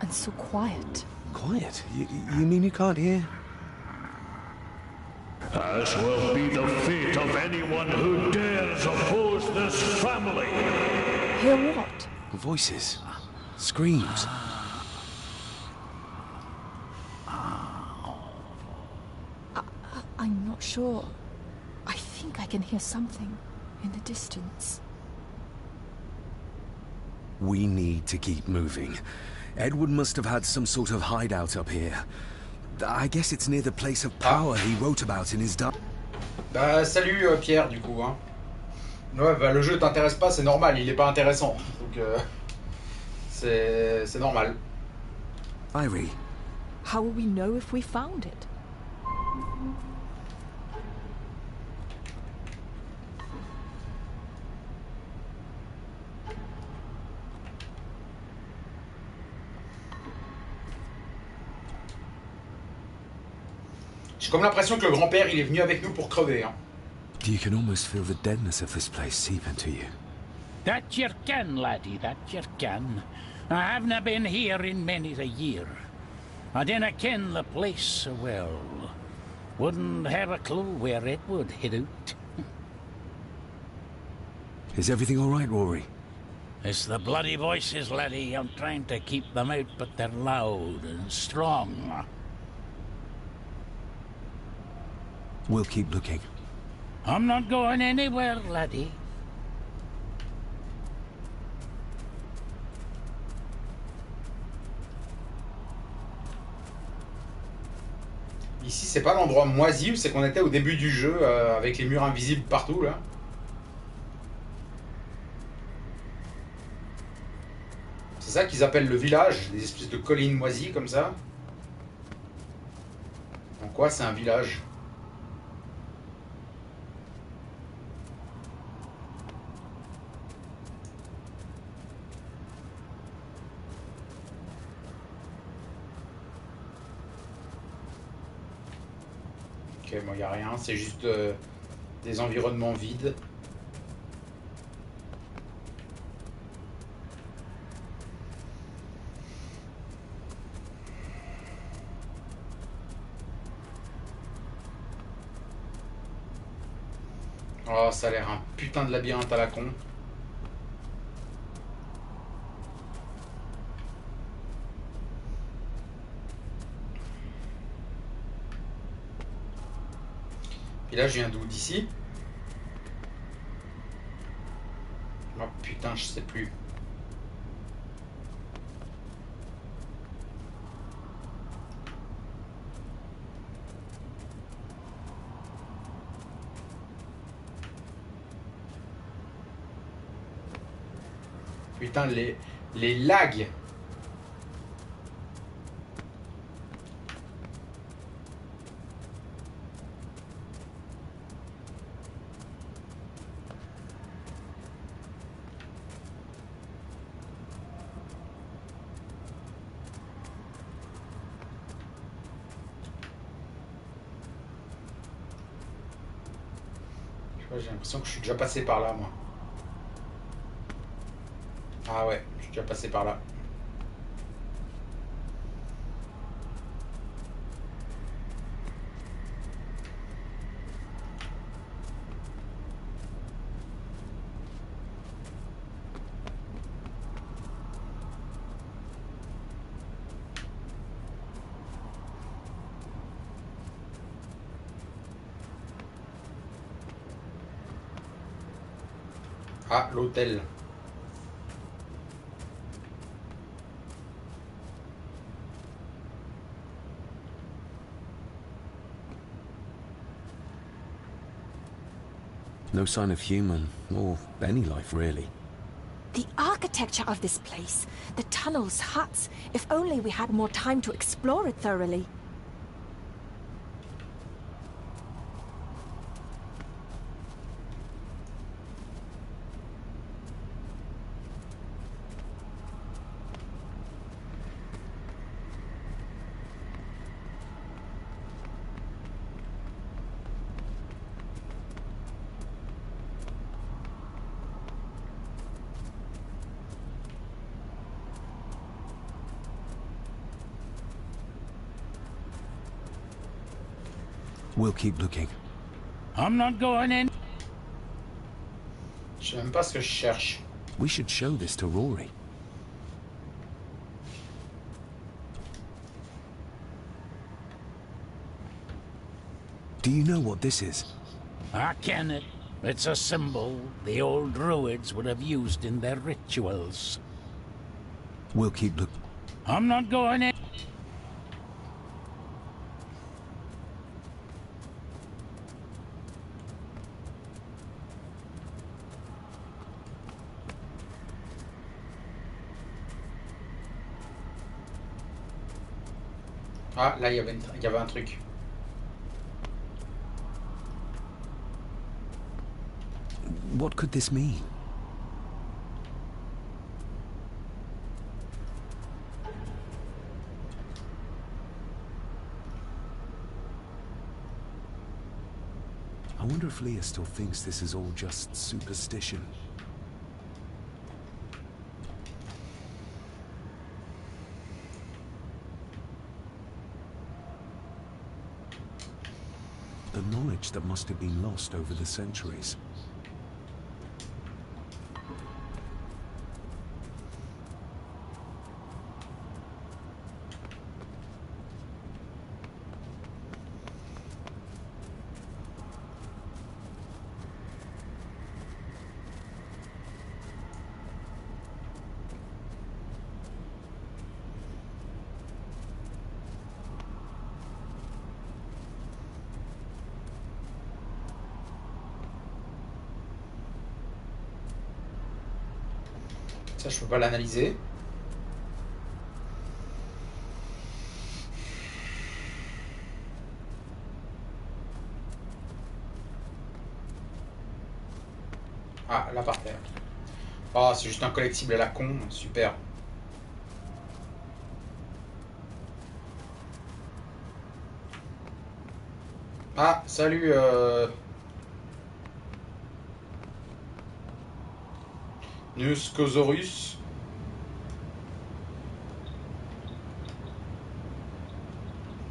And so quiet. Quiet? You mean you can't hear? As will be the fate of anyone who dares oppose this family. Hear what? Voices. Screams. I'm not sure. I think I can hear something in the distance. We need to keep moving. Edward must have had some sort of hideout up here. I guess it's near the place of power he wrote about in his diary. Bah salut Pierre du coup hein. Ouais bah le jeu t'intéresse pas, c'est normal, il est pas intéressant. Donc c'est normal. Irie. How will we know if we found it? J'ai comme l'impression que le grand-père il est venu avec nous pour crever hein. You can almost feel the deadness of this place seep into you. That you can, laddie, that you can. I havena been here in many a year. I dinna ken the place so well. Wouldn't have a clue where it would hit out. Is everything all right, Rory? It's the bloody voices, laddie. I'm trying to keep them out, but they're loud and strong. We'll keep looking. I'm not going anywhere, laddie. Ici c'est pas l'endroit moisi où c'est qu'on était au début du jeu avec les murs invisibles partout là. C'est ça qu'ils appellent le village, des espèces de collines moisies comme ça. En quoi c'est un village? Ok, bon, y a rien, c'est juste des environnements vides. Oh, ça a l'air un putain de labyrinthe à la con. Et là, je viens d'où? D'ici? Oh putain, je sais plus. Putain, les lags. J'ai l'impression que je suis déjà passé par là, moi. Ah ouais, je suis déjà passé par là. Ah, l'hôtel. No sign of human, or any life, really. The architecture of this place, the tunnels, huts, if only we had more time to explore it thoroughly. We'll keep looking. I'm not going in. Je sais même pas ce que je cherche. We should show this to Rory. Do you know what this is? I ken it. It's a symbol the old druids would have used in their rituals. We'll keep looking. I'm not going in. Ah, là, il y avait un truc. What could this mean? I wonder if Leah still thinks this is all just superstition. The knowledge that must have been lost over the centuries. Ça, je peux pas l'analyser. Ah, là par terre. Oh, c'est juste un collectible à la con. Super. Ah, salut. Nuscosaurus.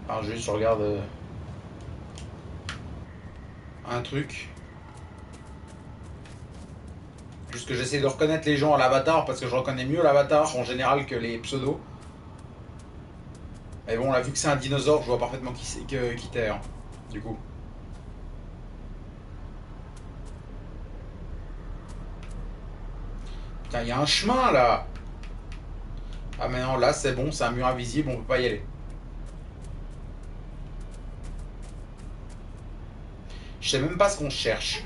Alors juste je regarde un truc. Juste que j'essaie de reconnaître les gens à l'avatar parce que je reconnais mieux l'avatar en général que les pseudos. Mais bon là vu que c'est un dinosaure je vois parfaitement qui t'es hein, du coup. Putain, il y a un chemin là. Ah mais non, là c'est bon, c'est un mur invisible, on peut pas y aller. Je sais même pas ce qu'on cherche.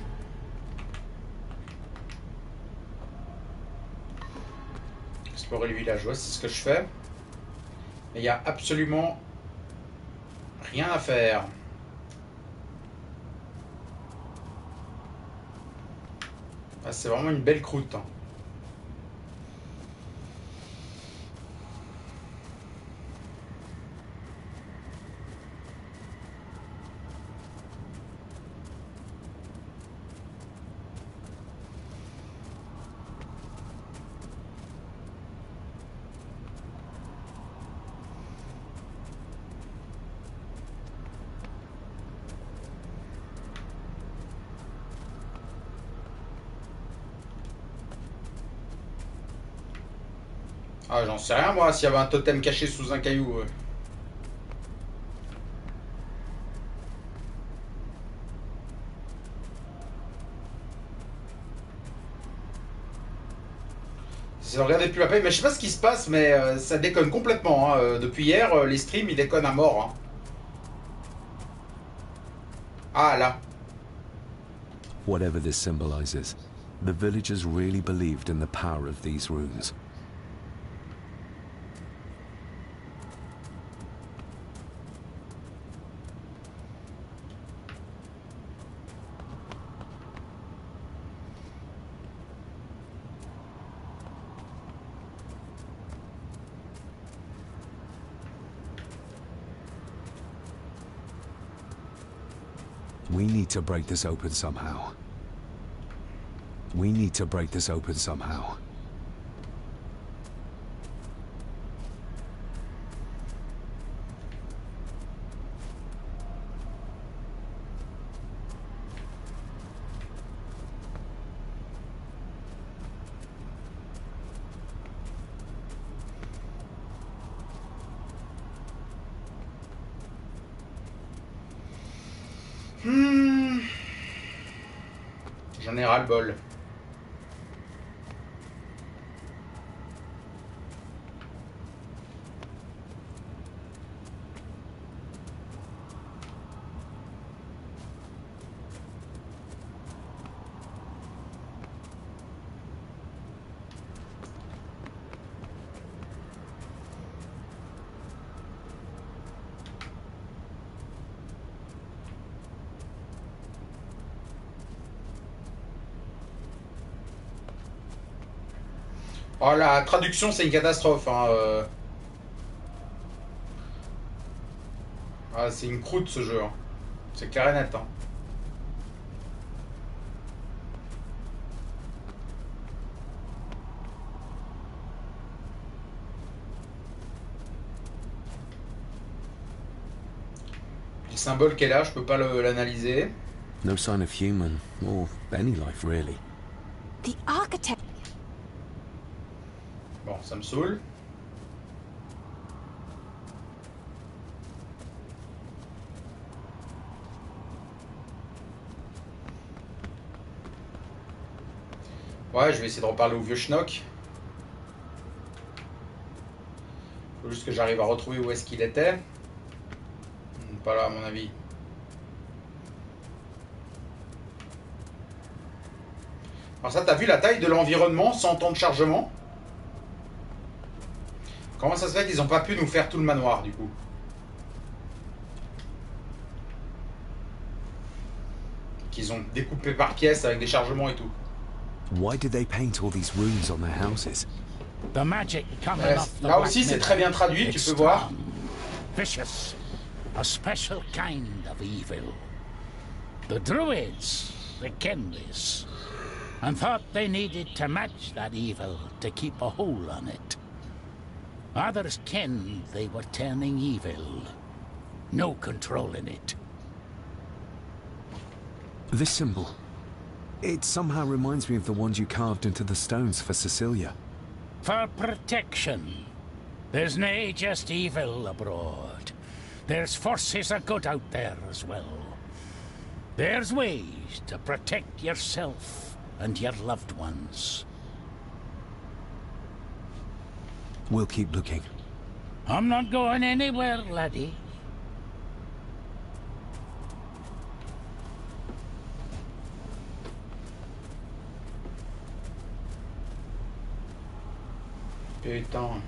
Explorer le village, ouais, c'est ce que je fais. Mais il n'y a absolument rien à faire. Ah, c'est vraiment une belle croûte. Hein. Ah, j'en sais rien, moi, s'il y avait un totem caché sous un caillou. C'est de regarder plus la paix, mais je sais pas ce qui se passe, mais ça déconne complètement. Hein. Depuis hier, les streams, ils déconnent à mort. Hein. Ah, là. Whatever this symbolizes, the villagers really believed in the power of these runes. We need to break this open somehow. We need to break this open somehow. J'en ai ras-le-bol. Oh, la traduction, c'est une catastrophe. Hein. Ah, c'est une croûte ce jeu. Hein. C'est clair et net. Hein. Le symbole qui est là, je peux pas l'analyser. No sign of human, or any life really. The architect. Bon, ça me saoule. Ouais, je vais essayer de reparler au vieux schnock. Faut juste que j'arrive à retrouver où est-ce qu'il était. Pas là, à mon avis. Alors ça, t'as vu la taille de l'environnement sans temps de chargement? Comment ça se fait qu'ils n'ont pas pu nous faire tout le manoir, du coup? Qu'ils ont découpé par pièces avec des chargements et tout. Why did they paint all these runes on their houses? The magic coming off the Là aussi, c'est très bien traduit, tu peux voir. Vicious, a special kind of evil. The druids, they ken this, and thought they needed to match that evil to keep a hold on it. Others kenned they were turning evil. No controlling it. This symbol, it somehow reminds me of the ones you carved into the stones for Cecilia. For protection. There's nae just evil abroad. There's forces of good out there as well. There's ways to protect yourself and your loved ones. We'll keep looking. I'm not going anywhere, laddie. Putain.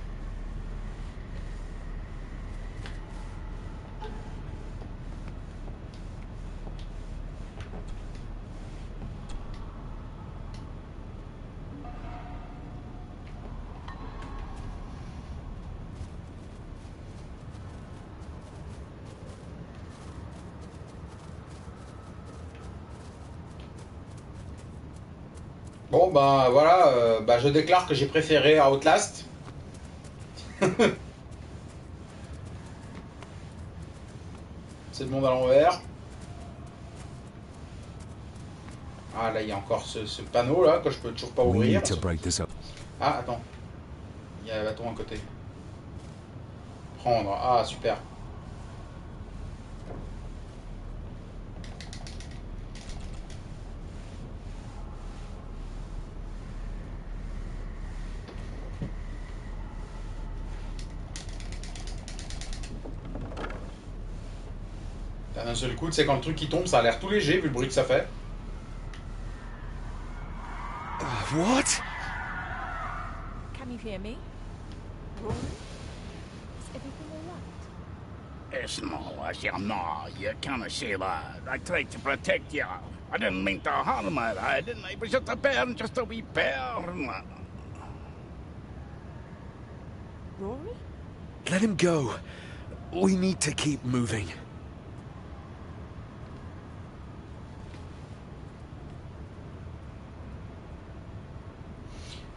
Bon ben voilà, je déclare que j'ai préféré à Outlast. C'est le monde à l'envers. Ah là il y a encore ce panneau là que je peux toujours pas ouvrir. Ah attends, il y a un bâton à côté. Prendre, ah super. D'un seul coup, c'est quand le truc qui tombe, ça a l'air tout léger vu le bruit que ça fait. What? Can you hear me? Rory? Is everything alright? It's no, you can't say that. I tried to protect you. I didn't mean to harm her, I didn't. It was just a burn, just a wee burn. Rory? Let him go. We need to keep moving.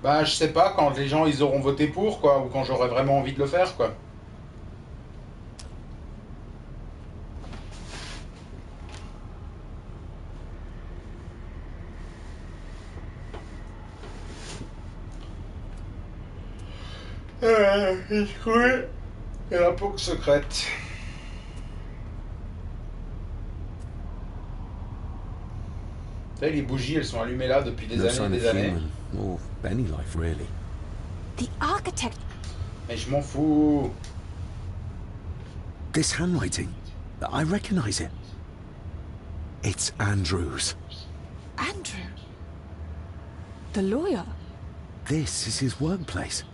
Bah je sais pas, quand les gens ils auront voté pour quoi, ou quand j'aurai vraiment envie de le faire quoi. Et la peau secrète. Vous savez, les bougies elles sont allumées là depuis des années et des années. Or any life, really. The architect. Mais je m'en fous. This handwriting, I recognize it. It's Andrew's. Andrew? The lawyer? This is his workplace.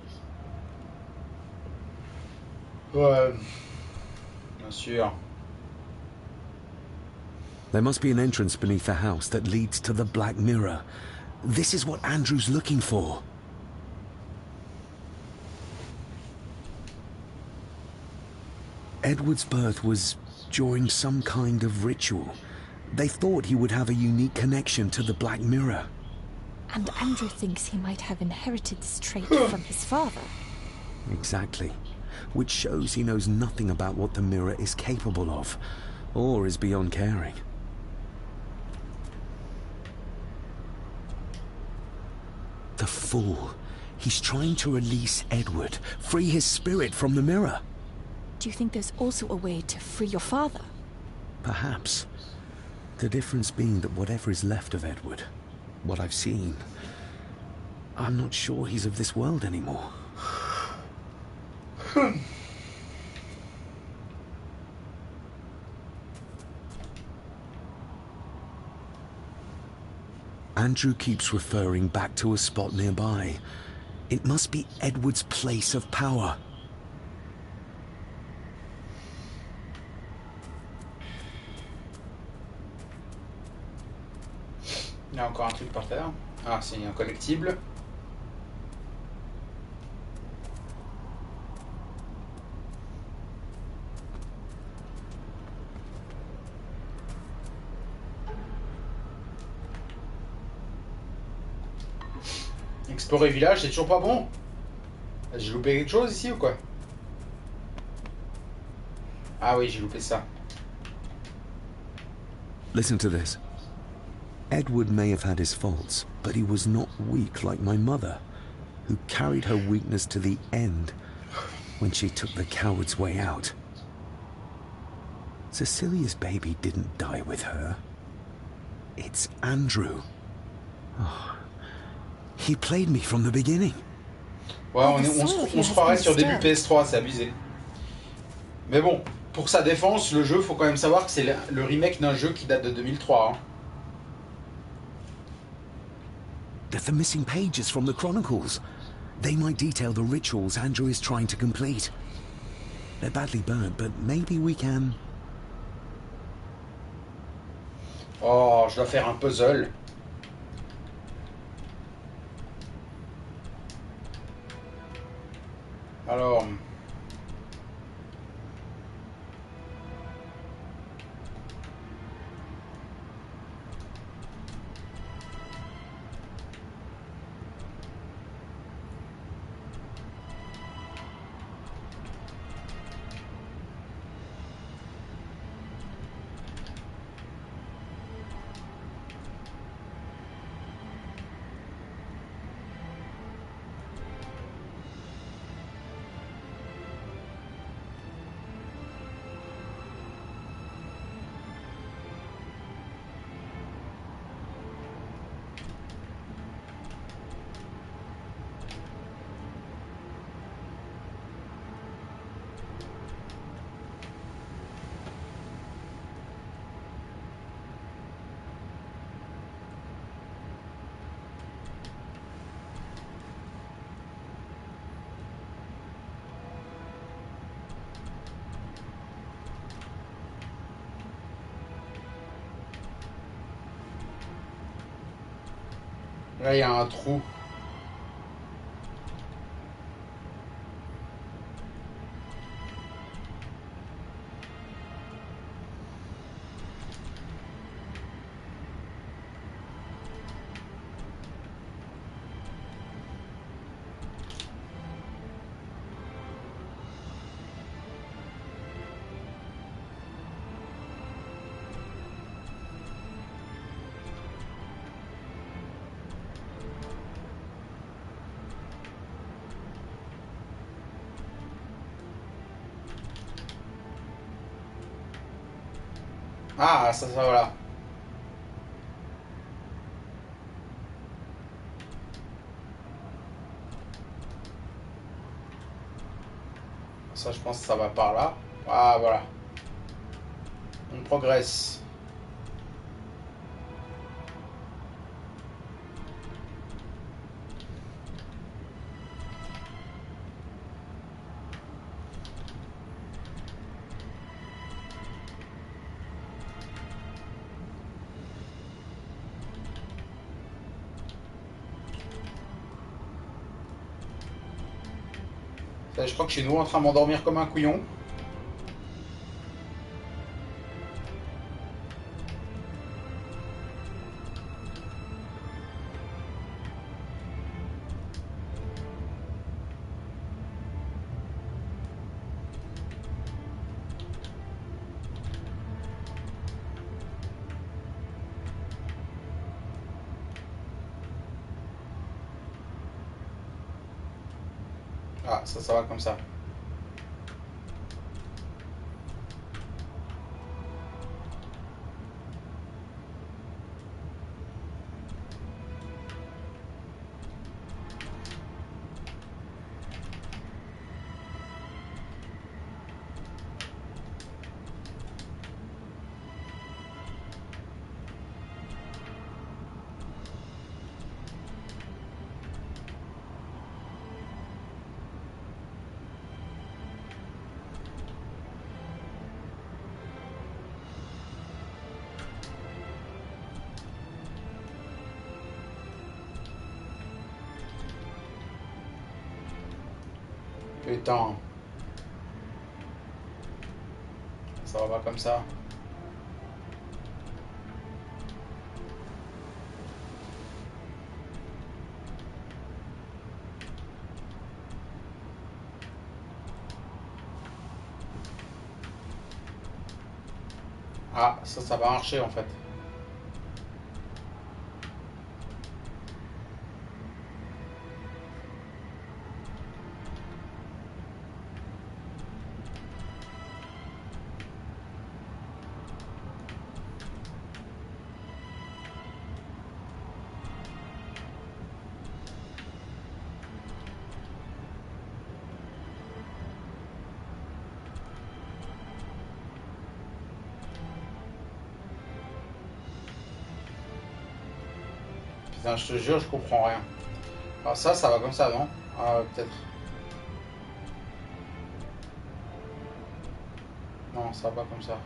Ouais. Bien sûr. There must be an entrance beneath the house that leads to the Black Mirror. This is what Andrew's looking for. Edward's birth was during some kind of ritual. They thought he would have a unique connection to the Black Mirror. And Andrew thinks he might have inherited this trait from his father. Exactly. Which shows he knows nothing about what the mirror is capable of, or is beyond caring. The fool. He's trying to release Edward, free his spirit from the mirror. Do you think there's also a way to free your father? Perhaps. The difference being that whatever is left of Edward, what I've seen, I'm not sure he's of this world anymore. Andrew keeps referring back to a spot nearby. It must be Edward's place of power. Il y a encore un truc par terre. Ah, c'est un collectible. Explorer village, c'est toujours pas bon. J'ai loupé quelque chose ici ou quoi? Ah oui, j'ai loupé ça. Listen to this. Edward may have had his faults, but he was not weak like my mother, who carried her weakness to the end when she took the coward's way out. Cecilia's baby didn't die with her. It's Andrew. Oh, he played me from the beginning. Ouais, on se croirait sur début PS3, c'est abusé. Mais bon, pour sa défense, le jeu, faut quand même savoir que c'est le remake d'un jeu qui date de 2003. Hein. They're the missing pages from the Chronicles. They might detail the rituals Andrew is trying to complete. They're badly burnt, but maybe we can... Oh, je dois faire un puzzle. Alors... Là, il y a un trou. Ah, ça voilà. Ça, je pense que ça va par là. Ah, voilà. On progresse. Je crois que je suis nouveau en train de m'endormir comme un couillon. Ah, ça va comme ça. Putain. Ça va comme ça. Ah, ça va marcher en fait. Putain, je te jure, je comprends rien. Alors ça va comme ça, non? Ah, peut-être. Non, ça va pas comme ça.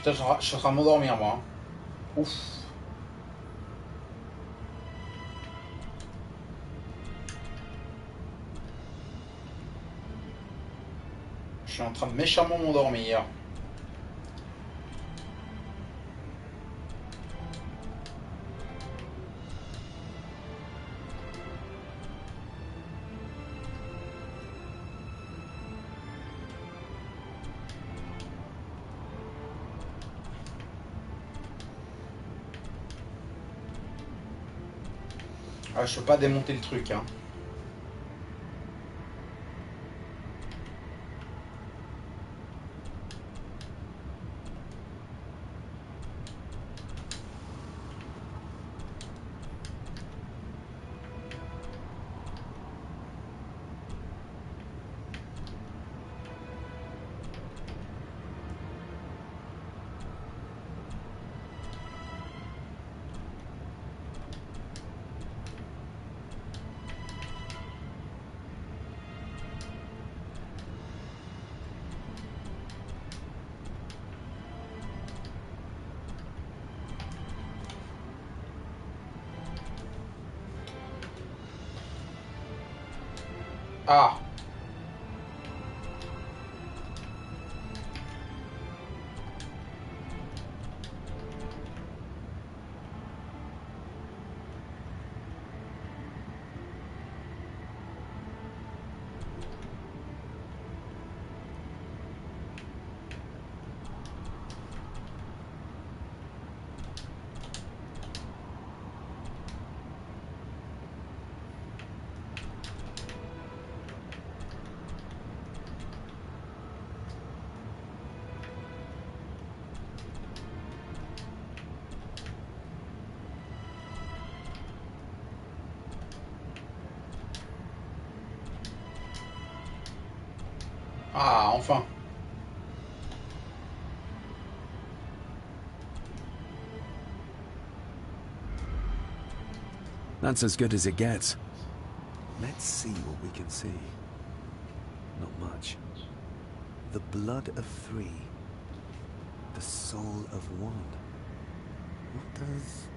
Putain, je suis en train de m'endormir, moi. Ouf. Je suis en train de méchamment m'endormir. Ah, je peux pas démonter le truc, hein. Ah. Ah, enfin. That's as good as it gets. Let's see what we can see. Not much. The blood of 3. The soul of 1. What does